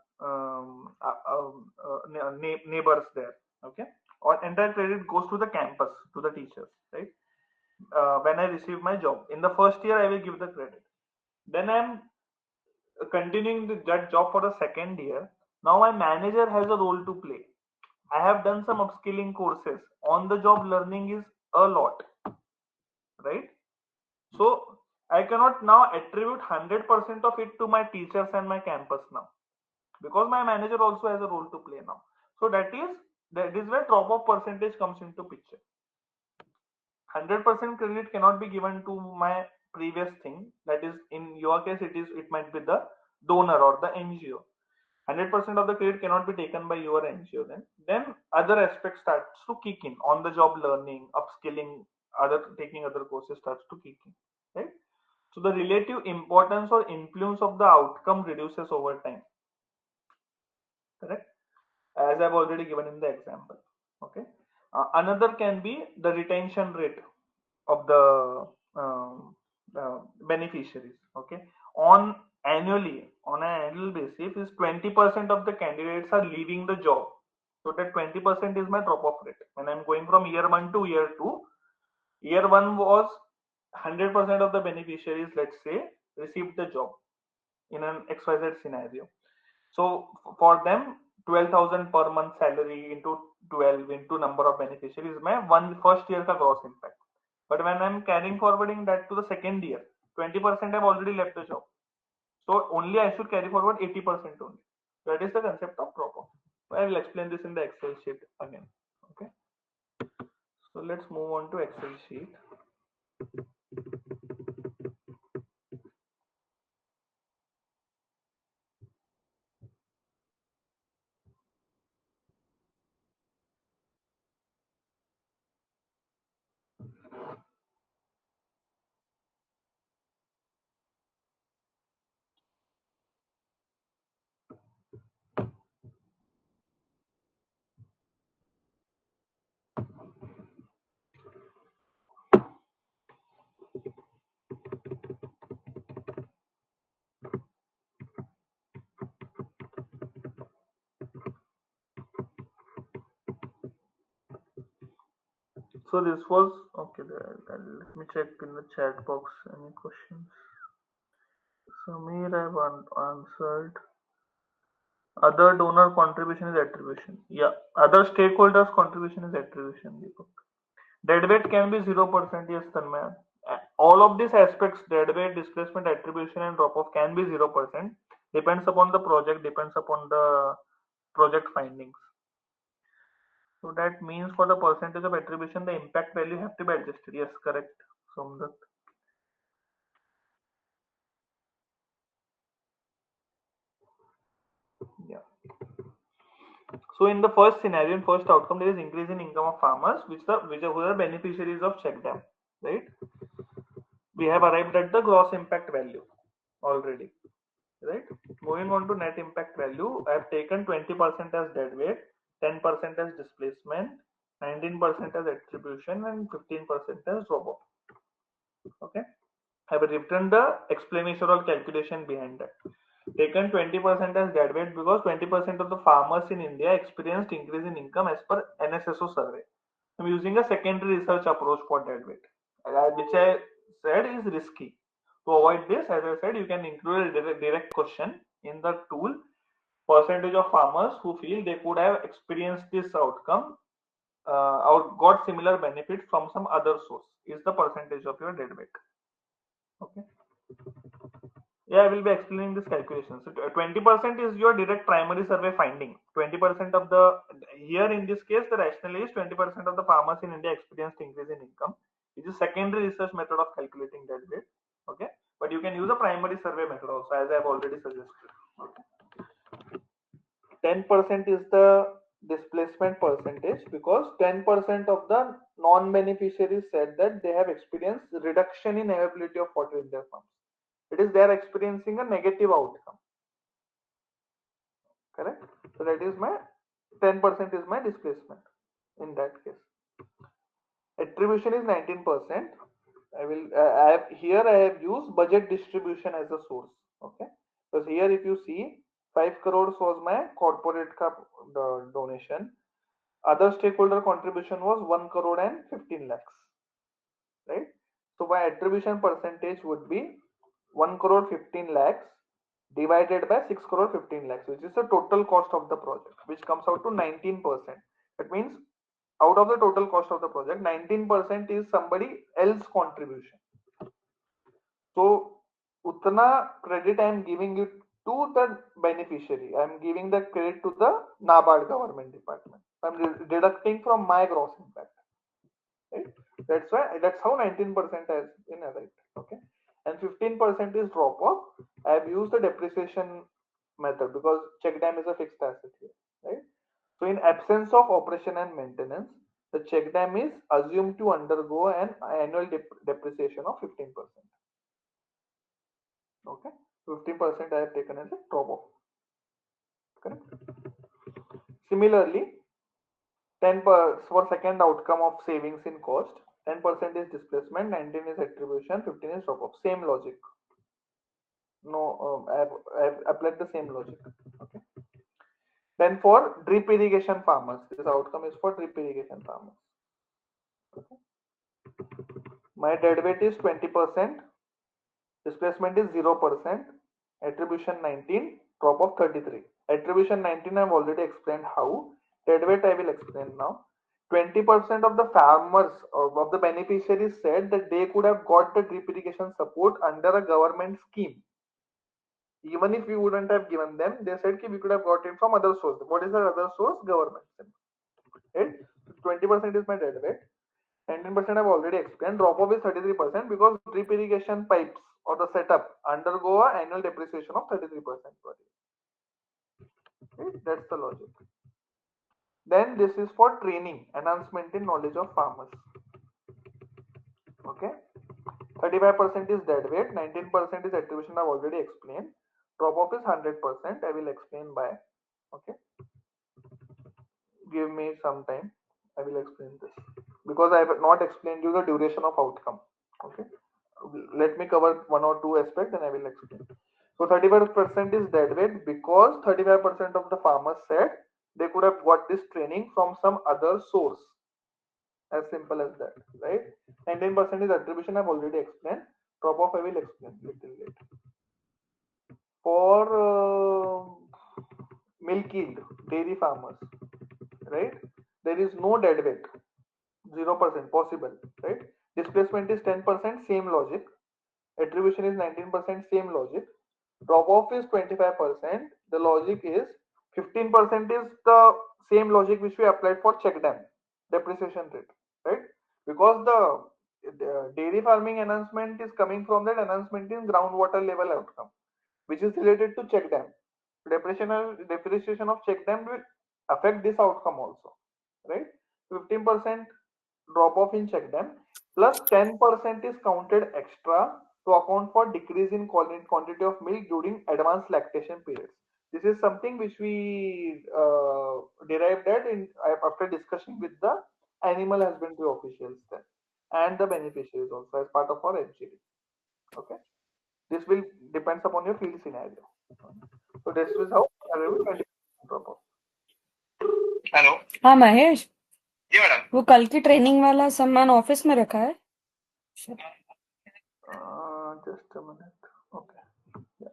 neighbors there, okay? Or entire credit goes to the campus, to the teachers, right? When I receive my job, in the first year, I will give the credit. Then I'm continuing that job for the second year. Now my manager has a role to play. I have done some upskilling courses. On the job learning is a lot, right? So I cannot now attribute 100% of it to my teachers and my campus now, because my manager also has a role to play now. So that is where drop off percentage comes into picture. 100% credit cannot be given to my previous thing. That is, in your case, it might be the donor or the NGO. 100% of the credit cannot be taken by your NGO. Then other aspects starts to kick in, on the job learning, upskilling, taking other courses starts to kick in, right? So the relative importance or influence of the outcome reduces over time, correct? As I've already given in the example. Okay. Another can be the retention rate of the beneficiaries. Okay. On on an annual basis, is 20% of the candidates are leaving the job. So that 20% is my drop-off rate. When I'm going from year one to year two, year one was 100% of the beneficiaries, let's say, received the job in an XYZ scenario. So for them, 12,000 per month salary into 12 into number of beneficiaries, my one first year ka gross impact. But when I'm carrying forwarding that to the second year, 20% have already left the job. So only I should carry forward 80% only. That is the concept of drop off. I will explain this in the Excel sheet again. Okay. So let's move on to Excel sheet. So this was okay. Let me check in the chat box any questions. Samir, I've answered. Other donor contribution is attribution. Yeah. Other stakeholders contribution is attribution. Deepak. Dead weight can be 0%. Yes, Tanmay. All of these aspects, dead weight, displacement, attribution, and drop off can be 0%. Depends upon the project, depends upon the project findings. So that means for the percentage of attribution, the impact value have to be adjusted. Yes, correct. Somdat. Yeah. So in the first scenario, in first outcome, there is increase in income of farmers, who are beneficiaries of check dam, right? We have arrived at the gross impact value already, right? Moving on to net impact value, I have taken 20% as dead weight, 10% as displacement, 19% as attribution, and 15% as drop off. Okay. I have written the explanation or calculation behind that. Taken 20% as dead weight because 20% of the farmers in India experienced increase in income as per NSSO survey. I'm using a secondary research approach for dead weight, which I said is risky. To avoid this, as I said, you can include a direct question in the tool. Percentage of farmers who feel they could have experienced this outcome or got similar benefit from some other source is the percentage of your dead weight. Okay. Yeah, I will be explaining this calculation. So 20% is your direct primary survey finding. 20% of the, here in this case, the rationale is 20% of the farmers in India experienced increase in income. It is secondary research method of calculating that rate. Okay. But you can use a primary survey method also, as I have already suggested. Okay. 10% is the displacement percentage because 10% of the non-beneficiaries said that they have experienced reduction in availability of water in their farms. It is they are experiencing a negative outcome, correct? So that is my 10% is my displacement in that case. Attribution is 19%. I have used budget distribution as a source. Okay, because here if you see 5 crores was my corporate donation. Other stakeholder contribution was 1 crore and 15 lakhs, right? So my attribution percentage would be 1 crore 15 lakhs divided by 6 crore 15 lakhs, which is the total cost of the project, which comes out to 19%. That means out of the total cost of the project, 19% is somebody else contribution. So utna credit I am giving it to the beneficiary. I am giving the credit to the NABARD government department. I am deducting from my gross impact. Right? That's how 19% has been arrived. Okay. And 15% is drop off. I have used the depreciation method because check dam is a fixed asset here. Right. So in absence of operation and maintenance, the check dam is assumed to undergo an annual depreciation of 15%. Okay, 15% I have taken as a drop off. Correct. Similarly, 10 for second outcome of savings in cost, 10% is displacement, 19 is attribution, 15 is drop off. Same logic. No, I have applied the same logic. Okay. Then for drip irrigation farmers, this outcome is for drip irrigation farmers. Okay. My dead weight is 20%, displacement is 0%, attribution 19, drop of 33. Attribution 19 I have already explained how. Dead weight I will explain now. 20% of the farmers of the beneficiaries said that they could have got the drip irrigation support under a government scheme. Even if we wouldn't have given them, they said we could have got it from other source. What is the other source? Government. Right? 20% is my dead weight. 19% I've already explained. Drop off is 33% because drip irrigation pipes or the setup undergo an annual depreciation of 33%. Okay? That's the logic. Then this is for training, enhancement in knowledge of farmers. Okay. 35% is dead weight, 19% is attribution I've already explained. Drop off is 100%. I will explain by. Okay. Give me some time. I will explain this because I have not explained you the duration of outcome. Okay. Let me cover one or two aspects and I will explain. So 35% is dead weight because 35% of the farmers said they could have got this training from some other source. As simple as that, right? 19% is attribution I've already explained. Drop off I will explain little later. For milk yield, dairy farmers, right? There is no dead weight, 0% possible, right? Displacement is 10%, same logic. Attribution is 19%, same logic. Drop off is 25%. The logic is 15% is the same logic which we applied for check dam depreciation rate, right? Because the dairy farming enhancement is coming from that enhancement in groundwater level outcome, which is related to check dam. Depreciation of check dam will affect this outcome also, right? 15% drop off in check dam plus 10% is counted extra to account for decrease in quantity of milk during advanced lactation periods. This is something which we derived at after discussion with the animal husbandry officials then and the beneficiaries also as part of our FGD. Okay, this will depends upon your field scenario. So this is how I will drop off. Hello हाँ महेश, जी madam वो कल की training वाला सामान office में रखा है? Just a minute. Okay. Yeah.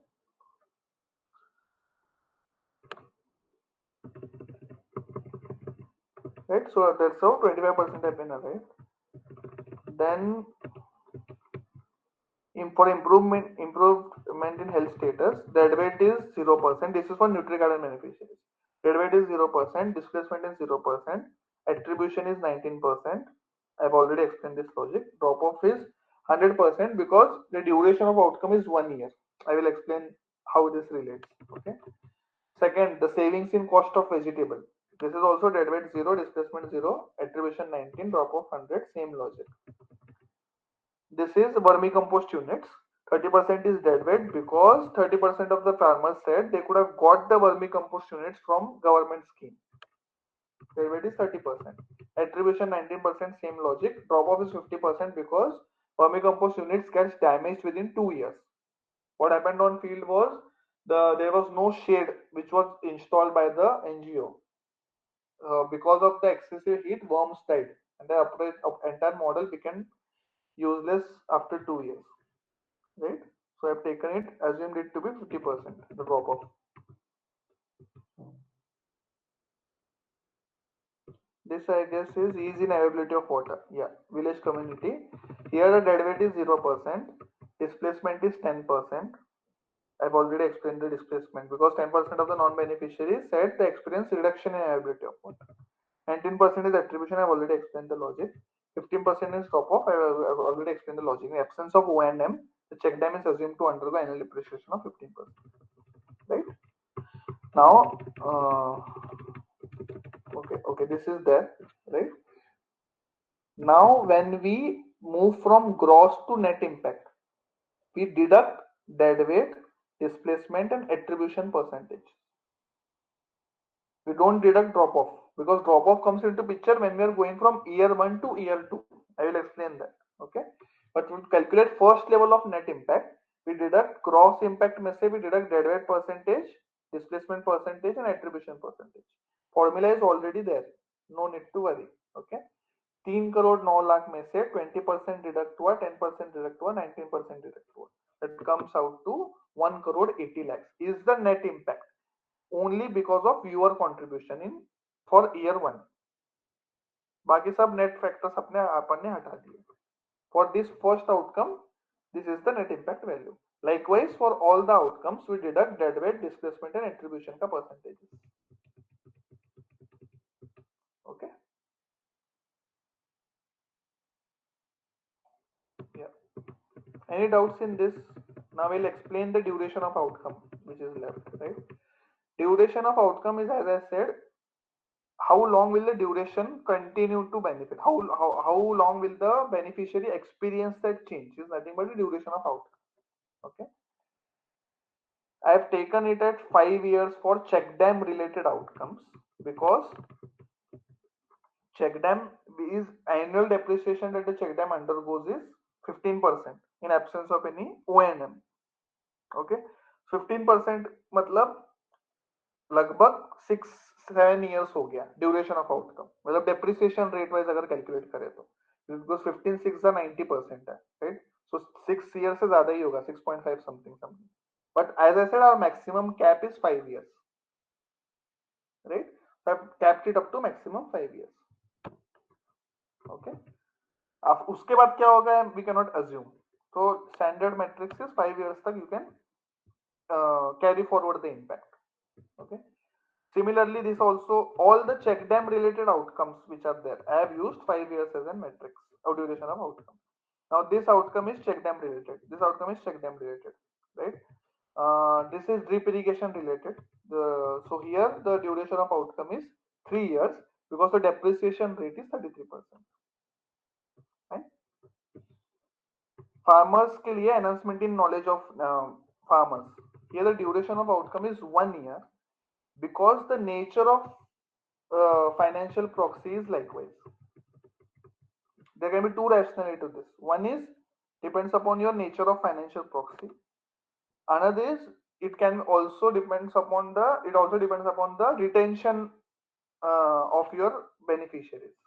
Right. So that's how 25% have been arrived. Then for improvement in health status, dead weight is 0%. This is for NutriGarden beneficiaries. Dead weight is 0%. Displacement is 0%. Attribution is 19%. I've already explained this logic. Drop off is 100% because the duration of outcome is 1 year. I will explain how this relates. Okay. Second, the savings in cost of vegetable. This is also dead weight 0, displacement 0, attribution 19, drop off 100, same logic. This is vermicompost units. 30% is dead weight because 30% of the farmers said they could have got the vermicompost units from government scheme. Dead weight is 30%. Attribution 19%, same logic. Drop off is 50% because vermicompost units gets damaged within 2 years. What happened on field was there was no shade which was installed by the NGO. Because of the excessive heat, worms died, and the entire model became useless after 2 years. Right? So I've taken it, assumed it to be 50%, the drop off. This I guess is easy in availability of water. Yeah, village community. Here the dead weight is 0%, displacement is 10%. I've already explained the displacement because 10% of the non-beneficiaries said they experience reduction in availability of water. 19% is attribution. I've already explained the logic. 15% is drop off. I've already explained the logic. In the absence of O&M, the check dam is assumed to undergo annual depreciation of 15%. Right? Now, okay, this is there, right? Now, when we move from gross to net impact, we deduct dead weight, displacement, and attribution percentage. We don't deduct drop off because drop off comes into picture when we are going from year 1 to year 2. I will explain that. Okay. But to calculate first level of net impact, we deduct gross impact में से we deduct dead weight percentage, displacement percentage, and attribution percentage. Formula is already there. No need to worry. Okay. 3 crore 9 lakh में से 20% deduct हुआ, 10% deduct हुआ, 19% deduct हुआ. That comes out to 1 crore 80 lakhs is the net impact only because of your contribution in for year 1. बाकी सब net factors अपने अपन ने हटा दिए. For this first outcome, this is the net impact value. Likewise, for all the outcomes, we deduct dead weight, displacement, and attribution का percentages. Okay. Yeah. Any doubts in this? Now we'll explain the duration of outcome which is left, right? Duration of outcome is, as I said, how long will the duration continue to benefit? How long will the beneficiary experience that change? Is nothing but the duration of outcome. Okay. I have taken it at 5 years for check dam related outcomes because check dam is annual depreciation that the check dam undergoes is 15% in absence of any O&M. Okay. 15% मतलब लगभग 6-7 years हो गया duration of outcome. मतलब depreciation rate wise अगर calculate करें तो because 15 6 का 90% है, राइट? सो 6 years से ज्यादा ही होगा, 6.5 something. But as I said our maximum cap is 5 years, right? So I've capped it up to maximum 5 years. Okay. अब उसके बाद क्या होगा we cannot assume. So standard metrics is 5 years तक you can carry forward the impact. Okay. Similarly, this also all the check dam related outcomes which are there, I have used 5 years as a matrix of duration of outcome. Now this outcome is check dam related. This outcome is check dam related, right? This is drip irrigation related. So here the duration of outcome is 3 years because the depreciation rate is 33%. Right? Farmers के लिए enhancement in knowledge of farmers. Here the duration of outcome is 1 year because the nature of financial proxy is likewise. There can be two rationality to this. One is depends upon your nature of financial proxy. Another is it can also depends upon the retention of your beneficiaries.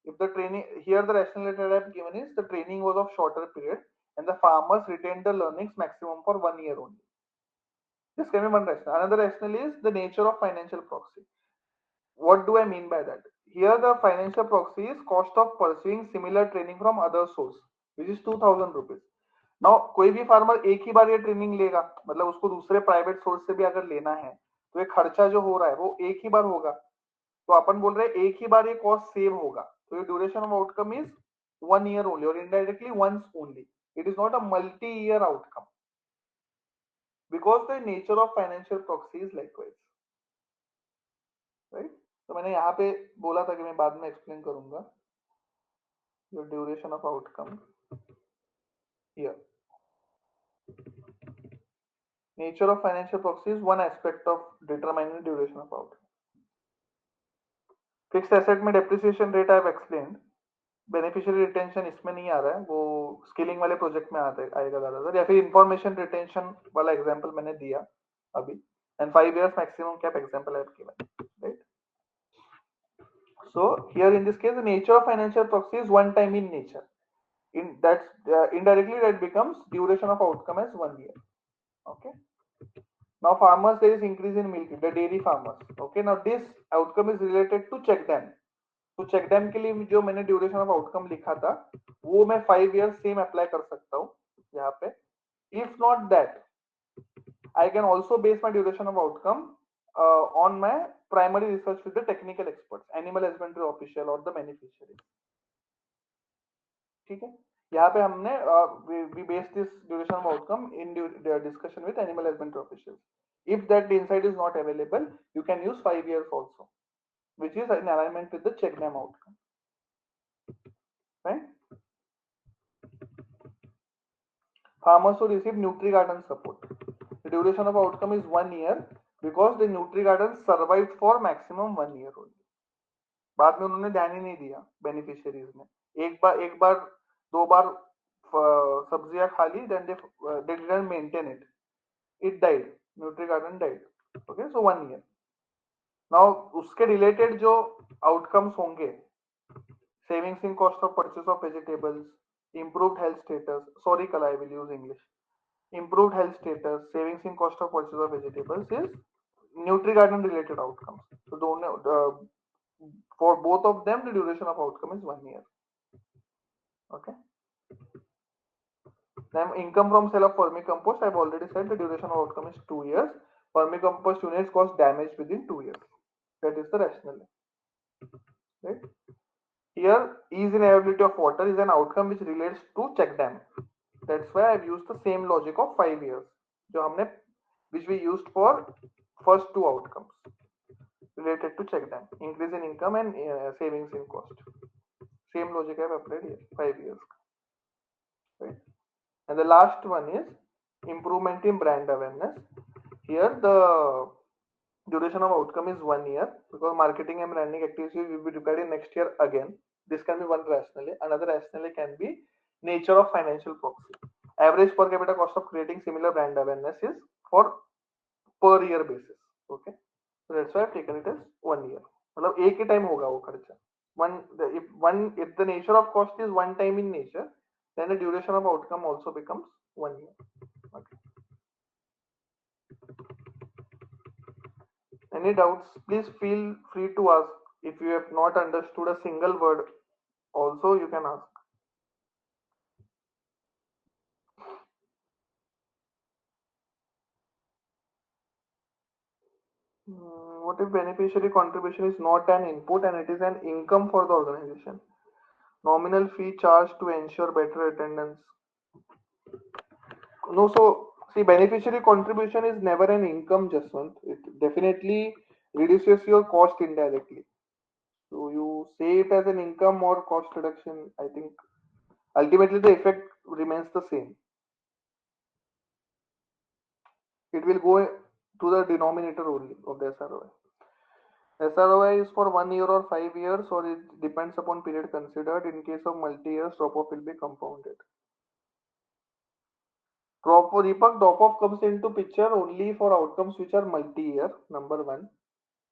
If the training here the rationality that I have given is the training was of shorter period and the farmers retained the learnings maximum for 1 year only. This can be one rationale. Another rationale is the nature of financial proxy. What do I mean by that? Here the financial proxy is cost of pursuing similar training from other source, which is 2000 rupees. Now कोई भी farmer एक ही बार ये training लेगा, मतलब उसको दूसरे private source से भी अगर लेना है तो ये खर्चा जो हो रहा है वो एक ही बार होगा. तो अपन बोल रहे हैं एक ही बार ये कॉस्ट सेव होगा. तो ये duration of outcome is 1 year only or indirectly once only. It is not a multi-year outcome because the nature of financial proxy is likewise. Right? तो मैंने यहाँ पे बोला था कि मैं बाद में एक्सप्लेन करूंगा. Your duration of outcome here. Nature of financial proxy is one aspect of determining duration of outcome. Fixed asset में depreciation rate I have explained. Beneficiary retention इसमें नहीं आ रहा है, वो स्केलिंग वाले प्रोजेक्ट में आएगा ज्यादातर, या फिर इंफॉर्मेशन रिटेंशन वाला एग्जांपल मैंने दिया अभी. And 5 years maximum cap example I have given, right? So here in this case the nature of financial proxy is one time in nature. In that indirectly that becomes duration of outcome as 1 year. Okay. Now farmers there is increase in milk, the dairy farmers. Okay. Now this outcome is related to check dam. तो check dam के लिए जो मैंने duration of outcome लिखा था वो मैं 5 years same apply कर सकता हूँ यहाँ पे. If not that I can also base my duration of outcome on my primary research with the technical experts, animal husbandry official और द बेनिफिशियरी. ठीक है. यहाँ पे हमने V base this duration of outcome in discussion with animal husbandry official. If that insight is not available you can use 5 years also, which is in alignment with the check dam outcome. Fine. Farmers who receive Nutri-Garden support. The duration of outcome is 1 year because the Nutri-Garden survived for maximum 1 year only. बाद में उन्होंने ध्यान ही नहीं दिया beneficiaries ने, एक बार दो बार सब्जियां खा ली, then they didn't maintain it, it died, nutri garden died. Okay, so 1 year. Now उसके रिलेटेड जो आउटकम्स होंगे, savings in cost of purchase of vegetables, improved health status, sorry Kala, I will use English, improved health status, savings in cost of purchase of vegetables is Nutri-Garden related outcomes. So for both of them, the duration of outcome is 1 year. Okay. Then income from sale of vermicompost, I've already said the duration of outcome is 2 years. Vermicompost units cause damage within 2 years. That is the rationale. Right? Here, ease in availability of water is an outcome which relates to check dam. That's why I've used the same logic of 5 years, which we used for first two outcomes related to check dam, increase in income and savings in cost. Same logic I've applied here, 5 years. Right? And the last one is improvement in brand awareness. Here the duration of outcome is 1 year because marketing and branding activities will be required in next year again. This can be one rationale. Another rationale can be nature of financial proxy. Average per capita cost of creating similar brand awareness is for per year basis. Okay, so that's why I've taken it as 1 year. मतलब एक ही time होगा वो खर्चा. If the nature of cost is one time in nature, then the duration of outcome also becomes 1 year. Okay. Any doubts? Please feel free to ask. If you have not understood a single word, also you can ask. What if beneficiary contribution is not an input and it is an income for the organization? Nominal fee charged to ensure better attendance. No, so see, beneficiary contribution is never an income, Jaswant. It definitely reduces your cost indirectly. So you say it as an income or cost reduction, I think ultimately the effect remains the same. It will go to the denominator only of the SRoI. SRoI is for 1 year or 5 years, or it depends upon period considered. In case of multi-years, drop-off will be compounded. Deepak, drop-off comes into picture only for outcomes which are multi-year, number one.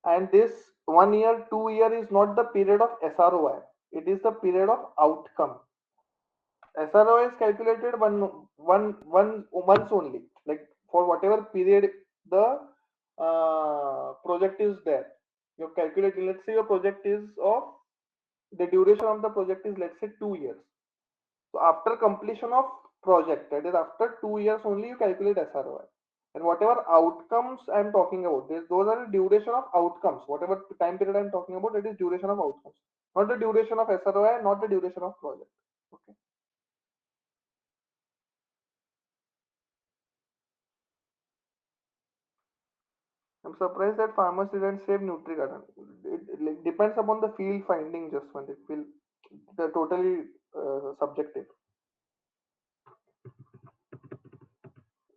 And this 1 year, 2 year is not the period of SRoI. It is the period of outcome. SRoI is calculated once only, like for whatever period the project is there. You calculate. Let's say your project is of the duration of the project is, let's say, 2 years. So after completion of project, that is after 2 years only, you calculate SRoI. And whatever outcomes I'm talking about, those are the duration of outcomes. Whatever time period I'm talking about, that is duration of outcomes, not the duration of SRoI, not the duration of project. Okay. I'm surprised that farmers didn't save Nutri-Garden. It depends upon the field finding, just one. It will they're totally subjective.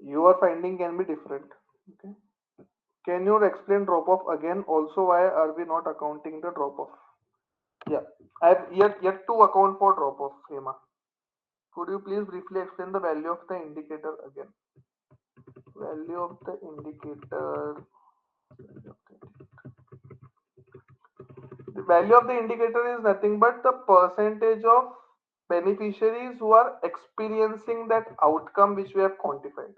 Your finding can be different. Okay. Can you explain drop-off again? Also, why are we not accounting the drop-off? Yeah, I've yet to account for drop-off, Hema. Could you please briefly explain the value of the indicator again? Value of the indicator. The value of the indicator is nothing but the percentage of beneficiaries who are experiencing that outcome which we have quantified.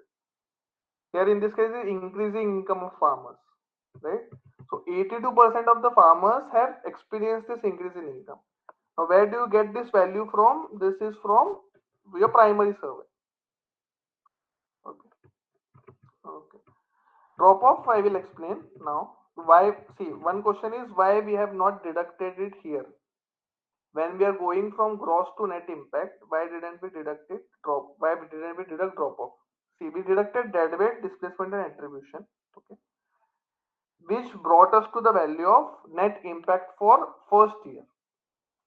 Here in this case is increasing income of farmers, right? So 82% of the farmers have experienced this increase in income. Now where do you get this value from? This is from your primary survey. Okay. Okay. Drop off I will explain now. Why? See, one question is why we have not deducted it here. When we are going from gross to net impact, why didn't we deduct it? Why didn't we deduct drop off? See, we deducted dead weight, displacement, and attribution. Okay. Which brought us to the value of net impact for first year.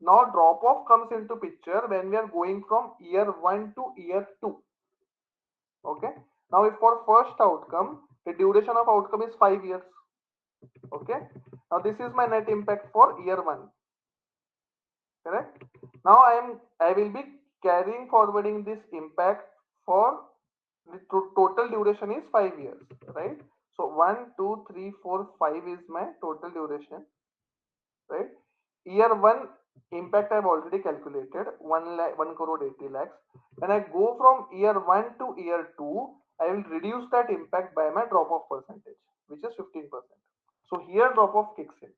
Now drop off comes into picture when we are going from year 1 to year 2. Okay. Now if for first outcome, the duration of outcome is 5 years. Okay. Now this is my net impact for year 1. Correct. Now I will be carrying forwarding this impact for the total duration is 5 years, right? So 1, 2, 3, 4, 5 is my total duration, right? Year 1 impact I've already calculated 1 crore 80 lakhs. When I go from year 1 to year 2, I will reduce that impact by my drop off percentage, which is 15%. So here drop off kicks in.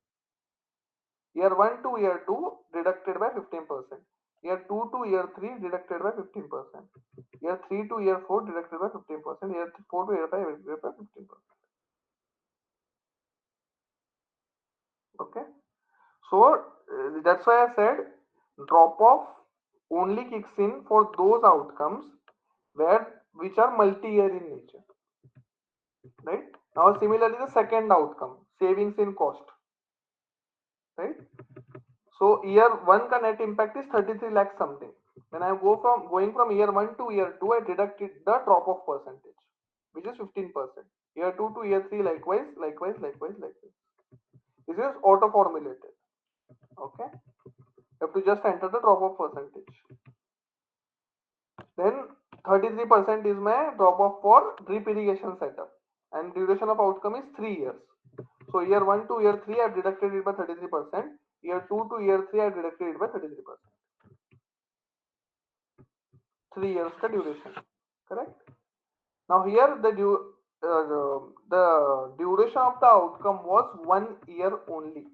Year 1 to year 2 deducted by 15%. Year 2 to year 3 deducted by 15%. Year 3 to year 4 deducted by 15%. Year 4 to year 5 deducted by 15%. Okay. So that's why I said drop off only kicks in for those outcomes which are multi-year in nature. Right. Now similarly the second outcome, savings in cost. Right. So year 1 ka net impact is 33 lakh something. When I going from year 1 to year 2, I deducted the drop off percentage, which is 15%. Year 2 to year 3 likewise. This is auto formulated. Okay. You have to just enter the drop off percentage. Then 33% is my drop off for drip irrigation setup, and duration of outcome is 3 years. So year 1 to year 3 I have deducted it by 33%. Year 2 to year 3 I have deducted it by 33%. 3 years ka duration. Correct. Now here the duration of the outcome was 1 year only.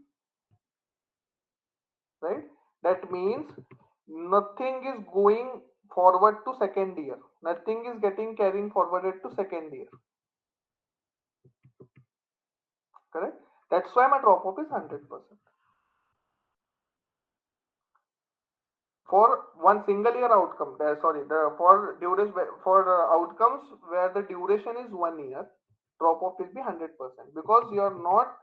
Right. That means nothing is going forward to second year. Nothing is getting carrying forwarded to second year. Correct. That's why my drop off is 100%. For one single year outcome, for duration for outcomes where the duration is 1 year, drop off will be 100% because you are not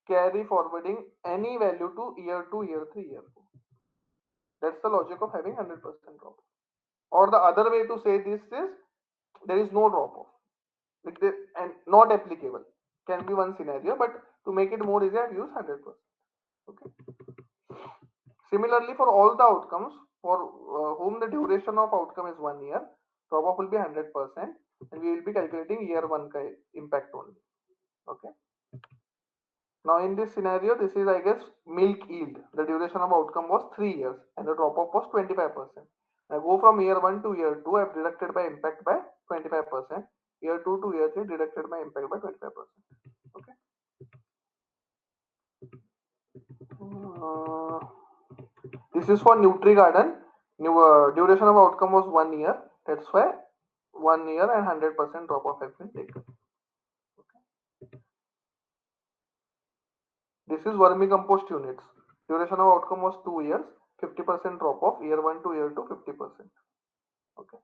carry forwarding any value to year 2, year 3, year 4. That's the logic of having 100% drop off. Or the other way to say this is there is no drop off, and not applicable. Can be one scenario, but to make it more easier, use 100%. Okay. Similarly, for all the outcomes for whom the duration of outcome is 1 year, drop off will be 100%, and we will be calculating year 1 impact only. Okay. Now in this scenario, this is I guess milk yield. The duration of outcome was 3 years, and the drop off was 25%. I go from year 1 to year 2, I have deducted by impact by 25%. Year 2 to year 3 deducted by impact by 25%. Okay. This is for Nutri Garden. Duration of outcome was 1 year. That's why 1 year and 100% drop off has been taken. Okay. This is vermicompost units. Duration of outcome was 2 years. 50% drop off. Year 1 to year 2, 50%. Okay.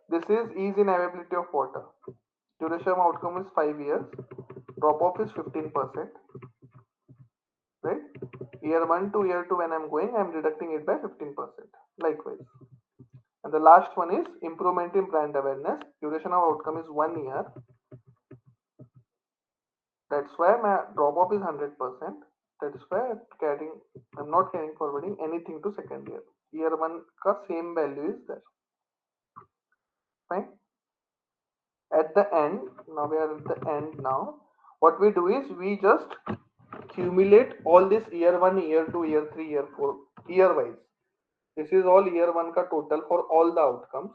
This is ease in availability of water. Duration of outcome is 5 years. Drop off is 15%. Right? Year 1 to year 2 when I'm going, I'm deducting it by 15%. Likewise. And the last one is improvement in brand awareness. Duration of outcome is 1 year. That's why my drop off is 100%. That's why I'm not carrying forwarding anything to second year. Year 1 ka same value is there. Fine. At the end, now we are at the end now. What we do is we just accumulate all this year 1, year 2, year 3, year 4, year wise. This is all year 1 ka total for all the outcomes.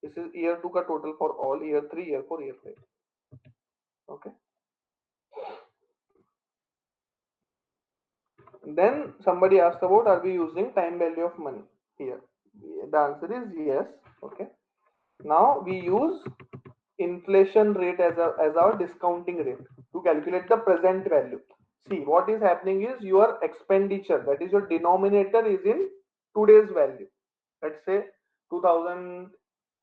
This is year 2 ka total for all, year 3, year 4, year 5. Okay. Then somebody asked about, are we using time value of money here? The answer is yes. Okay. Now we use inflation rate as our discounting rate to calculate the present value. See, what is happening is your expenditure, that is your denominator, is in today's value. Let's say 2000.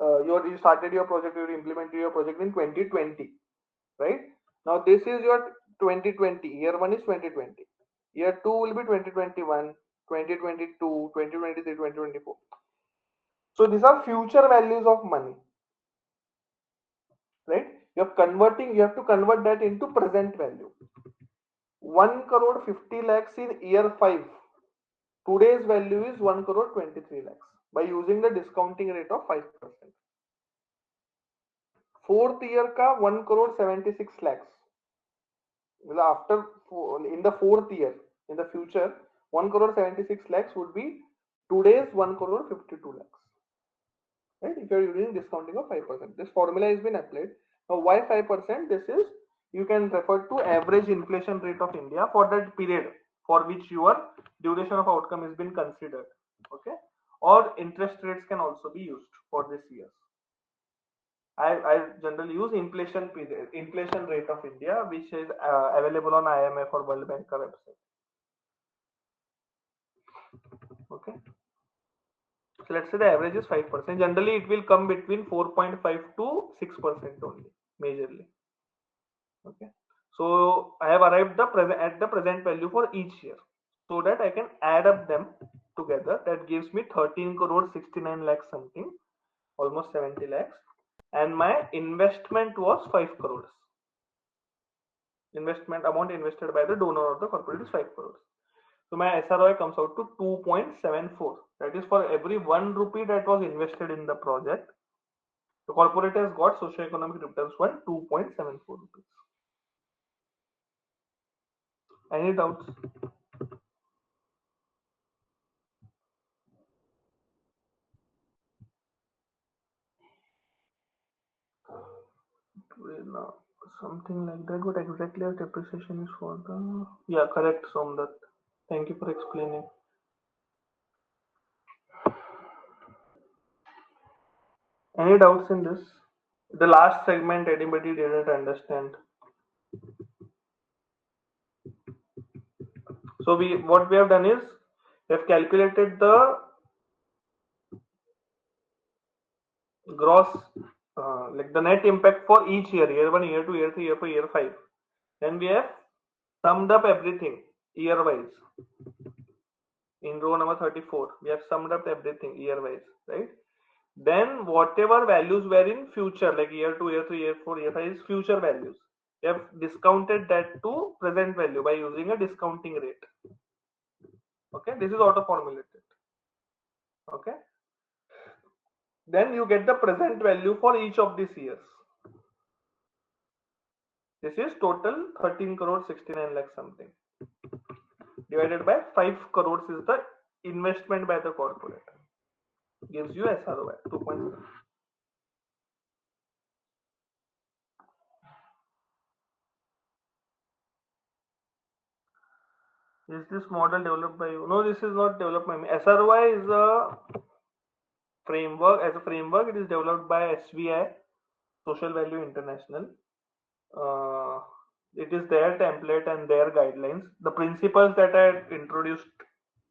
You started your project, you implemented your project in 2020, right? Now this is your 2020. Year 1 is 2020. Year 2 will be 2021, 2022, 2023, 2024. So these are future values of money, right? You have to convert that into present value. 1 crore 50 lakhs in year 5. Today's value is 1 crore 23 lakhs by using the discounting rate of 5%. Fourth year ka 1 crore 76 lakhs. After in the fourth year, in the future, 1 crore 76 lakhs would be today's 1 crore 52 lakhs. Right? If you are using discounting of 5%, this formula has been applied. Now, why 5%? This is, you can refer to average inflation rate of India for that period for which your duration of outcome has been considered. Okay, or interest rates can also be used for this year. I generally use inflation period, inflation rate of India, which is available on IMF or World Bank website. Okay. So let's say the average is 5%. Generally, it will come between 4.5 to 6% only, majorly. Okay. So I have arrived at the present value for each year, so that I can add up them together. That gives me 13 crore 69 lakhs something, almost 70 lakhs, and my investment was 5 crores. Investment amount invested by the donor of the corporate is 5 crores. So my SRoI comes out to 2.74. That is, for every 1 rupee that was invested in the project, the corporate has got socio-economic returns worth 2.74 rupees. Any doubts? Something like that. What exactly as depreciation is for the? Yeah, correct, Somdat. Thank you for explaining. Any doubts in this? The last segment anybody didn't understand. So what we have done is we have calculated the gross, like the net impact for each year, year 1, year 2, year 3, year 4, year 5. Then we have summed up everything year wise. In row number 34, we have summed up everything year wise, right? Then whatever values were in future, like year 2, year 3, year 4, year 5 is future values. We have discounted that to present value by using a discounting rate. Okay, this is auto formulated. Okay, then you get the present value for each of these years. This is total 13 crore 69 lakh something, divided by 5 crores is the investment by the corporate, gives you SRoI 2.7. Is this model developed by you? No, this is not developed by me. SRoI is a framework. As a framework, it is developed by SVI, Social Value International. It is their template and their guidelines. The principles that I introduced,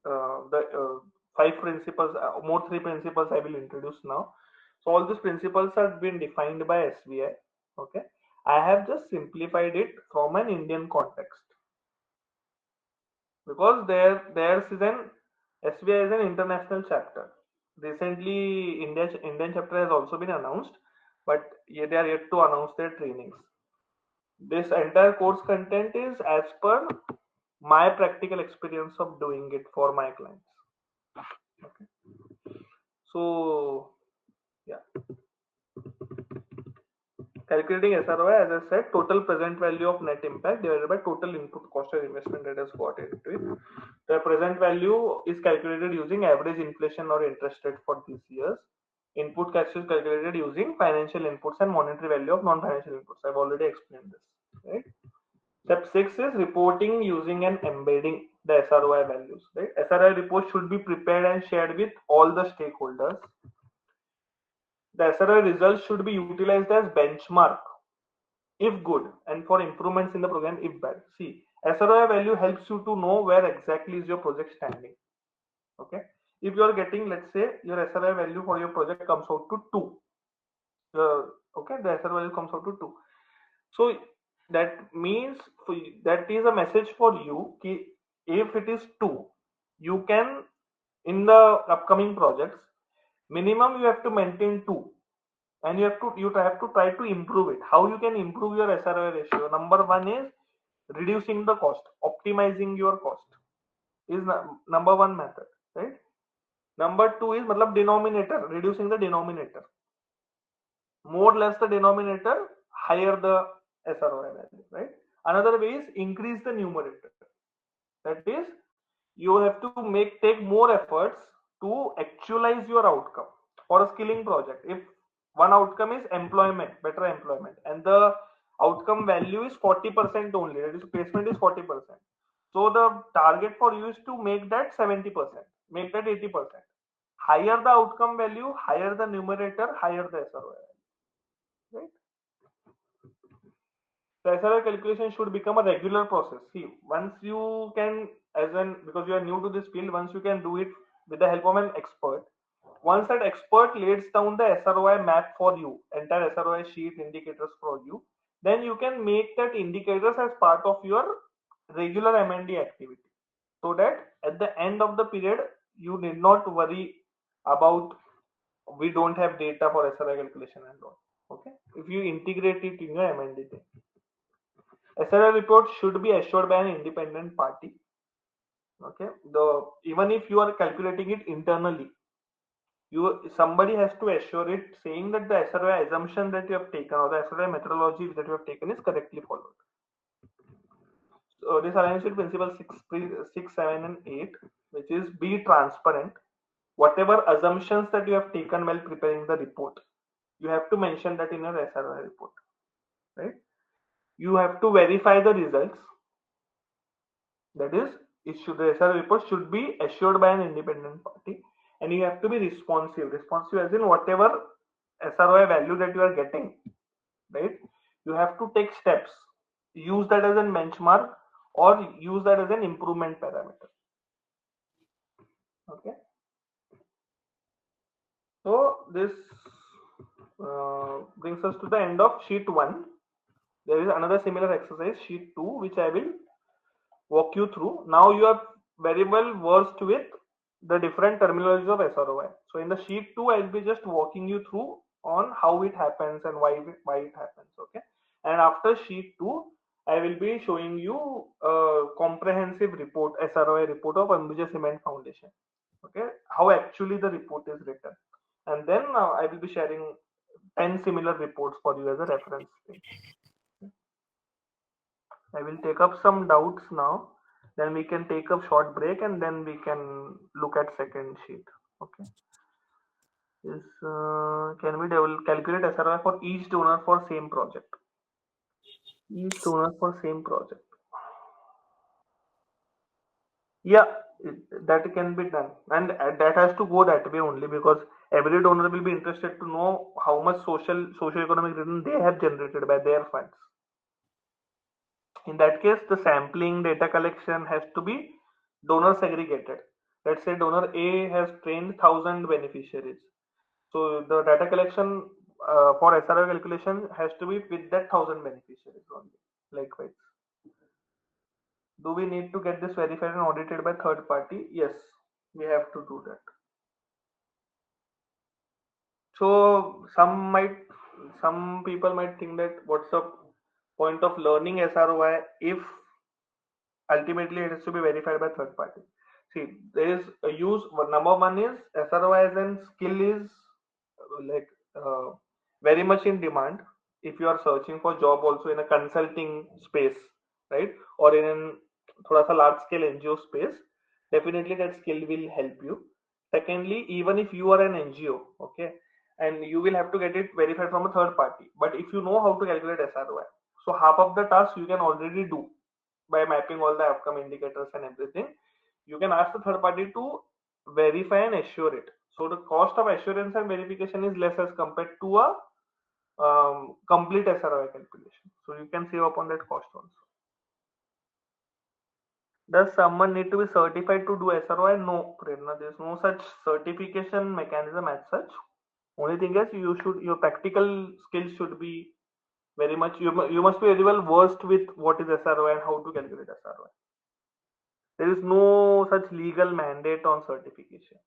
the 5 principles, more 3 principles I will introduce now. So all these principles have been defined by SVI. Okay, I have just simplified it from an Indian context, because theirs is an SVI is an international chapter. Recently, Indian chapter has also been announced, but they are yet to announce their trainings. This entire course content is as per my practical experience of doing it for my clients. Okay. So yeah, calculating SRoI, as I said, total present value of net impact divided by total input cost or investment that has got into it. The present value is calculated using average inflation or interest rate for these years. Input cash is calculated using financial inputs and monetary value of non-financial inputs. I've already explained this, right? Step 6 is reporting using and embedding the SRoI values, right? SRoI report should be prepared and shared with all the stakeholders. The SRoI results should be utilized as benchmark if good, and for improvements in the program if bad. See, SRoI value helps you to know where exactly is your project standing. Okay, if you are getting, let's say, your SRoI value for your project comes out to 2, okay, the SRoI value comes out to 2. So that means that is a message for you ki If it is 2, you can, in the upcoming projects, minimum you have to maintain 2, and you have to try to improve it. How you can improve your SROI ratio? Number one is reducing the cost, optimizing your cost is number one method, right? Number two is matlab denominator, reducing the denominator. More less the denominator, higher the SROI value, right? Another way is increase the numerator. That is, you have to take more efforts to actualize your outcome for a skilling project. If one outcome is employment, better employment, and the outcome value is 40% only, that is placement is 40%. So the target for you is to make that 70%, make that 80%. Higher the outcome value, higher the numerator, higher the SROI, right? The SRI calculation should become a regular process. See, once you can, because you are new to this field, once you can do it with the help of an expert, once that expert lays down the SROI map for you, entire SROI sheet indicators for you, then you can make that indicators as part of your regular M&D activity. So that at the end of the period, you need not worry about we don't have data for SRI calculation and all. Okay, if you integrate it in your M&D thing. SRI report should be assured by an independent party. Okay, even if you are calculating it internally, somebody has to assure it, saying that the SRI assumption that you have taken or the SRI methodology that you have taken is correctly followed. So this aligns with principle 6, 7, and 8, which is be transparent. Whatever assumptions that you have taken while preparing the report, you have to mention that in your SRI report, right? You have to verify the results. That is, the SRI report should be assured by an independent party, and you have to be responsive. Responsive as in whatever SROI value that you are getting, right? You have to take steps, use that as a benchmark, or use that as an improvement parameter. Okay. So this brings us to the end of sheet 1. There is another similar exercise, sheet 2, which I will walk you through. Now you are very well versed with the different terminologies of SROI. So in the sheet 2, I'll be just walking you through on how it happens and why it happens. Okay. And after sheet 2, I will be showing you a comprehensive report, SROI report of Ambuja Cement Foundation. Okay. How actually the report is written. And then I will be sharing 10 similar reports for you as a reference. I will take up some doubts now. Then we can take a short break and then we can look at second sheet. Okay. Can we calculate SROI for each donor for same project? Each donor for same project. Yeah, that can be done, and that has to go that way only, because every donor will be interested to know how much socio-economic return they have generated by their funds. In that case, the sampling data collection has to be donor segregated. Let's say donor A has trained 1,000 beneficiaries. So the data collection for SRO calculation has to be with that 1,000 beneficiaries only. Likewise. Do we need to get this verified and audited by third party? Yes, we have to do that. So some people might think that what's the point of learning SROI if ultimately it has to be verified by third party? See, there is a use. Number one is SROI as an skill is like very much in demand if you are searching for job also in a consulting space, right? Or in a thoda sa large scale NGO space, definitely that skill will help you. Secondly, even if you are an NGO, okay, and you will have to get it verified from a third party, but if you know how to calculate SROI, so half of the task you can already do by mapping all the outcome indicators and everything. You can ask the third party to verify and assure it. So the cost of assurance and verification is less as compared to a complete SROI calculation. So you can save upon that cost also. Does someone need to be certified to do SROI? No, Prerna. There is no such certification mechanism as such. Only thing is your practical skills should be very much. You must be very well versed with what is SROI and how to calculate SROI. There is no such legal mandate on certification.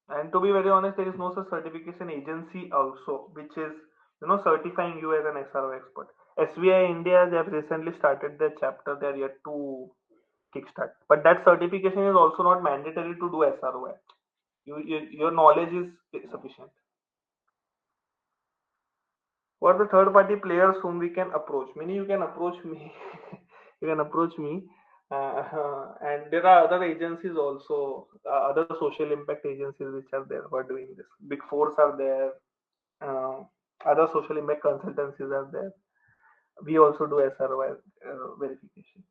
And to be very honest, there is no such certification agency also, which is certifying you as an SRO expert. SVI India, they have recently started their chapter. They are yet to kickstart, but that certification is also not mandatory to do SROI. Your knowledge is sufficient. What are the third party players whom we can approach? Meaning you can approach me, you can approach me, and there are other agencies also, other social impact agencies which are there who are doing this. Big fours are there, uh, other social impact consultancies are there. We also do SROI verification.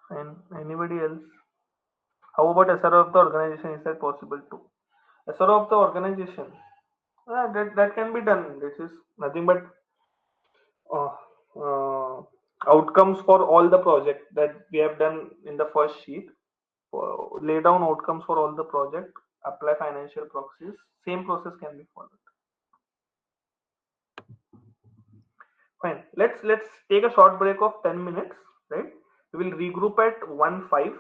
And anybody else? How about SRO of the organization? Is that possible too? SRO of the organization, that can be done. This is nothing but uh, uh, outcomes for all the project that we have done in the first sheet. Lay down outcomes for all the project, apply financial proxies. Same process can be followed. Fine. Let's take a short break of 10 minutes. Right. We will regroup at 1:05,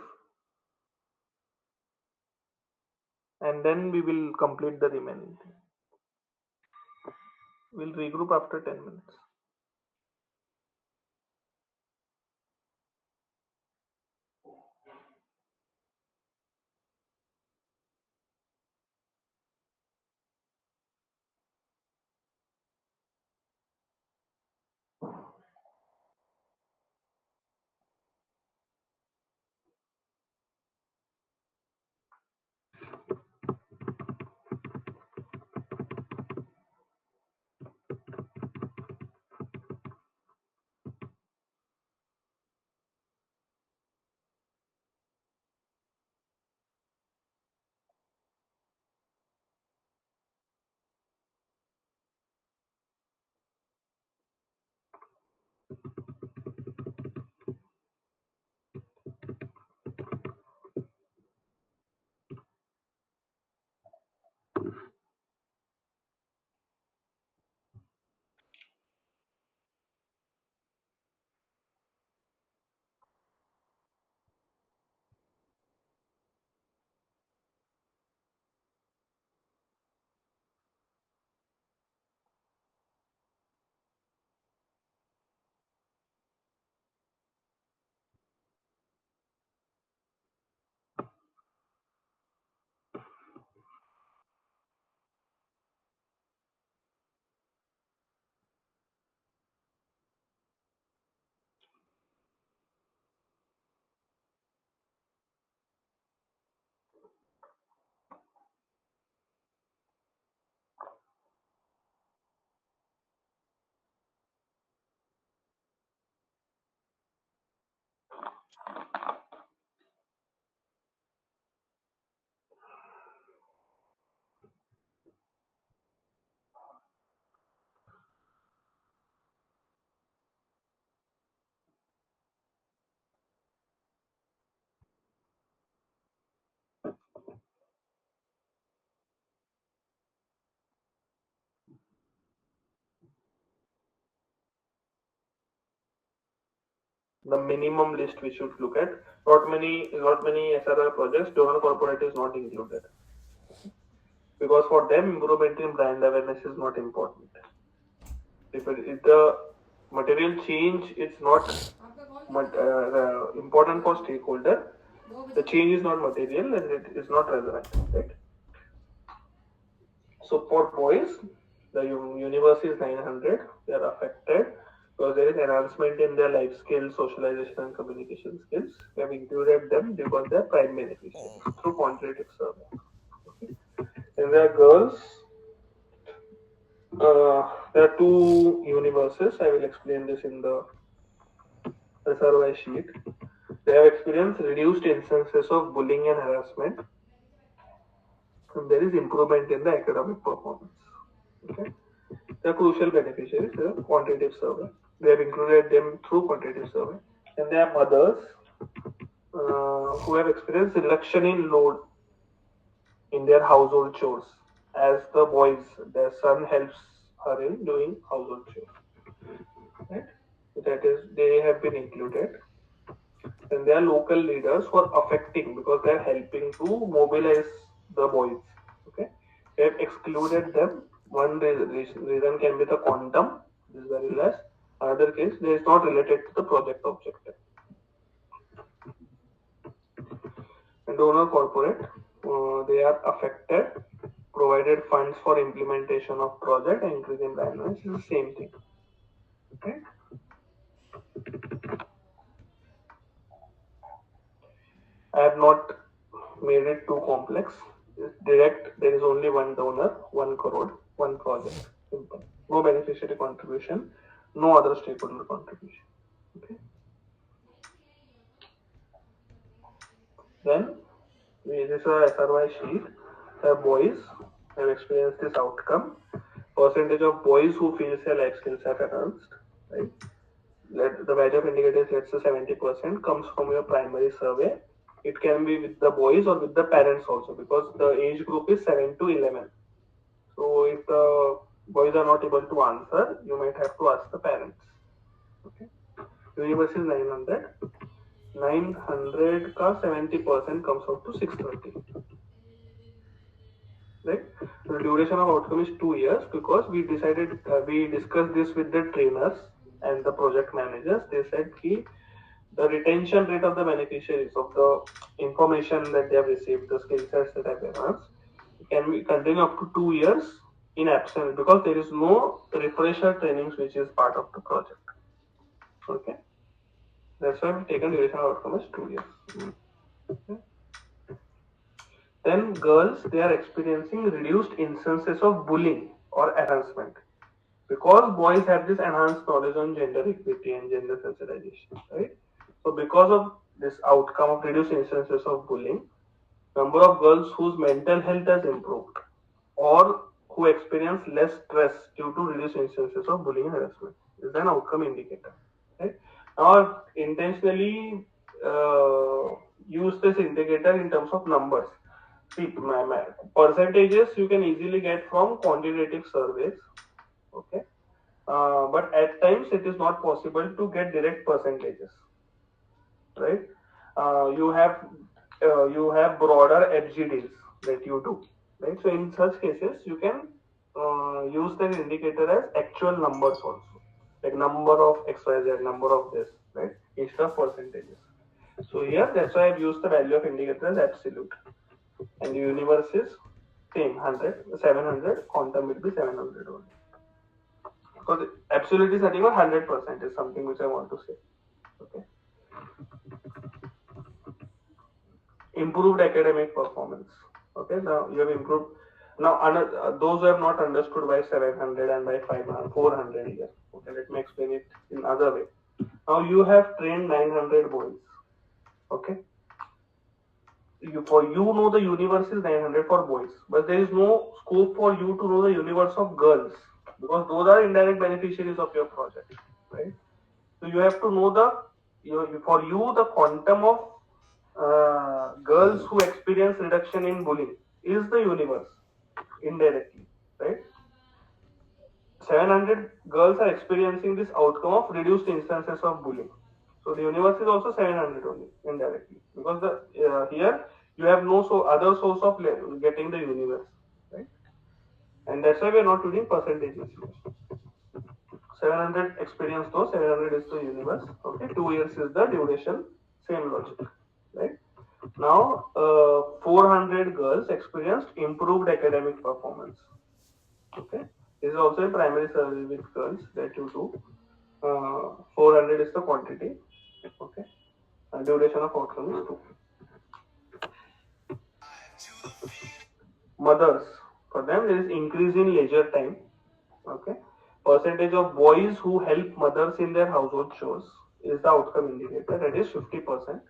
and then we will complete the remaining thing. We'll regroup after 10 minutes. The minimum list we should look at. Not many SRR projects, donor corporate is not included because for them improvement in brand awareness is not important. If the material change is not important for stakeholder, the change is not material and it is not relevant, right? So for boys, the universe is 900. They are affected because there is enhancement in their life skills, socialization, and communication skills. We have included them because they are prime beneficiaries through quantitative survey. Okay. And there are girls. There are two universes. I will explain this in the SRY sheet. They have experienced reduced instances of bullying and harassment, and there is improvement in the academic performance. Okay. The crucial beneficiaries, the quantitative survey. We have included them through quantitative survey. And there are mothers who have experienced reduction in load in their household chores. As the boys, their son helps are in doing household chores, right? That is, they have been included. Then there are local leaders who are affecting because they are helping to mobilize the boys. Okay, they have excluded them. One reason can be the quantum, this is very less. Another case, they is not related to the project objective. And donor corporate, they are affected, provided funds for implementation of project and increasing timelines is the same thing. Right? I have not made it too complex. It's direct, there is only one donor, 1 crore, one project. Simple. No beneficiary contribution, no other stakeholder contribution. Okay. Then this is a SRoI sheet. The boys have experienced this outcome. Percentage of boys who feel their life skills have enhanced. Right. The value of indicators, let's say 70%, comes from your primary survey. It can be with the boys or with the parents also, because the age group is 7 to 11. So if the boys are not able to answer, you might have to ask the parents. Okay. Universe is 900. 900 ka 70% comes out to 630. Right? The duration of outcome is 2 years because we discussed this with the trainers and the project managers. They said ki the retention rate of the beneficiaries of the information that they have received, the skill sets that have enhanced, can be continue up to 2 years in absence because there is no refresher trainings which is part of the project. Okay, that's why we've taken duration of outcome as 2 years. Okay. Then girls, they are experiencing reduced instances of bullying or harassment because boys have this enhanced knowledge on gender equity and gender sensitization, right? So because of this outcome of reduced instances of bullying, number of girls whose mental health has improved or who experience less stress due to reduced instances of bullying and harassment is an outcome indicator. Right? Now, I've intentionally used this indicator in terms of numbers. See, my percentages you can easily get from quantitative surveys. Okay, but at times it is not possible to get direct percentages, right? You have broader FGDs that you do, right? So in such cases, you can use that indicator as actual numbers also, like number of XYZ, number of this, right? Instead of percentages. So here, that's why I've used the value of indicator as absolute, and the universe is same 100, 700. Quantum will be 700 only. Because absolute is nothing but 100% is something which I want to say. Okay. Improved academic performance. Okay, now you have improved. Now, those who have not understood by 700 and by 500, 400 here. Okay, let me explain it in other way. Now you have trained 900 boys. Okay, you know the universe is 900 for boys, but there is no scope for you to know the universe of girls because those are indirect beneficiaries of your project, right? So you have to know for you the quantum of girls who experience reduction in bullying is the universe indirectly, right? 700 girls are experiencing this outcome of reduced instances of bullying. So the universe is also 700 only indirectly because the here you have no other source of getting the universe, right? And that's why we are not using percentages. 700 experience though 700 is the universe. Okay, 2 years is the duration. Same logic, right? Now, 400 girls experienced improved academic performance. Okay, this is also a primary survey with girls that you do. 400 is the quantity. Okay, and duration of outcome is 2. Mothers, for them there is increase in leisure time. Okay, percentage of boys who help mothers in their household chores is the outcome indicator, that is 50%.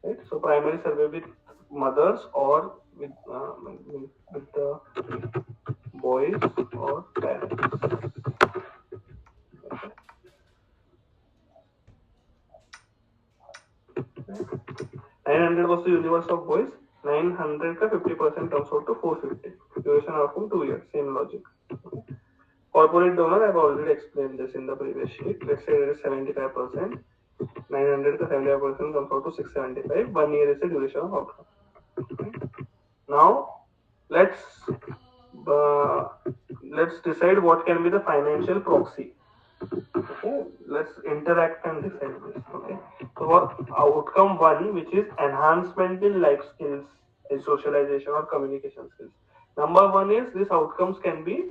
Right, so primary survey with mothers or with the boys or parents. Okay. 900 was the universe of boys. 900 ka 50% comes out to 450. Duration outcome 2 years. Same logic. Okay. Corporate donor, I've already explained this in the previous sheet. Let's say it is 75%. 900 ka 75% comes out to 675. 1 year is the duration of outcome. Now, uh, let's decide what can be the financial proxy. Okay, let's interact and decide this. Okay, so what outcome one, which is enhancement in life skills, in socialization or communication skills. Number one is these outcomes can be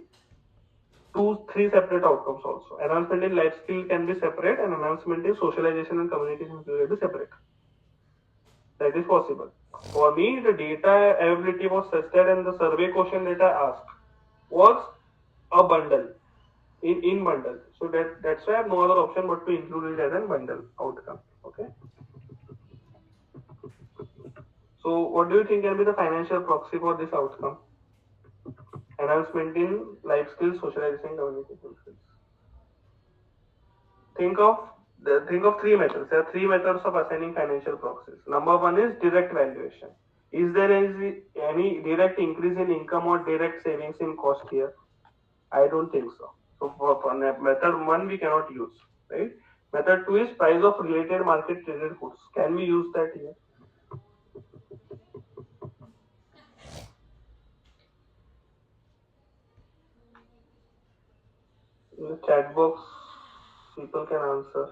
three separate outcomes also. Enhancement in life skill can be separate, and enhancement in socialization and communication skill can be separate. That is possible. For me, the data availability was tested and the survey question that I asked was a bundle. In bundle. So that's why I have no other option but to include it as a bundle outcome. Okay. So what do you think can be the financial proxy for this outcome? Enhancement in life skills, socialization, communication skills. Think of three methods. There are three methods of assigning financial proxies. Number one is direct valuation. Is there any direct increase in income or direct savings in cost here? I don't think so. So for method one we cannot use, right? Method two is price of related market traded goods. Can we use that here? In the chat box, people can answer.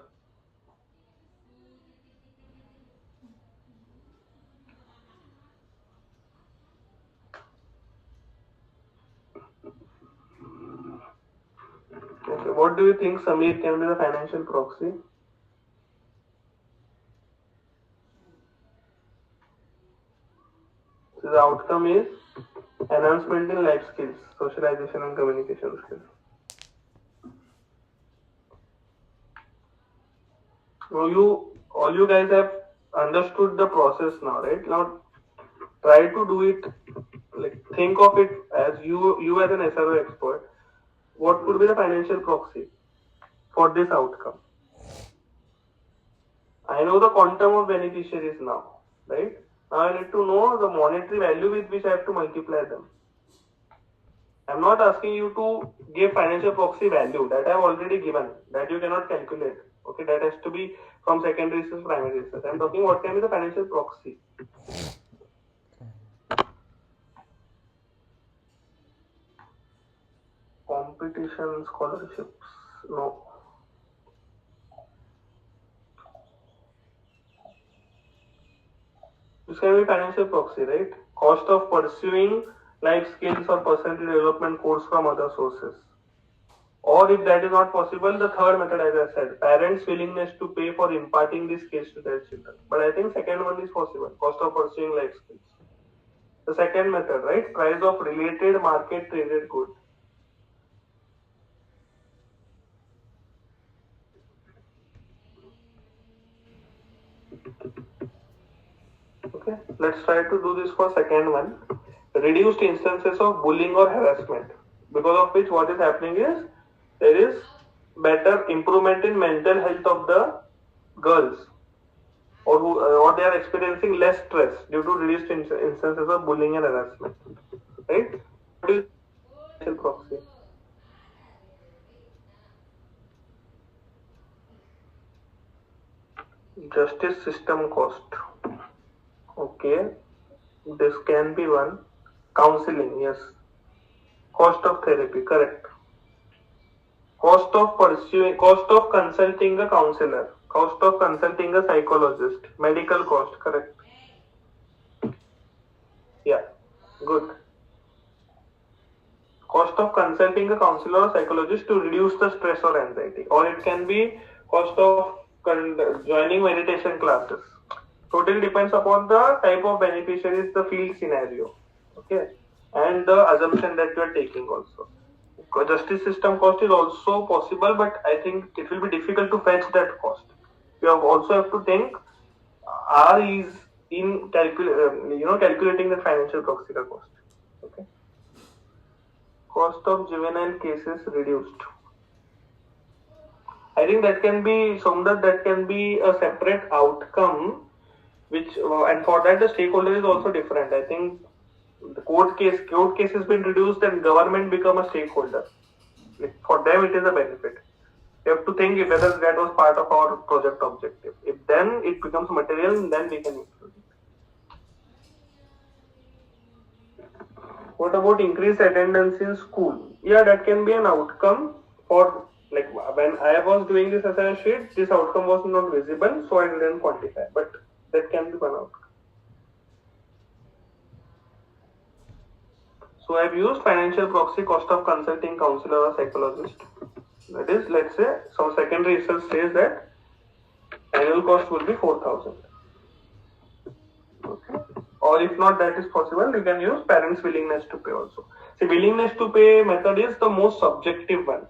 Okay, what do you think, Samir, can be the financial proxy? So the outcome is enhancement in life skills, socialization and communication skills. So all you guys have understood the process now, right? Now try to do it, like think of it as you as an SRO expert. What could be the financial proxy for this outcome? I know the quantum of beneficiaries now, right? Now I need to know the monetary value with which I have to multiply them. I'm not asking you to give financial proxy value that I have already given, that you cannot calculate. Okay, that has to be from secondary research, primary research. I'm talking what can be the financial proxy. Competition scholarships, no. This can be financial proxy, right? Cost of pursuing life skills or personality development course from other sources. Or if that is not possible, the third method, as I said, parents' willingness to pay for imparting these skills to their children. But I think second one is possible, cost of pursuing life skills. The second method, right? Price of related market traded good. Okay, let's try to do this for second one. Reduced instances of bullying or harassment, because of which what is happening is there is better improvement in mental health of the girls, or they are experiencing less stress due to reduced instances of bullying and harassment, right? What is financial proxy? Justice system cost. Okay, this can be one. Counseling, yes. Cost of therapy, correct. Cost of consulting a counselor, cost of consulting a psychologist, medical cost, correct. Yeah, good. Cost of consulting a counselor or psychologist to reduce the stress or anxiety, or it can be cost of joining meditation classes. Totally depends upon the type of beneficiaries, the field scenario, okay, and the assumption that you are taking also. Justice system cost is also possible, but I think it will be difficult to fetch that cost. You also have to think R is in calculating the financial proxy cost. Okay. Cost of juvenile cases reduced. I think that can be Somdat, that can be a separate outcome, which and for that the stakeholder is also different. I think the court case has been reduced and government become a stakeholder. Like for them, it is a benefit. We have to think if whether that was part of our project objective. If then it becomes material, then we can include it. What about increased attendance in school? Yeah, that can be an outcome for, like, when I was doing this SRoI sheet, this outcome was not visible, so I didn't quantify, but that can be one outcome. So I've used financial proxy, cost of consulting counselor or psychologist. That is, let's say, some secondary research says that annual cost will be 4,000. Okay. Or if not that is possible, you can use parents' willingness to pay also. See, willingness to pay method is the most subjective one.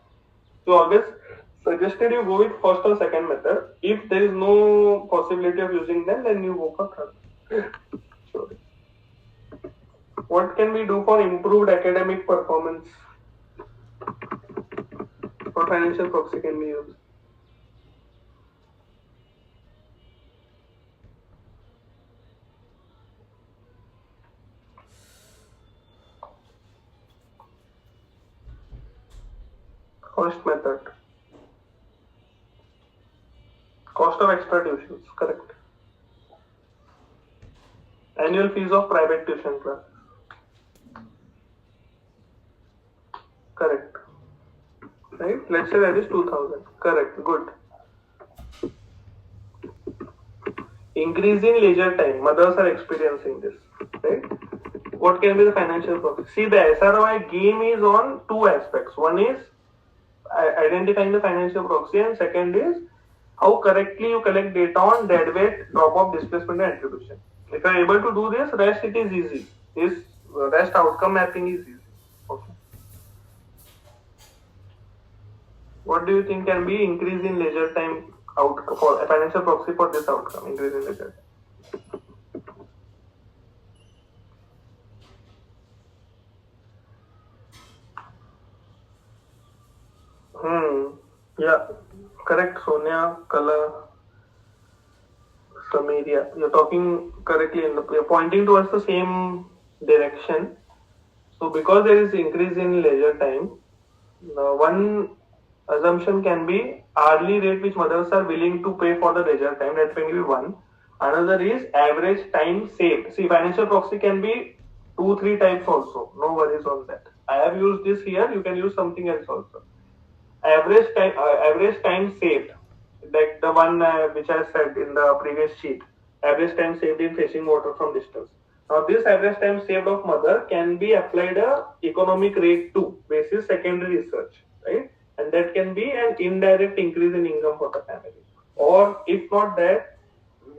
So always suggested you go with first or second method. If there is no possibility of using them, then you go for third. Sure. What can we do for improved academic performance? What financial proxy can we use? First method. Cost of extra tuitions, correct. Annual fees of private tuition class. Correct. Right? Let's say that is 2,000. Correct. Good. Increase in leisure time. Mothers are experiencing this. Right? What can be the financial profit? See, the SRoI game is on two aspects. One is identifying the financial proxy, and second is how correctly you collect data on deadweight, drop-off, displacement, and attribution. If you are able to do this, rest it is easy. This rest outcome mapping is easy. Okay. What do you think can be increase in leisure time outcome for a financial proxy for this outcome? Increase in leisure time. Yeah, correct, Sonia, Kala, Samiria. You're talking correctly, you're pointing towards the same direction. So because there is increase in leisure time, one assumption can be hourly rate which mothers are willing to pay for the leisure time. That can be one. Another is average time saved. See, financial proxy can be 2-3 types also. No worries on that. I have used this here. You can use something else also. Average time saved, like the one which I said in the previous sheet. Average time saved in fetching water from distance. Now this average time saved of mother can be applied a economic rate to basis secondary research, right? And that can be an indirect increase in income for the family. Or if not that,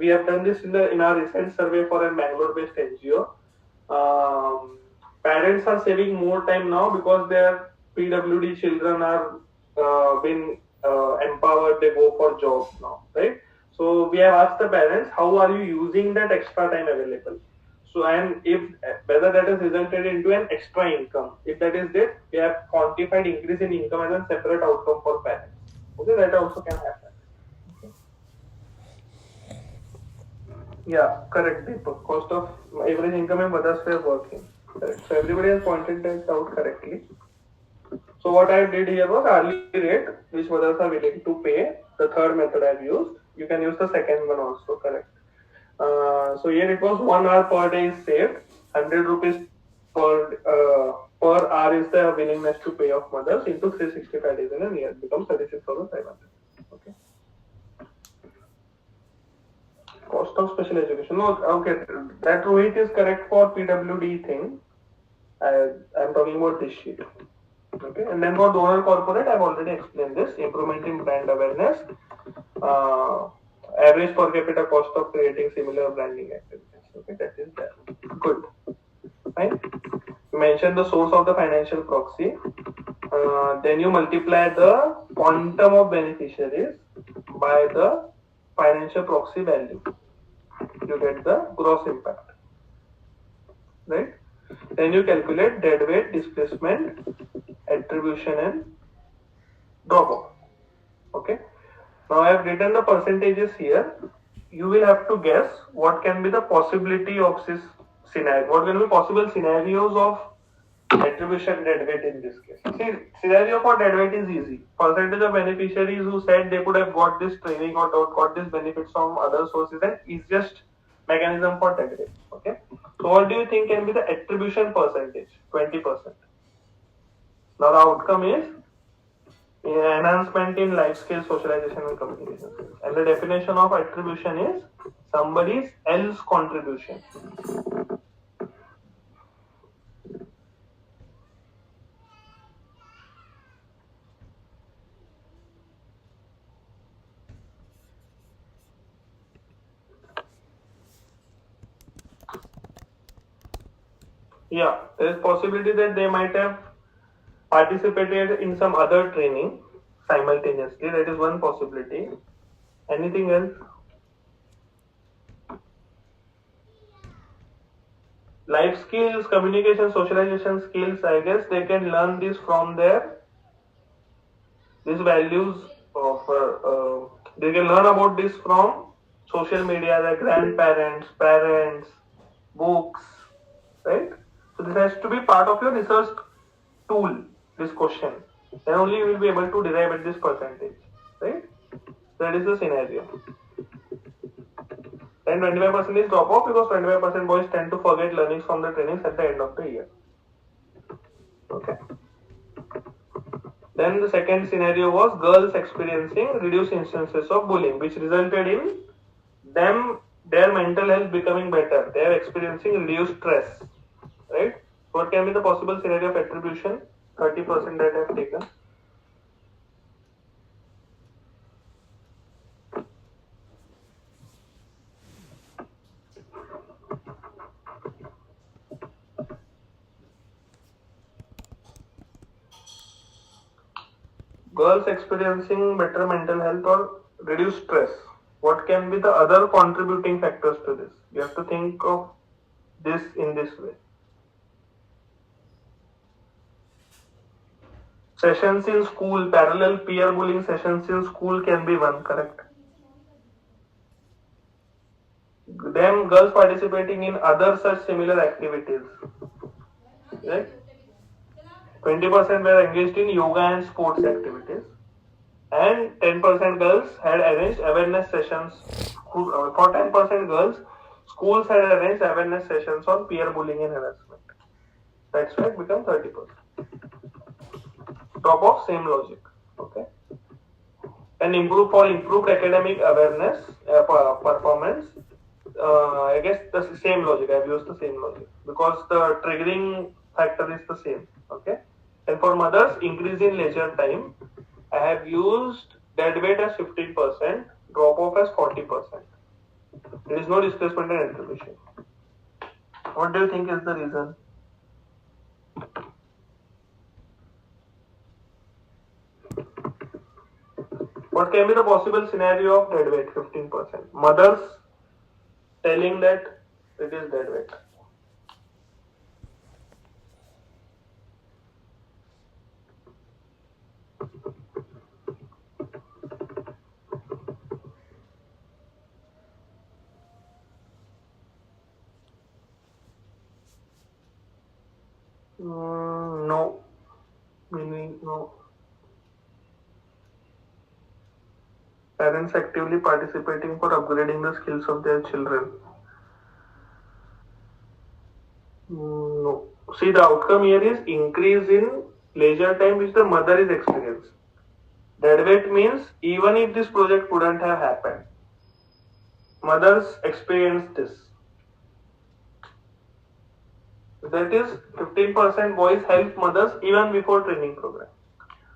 we have done this in our recent survey for a Bangalore-based NGO. Parents are saving more time now because their PWD children are been empowered. They go for jobs now, right? So we have asked the parents, how are you using that extra time available? So, and if whether that has resulted into an extra income, if that is it, we have quantified increase in income as a separate outcome for parents. Okay, that also can happen. Okay. Yeah, correct, Deepak. Cost of average income and mothers were working. Correct. So everybody has pointed that out correctly. So what I did here was hourly rate, which mothers are willing to pay. The third method I've used. You can use the second one also, correct. So here it was 1 hour per day is saved. 100 rupees per hour is the willingness to pay of mothers into 365 days in a year. It becomes 36,500. Okay. Cost of special education. No, okay, that Rohit is correct for PWD thing. I'm talking about this sheet. Okay, and then for donor corporate, I've already explained this. Improvement in brand awareness, average per capita cost of creating similar branding activities. Okay, that is there. Good. Fine. You mentioned the source of the financial proxy. Then you multiply the quantum of beneficiaries by the financial proxy value. You get the gross impact. Right? Then you calculate deadweight, displacement, attribution, and drop off. Okay. Now I have written the percentages here. You will have to guess what can be the possibility of this scenario. What can be possible scenarios of Attribution dead weight in this case. See, scenario for dead weight is easy. Percentage of beneficiaries who said they could have got this training or got this benefits from other sources and easiest mechanism for dead weight. Okay. So what do you think can be the attribution percentage? 20%. Now the outcome is enhancement in life skills, socialization and communication skills. And the definition of attribution is somebody else's contribution. Yeah, there is possibility that they might have participated in some other training simultaneously. That is one possibility. Anything else? Life skills, communication, socialization skills, I guess they can learn this from these values of, they can learn about this from social media, their grandparents, parents, books, right? So this has to be part of your research tool, this question. Then only you will be able to derive at this percentage, right? That is the scenario. Then 25% is drop off because 25% boys tend to forget learnings from the trainings at the end of the year. Okay. Then the second scenario was girls experiencing reduced instances of bullying, which resulted in their mental health becoming better. They are experiencing reduced stress, right? What can be the possible scenario of attribution? 30% that I have taken. Girls experiencing better mental health or reduced stress. What can be the other contributing factors to this? You have to think of this in this way. Sessions in school, parallel peer bullying sessions in school can be one, correct? Them girls participating in other such similar activities, right? 20% were engaged in yoga and sports activities, and 10% girls had arranged awareness sessions. For 10% girls, schools had arranged awareness sessions on peer bullying and harassment. That's why it became 30%. Top of same logic, okay? And improved academic awareness, performance. I guess the same logic. I've used the same logic because the triggering factor is the same. Okay. And for mothers, increase in leisure time. I have used dead weight as 15%, drop off as 40%. There is no displacement and attribution. What do you think is the reason? What can be the possible scenario of dead weight? 15%. Mothers telling that it is dead weight. No. Meaning no. Parents actively participating for upgrading the skills of their children. No. See, the outcome here is increase in leisure time which the mother is experiencing. Dead weight means even if this project couldn't have happened, mothers experience this. That is 15% boys help mothers even before training program.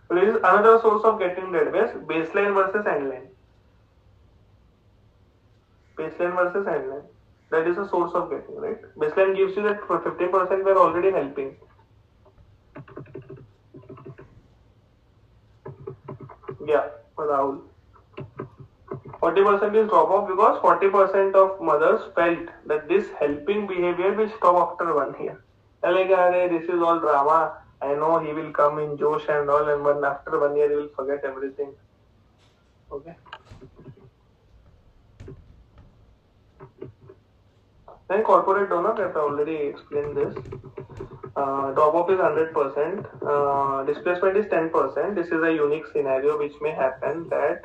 So this is another source of getting dead weight, baseline versus endline. Baseline versus endline. That is a source of getting, right? Baseline gives you that for 50% we are already helping. Yeah, Rahul. 40% is drop off because 40% of mothers felt that this helping behavior will stop after 1 year. They're like, this is all drama. I know he will come in Josh and all, and when after 1 year he will forget everything. Okay. Then corporate donor, I have already explained this. Drop off is 100%. Displacement is 10%. This is a unique scenario which may happen that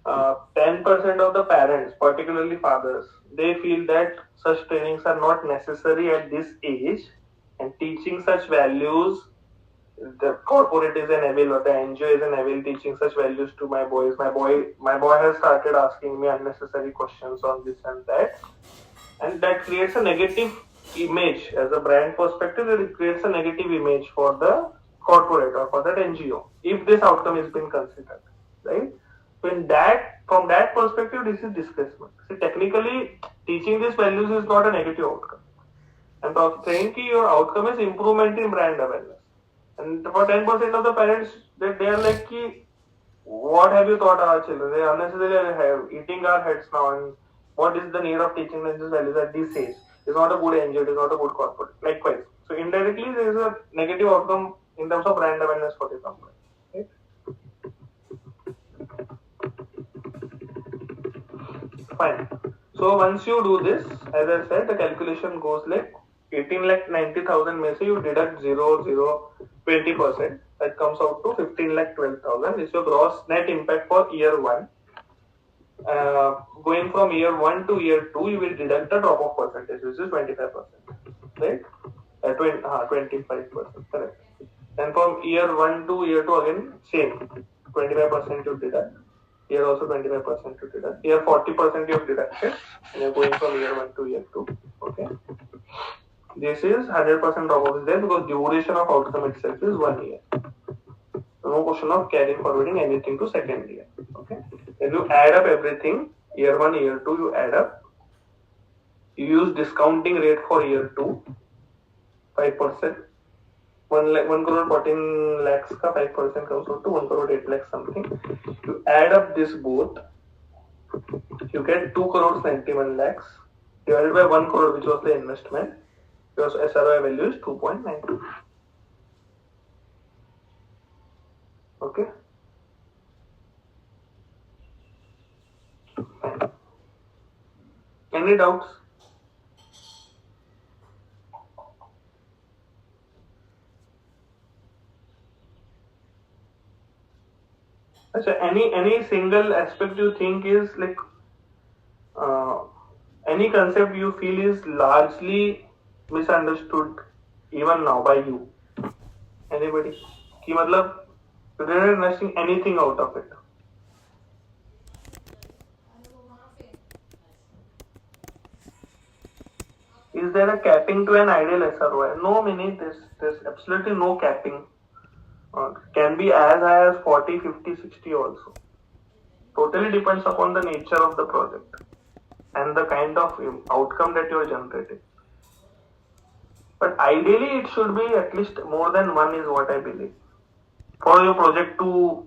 10% of the parents, particularly fathers, they feel that such trainings are not necessary at this age, and teaching such values, the corporate is an evil or the NGO is an evil teaching such values to my boys. My boy has started asking me unnecessary questions on this and that, and that creates a negative image as a brand perspective. It creates a negative image for the corporate or for that NGO if this outcome is being considered, right? So in that, from that perspective, this is displacement. See, technically, teaching these values is not a negative outcome. I'm saying that your outcome is improvement in brand awareness. And for 10% of the parents, they are like, what have you taught our children? They unnecessarily have eating our heads now. And what is the need of teaching them these values at this age? It's not a good NGO, it is not a good corporate. Likewise. So indirectly, there is a negative outcome in terms of brand awareness for the company. Right? Fine. So once you do this, as I said, the calculation goes like 18,90,000 में से you deduct 20%. That comes out to 15,12,000. This is your gross net impact for year one. Going from year 1 to year 2, you will deduct the drop off percentage, which is 25%, right? 25%, correct. And from year 1 to year 2, again, same, 25% you deduct. Here also 25% you deduct. Here 40% you have deducted, and you're going from year 1 to year 2, okay? This is 100% drop off is there because duration of outcome itself is 1 year. No question of carrying forwarding anything to second year. Okay. If you add up everything, year 1, year 2, you add up. You use discounting rate for year 2, 5%. 1 crore 14 lakhs ka 5% comes out to 1 crore 8 lakhs something. You add up this both, you get 2 crores 91 lakhs divided by 1 crore, which was the investment. Your SRoI value is 2.92. Okay. Any doubts? Any single aspect you think is like any concept you feel is largely misunderstood even now by you? Anybody? कि मतलब you didn't understand anything out of it. Is there a capping to an ideal SRoI? No, Mini, there's absolutely no capping. Can be as high as 40, 50, 60 also. Totally depends upon the nature of the project and the kind of outcome that you are generating. But ideally, it should be at least more than one is what I believe for your project to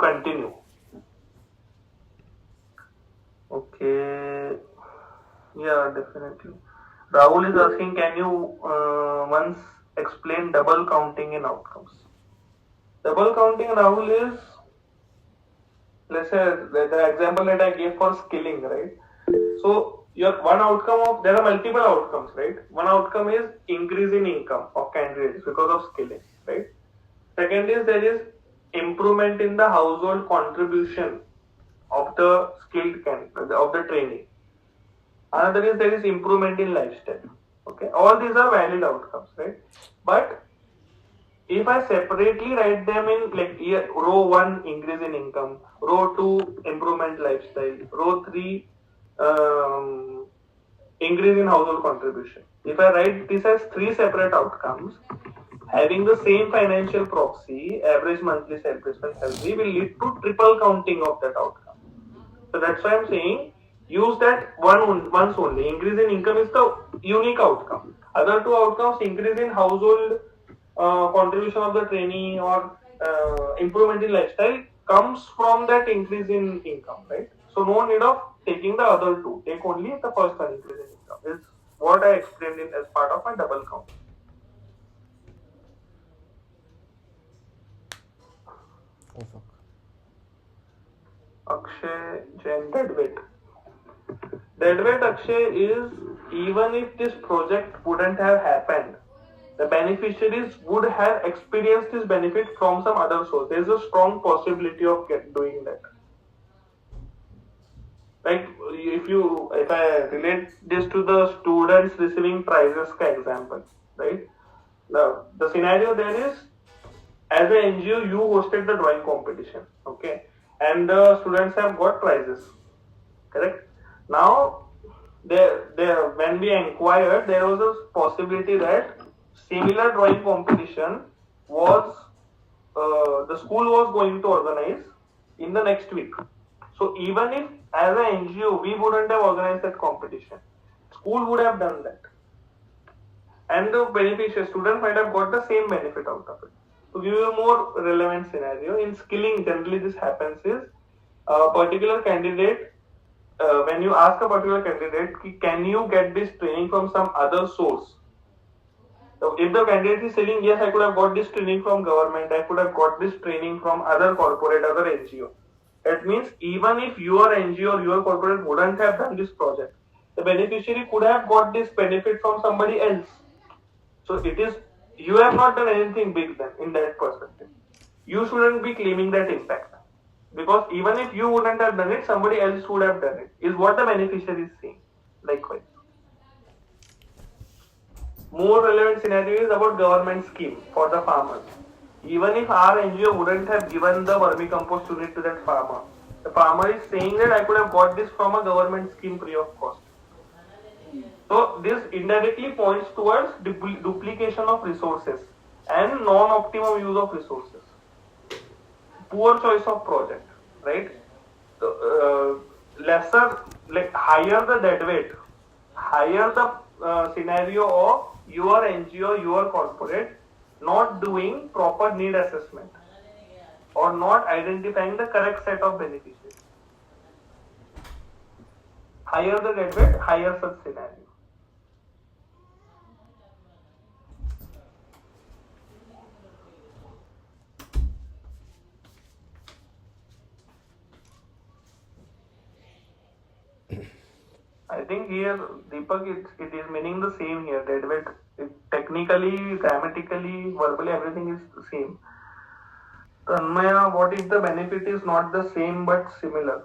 continue. Okay. Yeah, definitely. Rahul is asking, can you once explain double counting in outcomes? Double counting, Rahul, is, let's say, the example that I gave for skilling, right? So, your one outcome of, there are multiple outcomes, right? One outcome is increase in income of candidates because of skilling, right? Second is there is improvement in the household contribution of the skilled candidate, of the trainee. Another is there is improvement in lifestyle. Okay, all these are valid outcomes, right? But if I separately write them in like row 1 increase in income, row 2 improvement lifestyle, row 3 increase in household contribution. If I write this as 3 separate outcomes, having the same financial proxy, average monthly self-respect salary will lead to triple counting of that outcome. So that's why I'm saying use that once only. Increase in income is the unique outcome. Other two outcomes, increase in household contribution of the trainee or improvement in lifestyle, comes from that increase in income, right? So no need of taking the other two. Take only the first one, increase in income. Is what I explained as part of my double count. Akshay Jain, deadweight. Deadweight, Akshay, is even if this project wouldn't have happened, the beneficiaries would have experienced this benefit from some other source. There is a strong possibility of doing that. Like if I relate this to the students receiving prizes example, right? Now the scenario there is, as an NGO you hosted the drawing competition, okay, and the students have got prizes, correct? Now there when we inquired, there was a possibility that similar drawing competition was the school was going to organize in the next week. So even if as an NGO we wouldn't have organized that competition, school would have done that, and the beneficial student might have got the same benefit out of it. To give you a more relevant scenario, in skilling generally this happens is a particular candidate, when you ask a particular candidate, can you get this training from some other source? So if the candidate is saying, yes, I could have got this training from government, I could have got this training from other corporate, other NGO. That means even if your NGO or your corporate wouldn't have done this project, the beneficiary could have got this benefit from somebody else. So it is, you have not done anything big then in that perspective. You shouldn't be claiming that impact. Because even if you wouldn't have done it, somebody else would have done it, is what the beneficiary is saying. Likewise. More relevant scenario is about government scheme for the farmers. Even if our NGO wouldn't have given the vermicompost unit to that farmer, the farmer is saying that I could have got this from a government scheme free of cost. So this indirectly points towards duplication of resources and non-optimum use of resources. Poor choice of project, right? Lesser, like higher the dead weight, higher the scenario of your NGO, your corporate not doing proper need assessment or not identifying the correct set of beneficiaries. Higher the dead weight, higher such scenario. I think here, Deepak, it is meaning the same here. Dead weight, technically, grammatically, verbally, everything is the same. Tanmaya, what if the benefit is not the same but similar?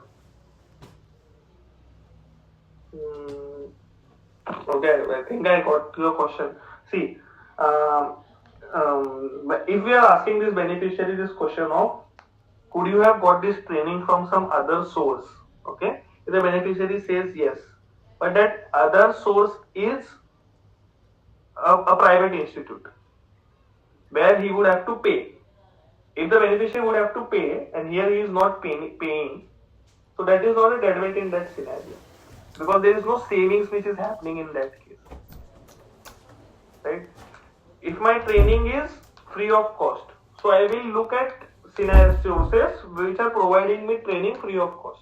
Okay, I think I got your question. See, if we are asking this beneficiary this question of, could you have got this training from some other source? Okay, if the beneficiary says yes, but that other source is a private institute where he would have to pay. If the beneficiary would have to pay and here he is not paying, so that is not a dead weight in that scenario, because there is no savings which is happening in that case, right? If my training is free of cost, so I will look at scenario sources which are providing me training free of cost.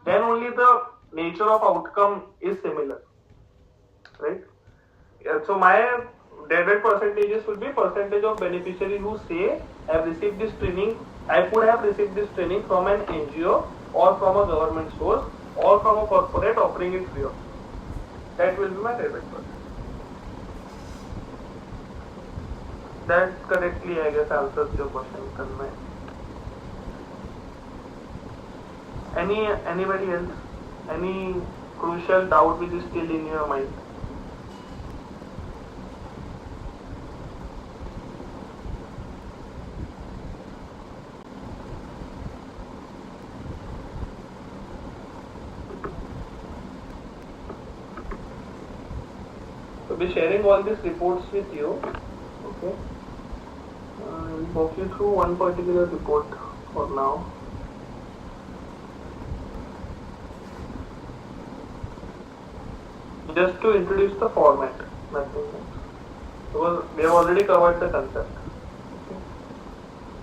Then only the nature of outcome is similar, right? So my dead weight percentages will be percentage of beneficiaries who say I have received this training, I could have received this training from an NGO or from a government source or from a corporate offering it free of cost. That will be my dead weight percentage. That correctly, I guess, answers your question, Tanmay. Anybody else? Any crucial doubt which is still in your mind? So be sharing all these reports with you. Okay. I'll walk you through one particular report for now. Just to introduce the format, nothing else. Because we have already covered the concept. Okay.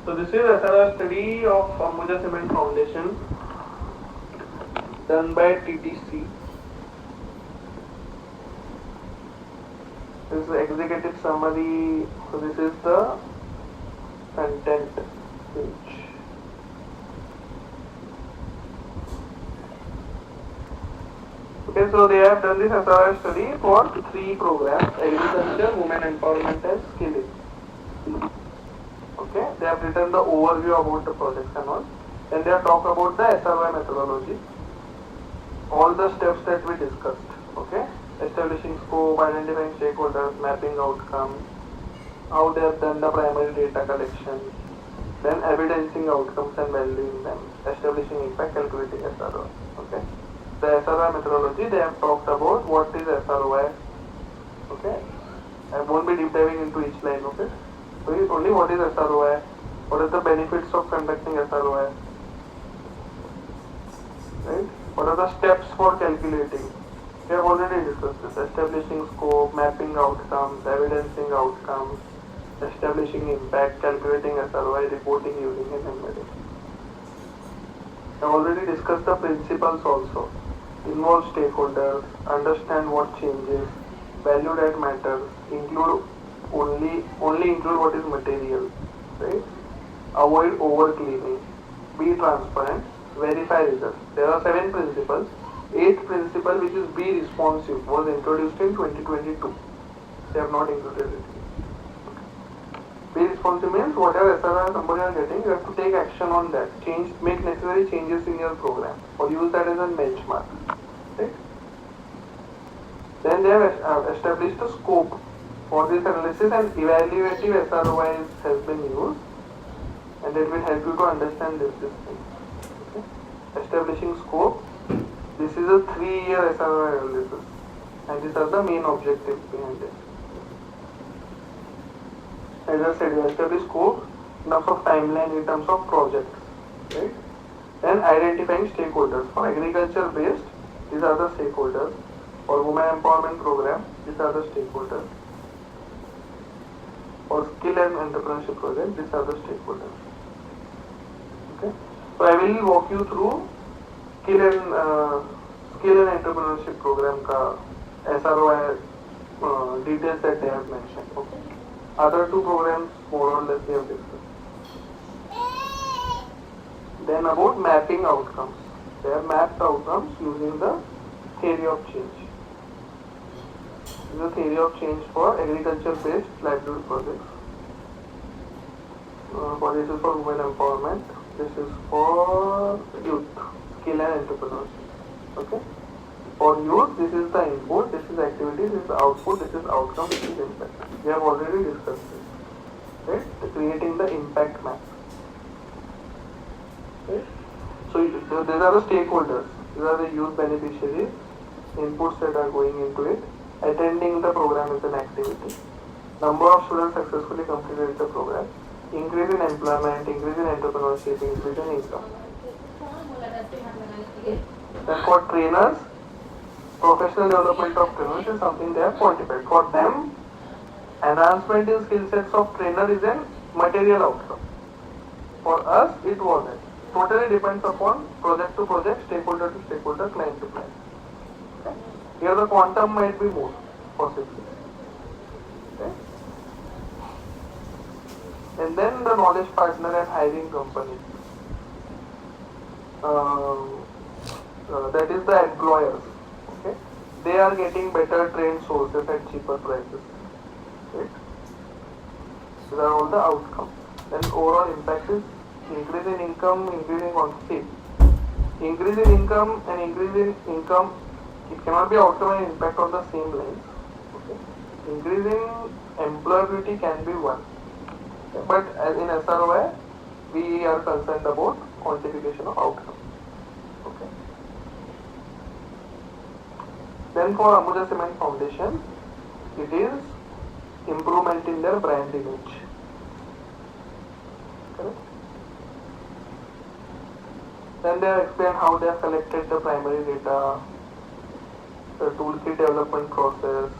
So this is SRoI study of Ambuja Cement Foundation done by TTC. This is the executive summary. So this is the content page. Okay, Okay, so they have done this SRoI study for 3 programs: agriculture, women empowerment, and skilling. Okay, they have written the overview about the projects and all. Then they have talked about the SRoI methodology, all the steps that we discussed. Okay, establishing scope, identifying stakeholders, mapping outcomes, how they have done the primary data collection, then evidencing outcomes and valuing them, establishing impact, calculating SRoI. Okay, the SRoI methodology, they have talked about what is SRoI. Okay, I won't be deep diving into each line of it. So it's only what is SRoI, what are the benefits of conducting SRoI, right? What are the steps for calculating? We have already discussed this: establishing scope, mapping outcomes, evidencing outcomes, establishing impact, calculating SRoI, reporting using an embedding. I already discussed the principles also. Involve stakeholders, understand what changes, value that matters, include only include what is material, right? Avoid over cleaning, be transparent, verify results. There are 7 principles. 8th principle, which is be responsive, was introduced in 2022. They have not included it. Be responsive means whatever SRoI somebody are getting, you have to take action on that. Make necessary changes in your program or use that as a benchmark. Right? Then they have established a scope for this analysis, and evaluative SRoI has been used, and it will help you to understand this thing. Okay? Establishing scope. This is a 3-year SRoI analysis, and these are the main objectives behind it. As I said, you establish scope in terms of timeline, in terms of projects, right? Then identifying stakeholders. For agriculture based, these are the stakeholders. For women empowerment program, these are the stakeholders. For skill and entrepreneurship project, these are the stakeholders. Okay. So I will walk you through skill and entrepreneurship program ka SRoI details that they have mentioned. Okay. Other 2 programs more or less they have discussed. Then about mapping outcomes. They have mapped outcomes using the theory of change. This is the theory of change for agriculture based livelihood projects. This is for women empowerment. This is for youth, skill and entrepreneurship. Okay. For youth, this is the input, this is activity, this is output, this is outcome, this is impact. We have already discussed this. Right? Creating the impact map. Right? So these are the stakeholders. These are the youth beneficiaries. Inputs that are going into it. Attending the program is an activity. Number of students successfully completed the program. Increase in employment, increase in entrepreneurship, increase in income. Then for trainers, professional development of trainers is something they have quantified. For them, enhancement in skill sets of trainer is a material outcome. For us, it wasn't. Totally depends upon project to project, stakeholder to stakeholder, client to client. Okay? Here the quantum might be more, possibly. Okay? And then the knowledge partner and hiring company. That is the employers. Okay? They are getting better trained sources at cheaper prices. Right? These are all the outcomes. Then overall impact is increase in income, increase in quantity. Increase in income and increase in income, it cannot be outcome and impact on the same lines. Okay? Increase in employability can be one. Okay? But as in SRoI, we are concerned about quantification of outcome. Okay. Then for Ambuja Cement Foundation, it is improvement in their brand image. Correct? Then they explain how they have collected the primary data, the toolkit development process.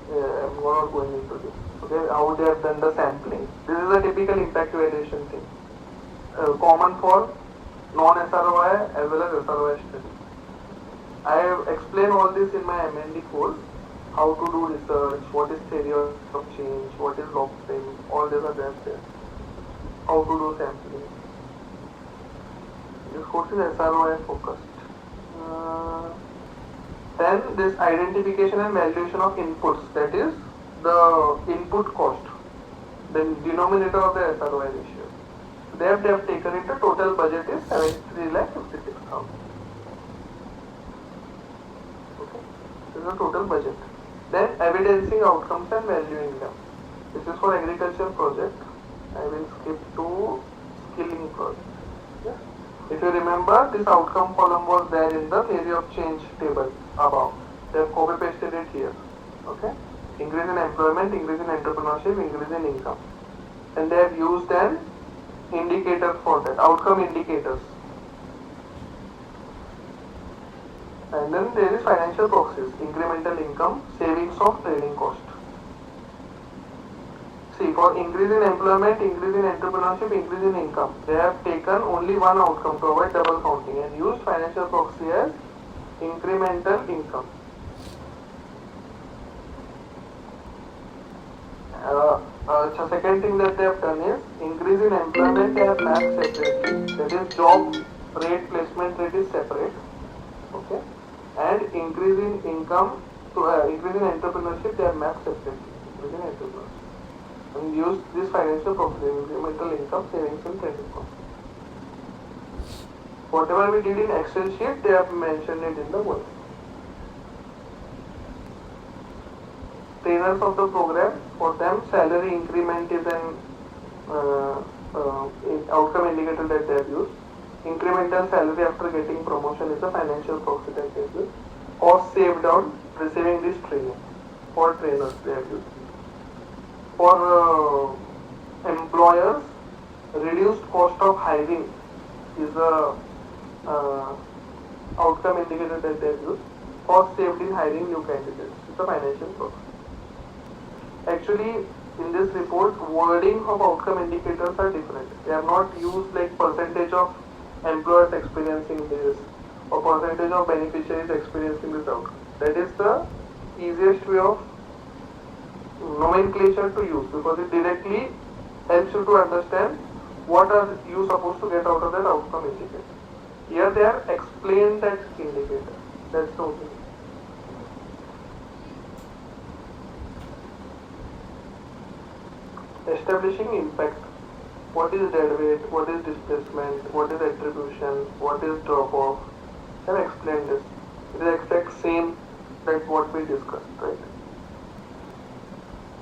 I'm not going into this. Okay, how they have done the sampling. This is a typical impact evaluation thing. Common for non-SRoI as well as SRoI study. I have explained all this in my MND course. How to do research, what is theory of change, what is log frame, all these are there. How to do sampling. This course is SRoI focused. Then this identification and valuation of inputs, that is the input cost, the denominator of the SRoI ratio. There they have taken it, the total budget is 73,56,000. Okay, this is the total budget. Then evidencing outcomes and valuing them. This is for agriculture project. I will skip to skilling project. Yeah. If you remember, this outcome column was there in the theory of change table above. They have copy pasted it here. Okay. Increase in employment, increase in entrepreneurship, increase in income. And they have used an indicator for that, outcome indicators. And then there is financial proxies, incremental income, savings of training cost. See, for increase in employment, increase in entrepreneurship, increase in income, they have taken only one outcome to avoid double counting and used financial proxy as incremental income. The second thing that they have done is increase in employment they have mapped separately. That is job rate, placement rate is separate. Okay, and increase in income to increase in entrepreneurship they have mapped separately. Increase in entrepreneurship and use this financial proxy, incremental income, savings and training cost. Whatever we did in Excel sheet, they have mentioned it in the word. Trainers of the program, for them salary increment is an outcome indicator that they have used. Incremental salary after getting promotion is a financial proxy that they have used. Cost saved on receiving this training for trainers they have used. For employers, reduced cost of hiring is a outcome indicator that they have used. Cost saved in hiring new candidates is a financial proxy. Actually, in this report, wording of outcome indicators are different. They have not used like percentage of employers experiencing this or percentage of beneficiaries experiencing this outcome. That is the easiest way of nomenclature to use because it directly helps you to understand what are you supposed to get out of that outcome indicator. Here they have explained that indicator. That's the only thing. Establishing impact. What is dead weight? What is displacement? What is attribution? What is drop off? I have explained this. It is exact same like what we discussed, right?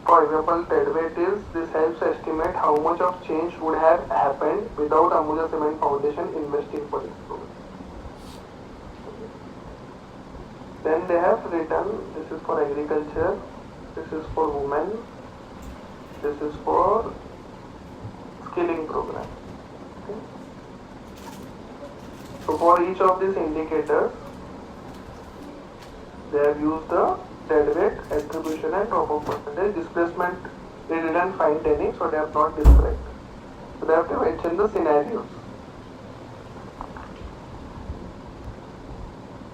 For example, dead weight is this helps estimate how much of change would have happened without Ambuja Cement Foundation investing for this program. Then they have written this is for agriculture, this is for women. This is for skilling program. Okay. So for each of these indicators, they have used the dead weight, attribution and drop-off percentage. Displacement, they didn't find any, so they have not described. So they have to mention the scenarios.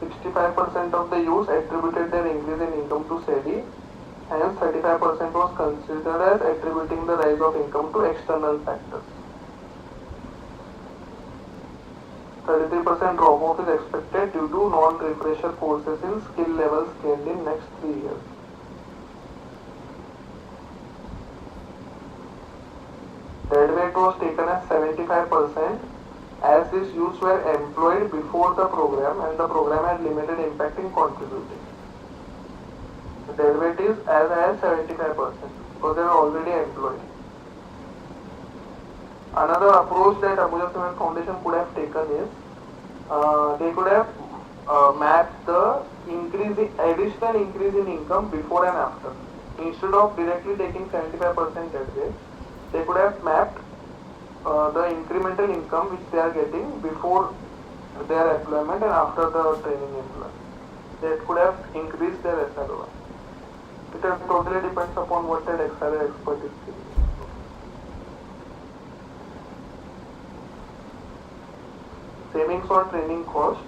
65% of the youths attributed their increase in income to SEDI. Hence, 35% was considered as attributing the rise of income to external factors. 33% drop-off is expected due to non-refresher courses in skill levels gained in next 3 years. Dead weight was taken as 75% as these youths were employed before the program and the program had limited impact in contributing. The dead weight is as high as 75% because they are already employed. Another approach that Ambuja Cement Foundation could have taken is they could have mapped the additional increase in income before and after. Instead of directly taking 75% dead weight, they could have mapped the incremental income which they are getting before their employment and after the training employment. That could have increased their SRoI. It totally depends upon what that SRoI expert is doing. Savings on training cost.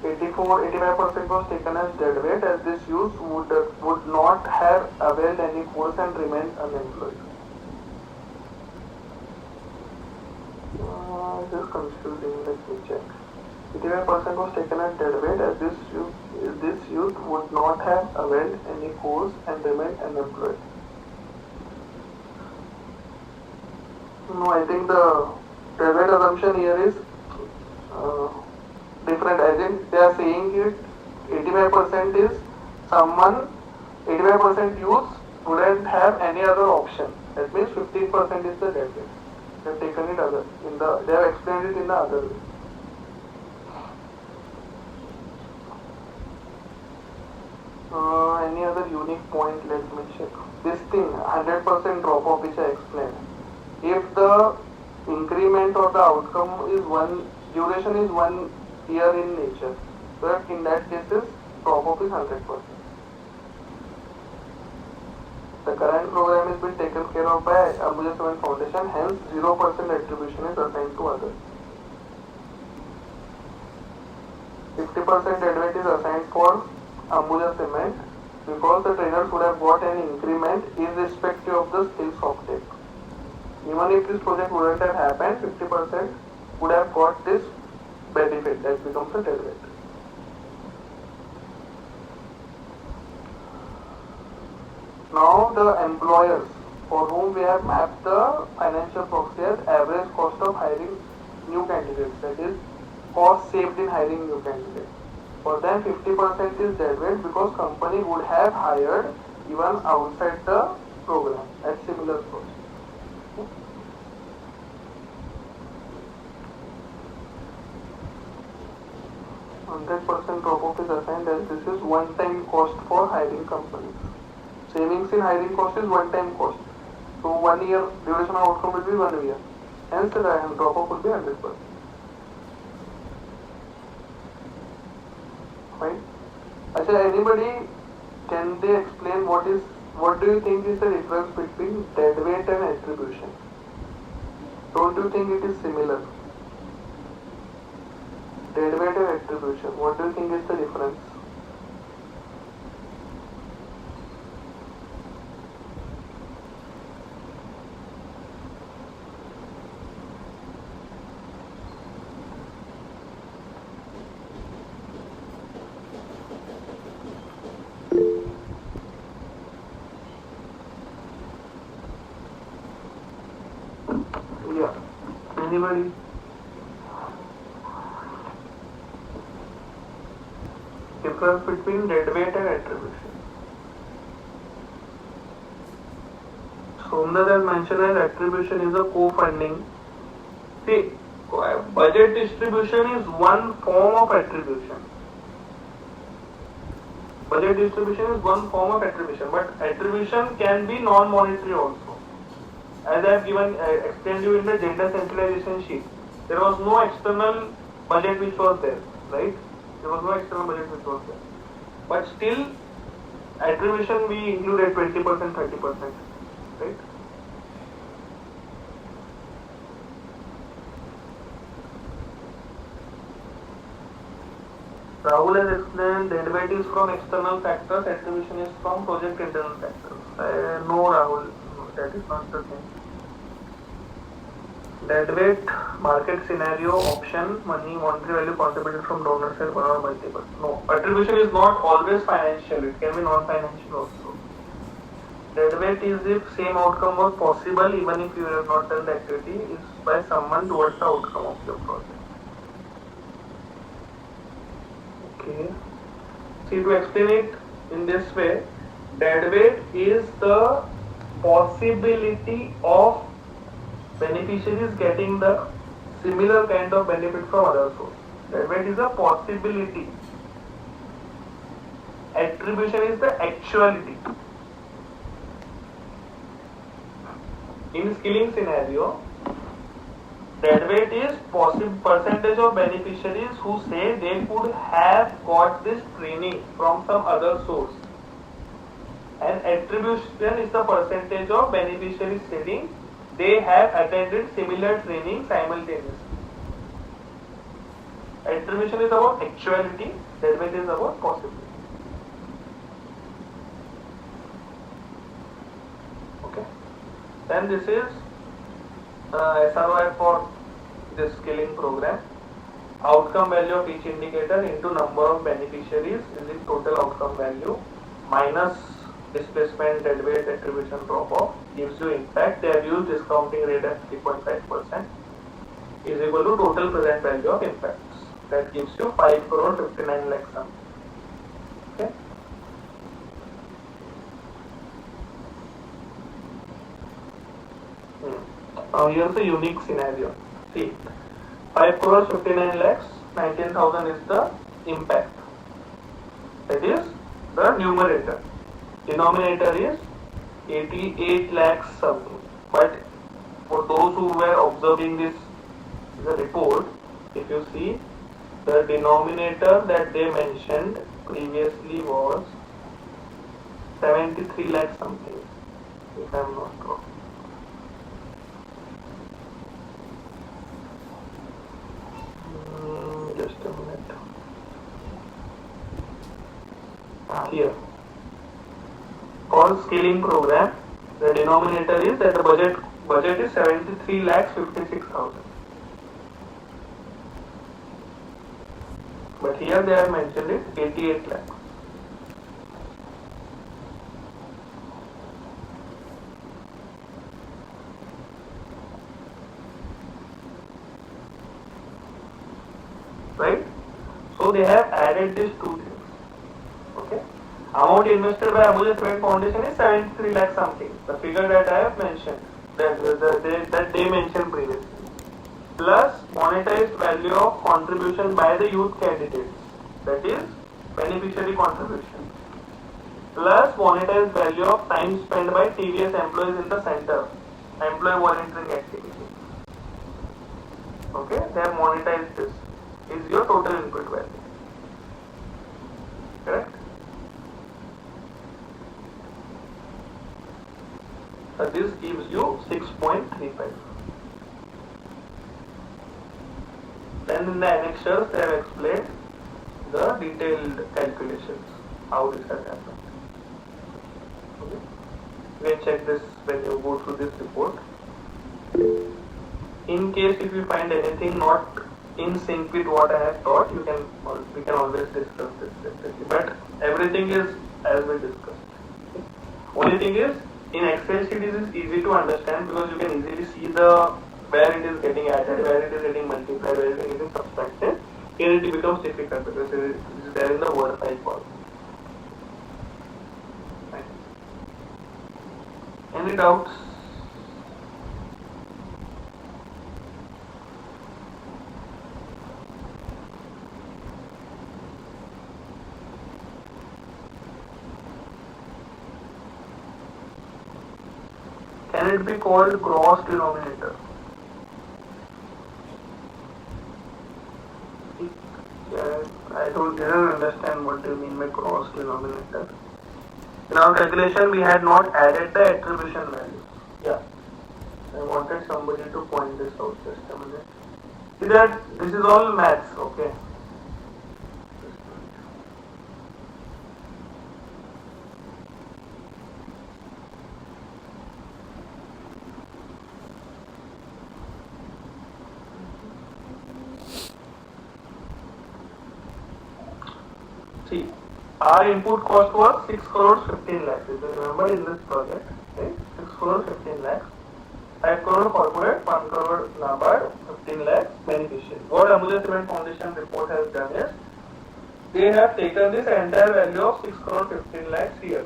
85% was taken as dead weight as this use would not have availed any course and remained unemployed. Just confusing, let me check. 85% was taken at dead weight, as this youth would not have availed any course and remained unemployed. No, I think the dead weight assumption here is different. I think they are saying it 85% is someone, 85% youth wouldn't have any other option. That means 15% is the dead weight. They have taken it they have explained it in the other way. Any other unique point? Let me check. This thing, 100% drop off, which I explained. If the increment or the outcome is duration is 1 year in nature, so in that cases, drop off is 100%. The current program is being taken care of by Ambuja Cement Foundation, hence 0% attribution is assigned to others. 50% dead weight is assigned for Ambuja Cement because the trainers would have got an increment irrespective of the skills obtained. Even if this project wouldn't have happened, 50% would have got this benefit that becomes a dead weight. Now the employers for whom we have mapped the financial proxy as average cost of hiring new candidates, that is cost saved in hiring new candidates. For them 50% is dead weight because company would have hired even outside the program at similar cost. 100% drop off is assigned as this is one-time cost for hiring companies. Savings in hiring cost is one-time cost. So 1 year duration of outcome will be 1 year. Hence the drop off will be 100%. Fine. Actually, anybody, can they explain what do you think is the difference between dead weight and attribution? Don't you think it is similar? Dead weight and attribution, what do you think is the difference? Yeah. Anybody? Difference between dead weight and attribution. Somdar has mentioned as attribution is a co-funding. See, budget distribution is one form of attribution. Budget distribution is one form of attribution, but attribution can be non-monetary also. As I have explained you in the gender centralization sheet, there was no external budget which was there, right? There was no external budget which was there. But still, attribution we included 20%, 30%, right? Rahul has explained dead weight is from external factors, attribution is from project internal factors. No, Rahul, no, that is not the thing. Dead weight, market scenario, option, money, monetary value contributed from donor side, one or multiple. No, attribution is not always financial, it can be non-financial also. Dead weight is if same outcome was possible even if you have not done the activity, is by someone towards the outcome of your project. Okay. See, to explain it in this way, dead weight is the possibility of beneficiaries getting the similar kind of benefit from other source. Dead weight is a possibility. Attribution is the actuality. In skilling scenario, dead weight is percentage of beneficiaries who say they could have got this training from some other source. And attribution is the percentage of beneficiaries saying they have attended similar training simultaneously. Attribution is about actuality, dead weight is about possibility. Okay. Then this is SRoI for this skilling program. outcome value of each indicator into number of beneficiaries is the total outcome value minus displacement, deadweight, attribution, drop off gives you impact. They have used discounting rate at 3.5% is equal to total present value of impacts. That gives you 5 crore 59 lakh something. Okay. Now here's a unique scenario. See, 5 crore 59 lakhs, 19,000 is the impact. That is the numerator. Denominator is 88 lakhs something. But for those who were observing this the report, if you see, the denominator that they mentioned previously was 73 lakhs something, if I am not wrong. Just a minute. Here, for scaling program, the denominator is that the budget is 73 lakhs 56,000. But here they have mentioned it 88 lakhs. Right? So they have added these two things. Okay? Amount invested by Ambuja Cement Foundation is 73 lakh something. The figure that I have mentioned, that they mentioned previously. Plus monetized value of contribution by the youth candidates, that is beneficiary contribution. Plus monetized value of time spent by TVS employees in the center, employee volunteering activity. Okay, they have monetized this. Is your total input value. Correct? So this gives you 6.35. Then in the annexures they have explained the detailed calculations, how this has happened. Okay. You can check this when you go through this report. In case if you find anything not in sync with what I have taught, we can always discuss this separately. But everything is as we discussed. Okay. Only thing is, in Excel sheet it is easy to understand because you can easily see where it is getting added, where it is getting multiplied, where it is getting subtracted. Here it becomes difficult because it is there in the word file form. Right. Any doubts? Can it be called gross denominator? I didn't understand what you mean by gross denominator. In our calculation, we had not added the attribution value. Yeah, I wanted somebody to point this out just a minute. See that this is all maths, okay? See, our input cost was 6 crores 15 lakhs. If you remember in this project, right? 6 crores 15 lakhs. 5 crore corporate, 1 crore NABARD, 15 lakhs beneficiary. What Ambuja Cement Foundation report has done is, they have taken this entire value of 6 crore 15 lakhs here.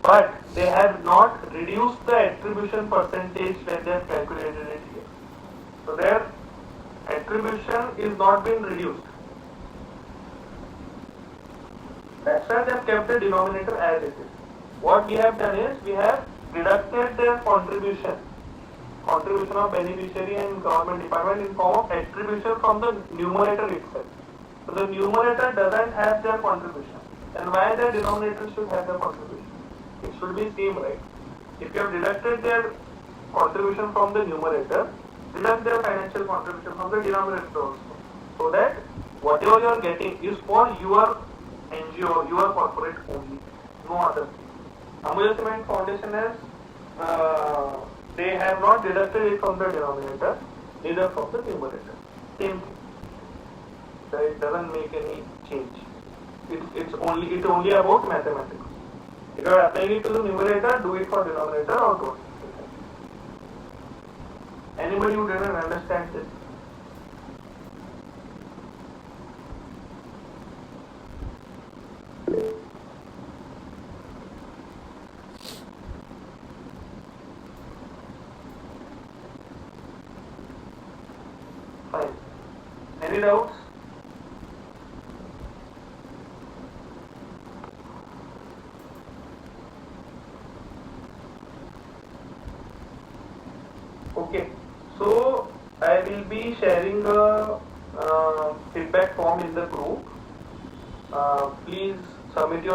But they have not reduced the attribution percentage when they have calculated it here. So their attribution is not being reduced. That's why they have kept the denominator as it is. What we have done is, we have deducted their contribution of beneficiary and government department in form of attribution from the numerator itself. So the numerator doesn't have their contribution. And why the denominator should have their contribution? It should be same, right? If you have deducted their contribution from the numerator, deduct their financial contribution from the denominator also. So that whatever you are getting is for your NGO, your corporate only, no other thing. Ambuja Cement Foundation has, they have not deducted it from the denominator. neither from the numerator. Same thing. Right? It doesn't make any change. It only about mathematics. If you are applying it to the numerator, do it for denominator or don't. Anybody who didn't understand this? Fine. Any doubts? Okay. So I will be sharing a feedback form in the group. Please submit your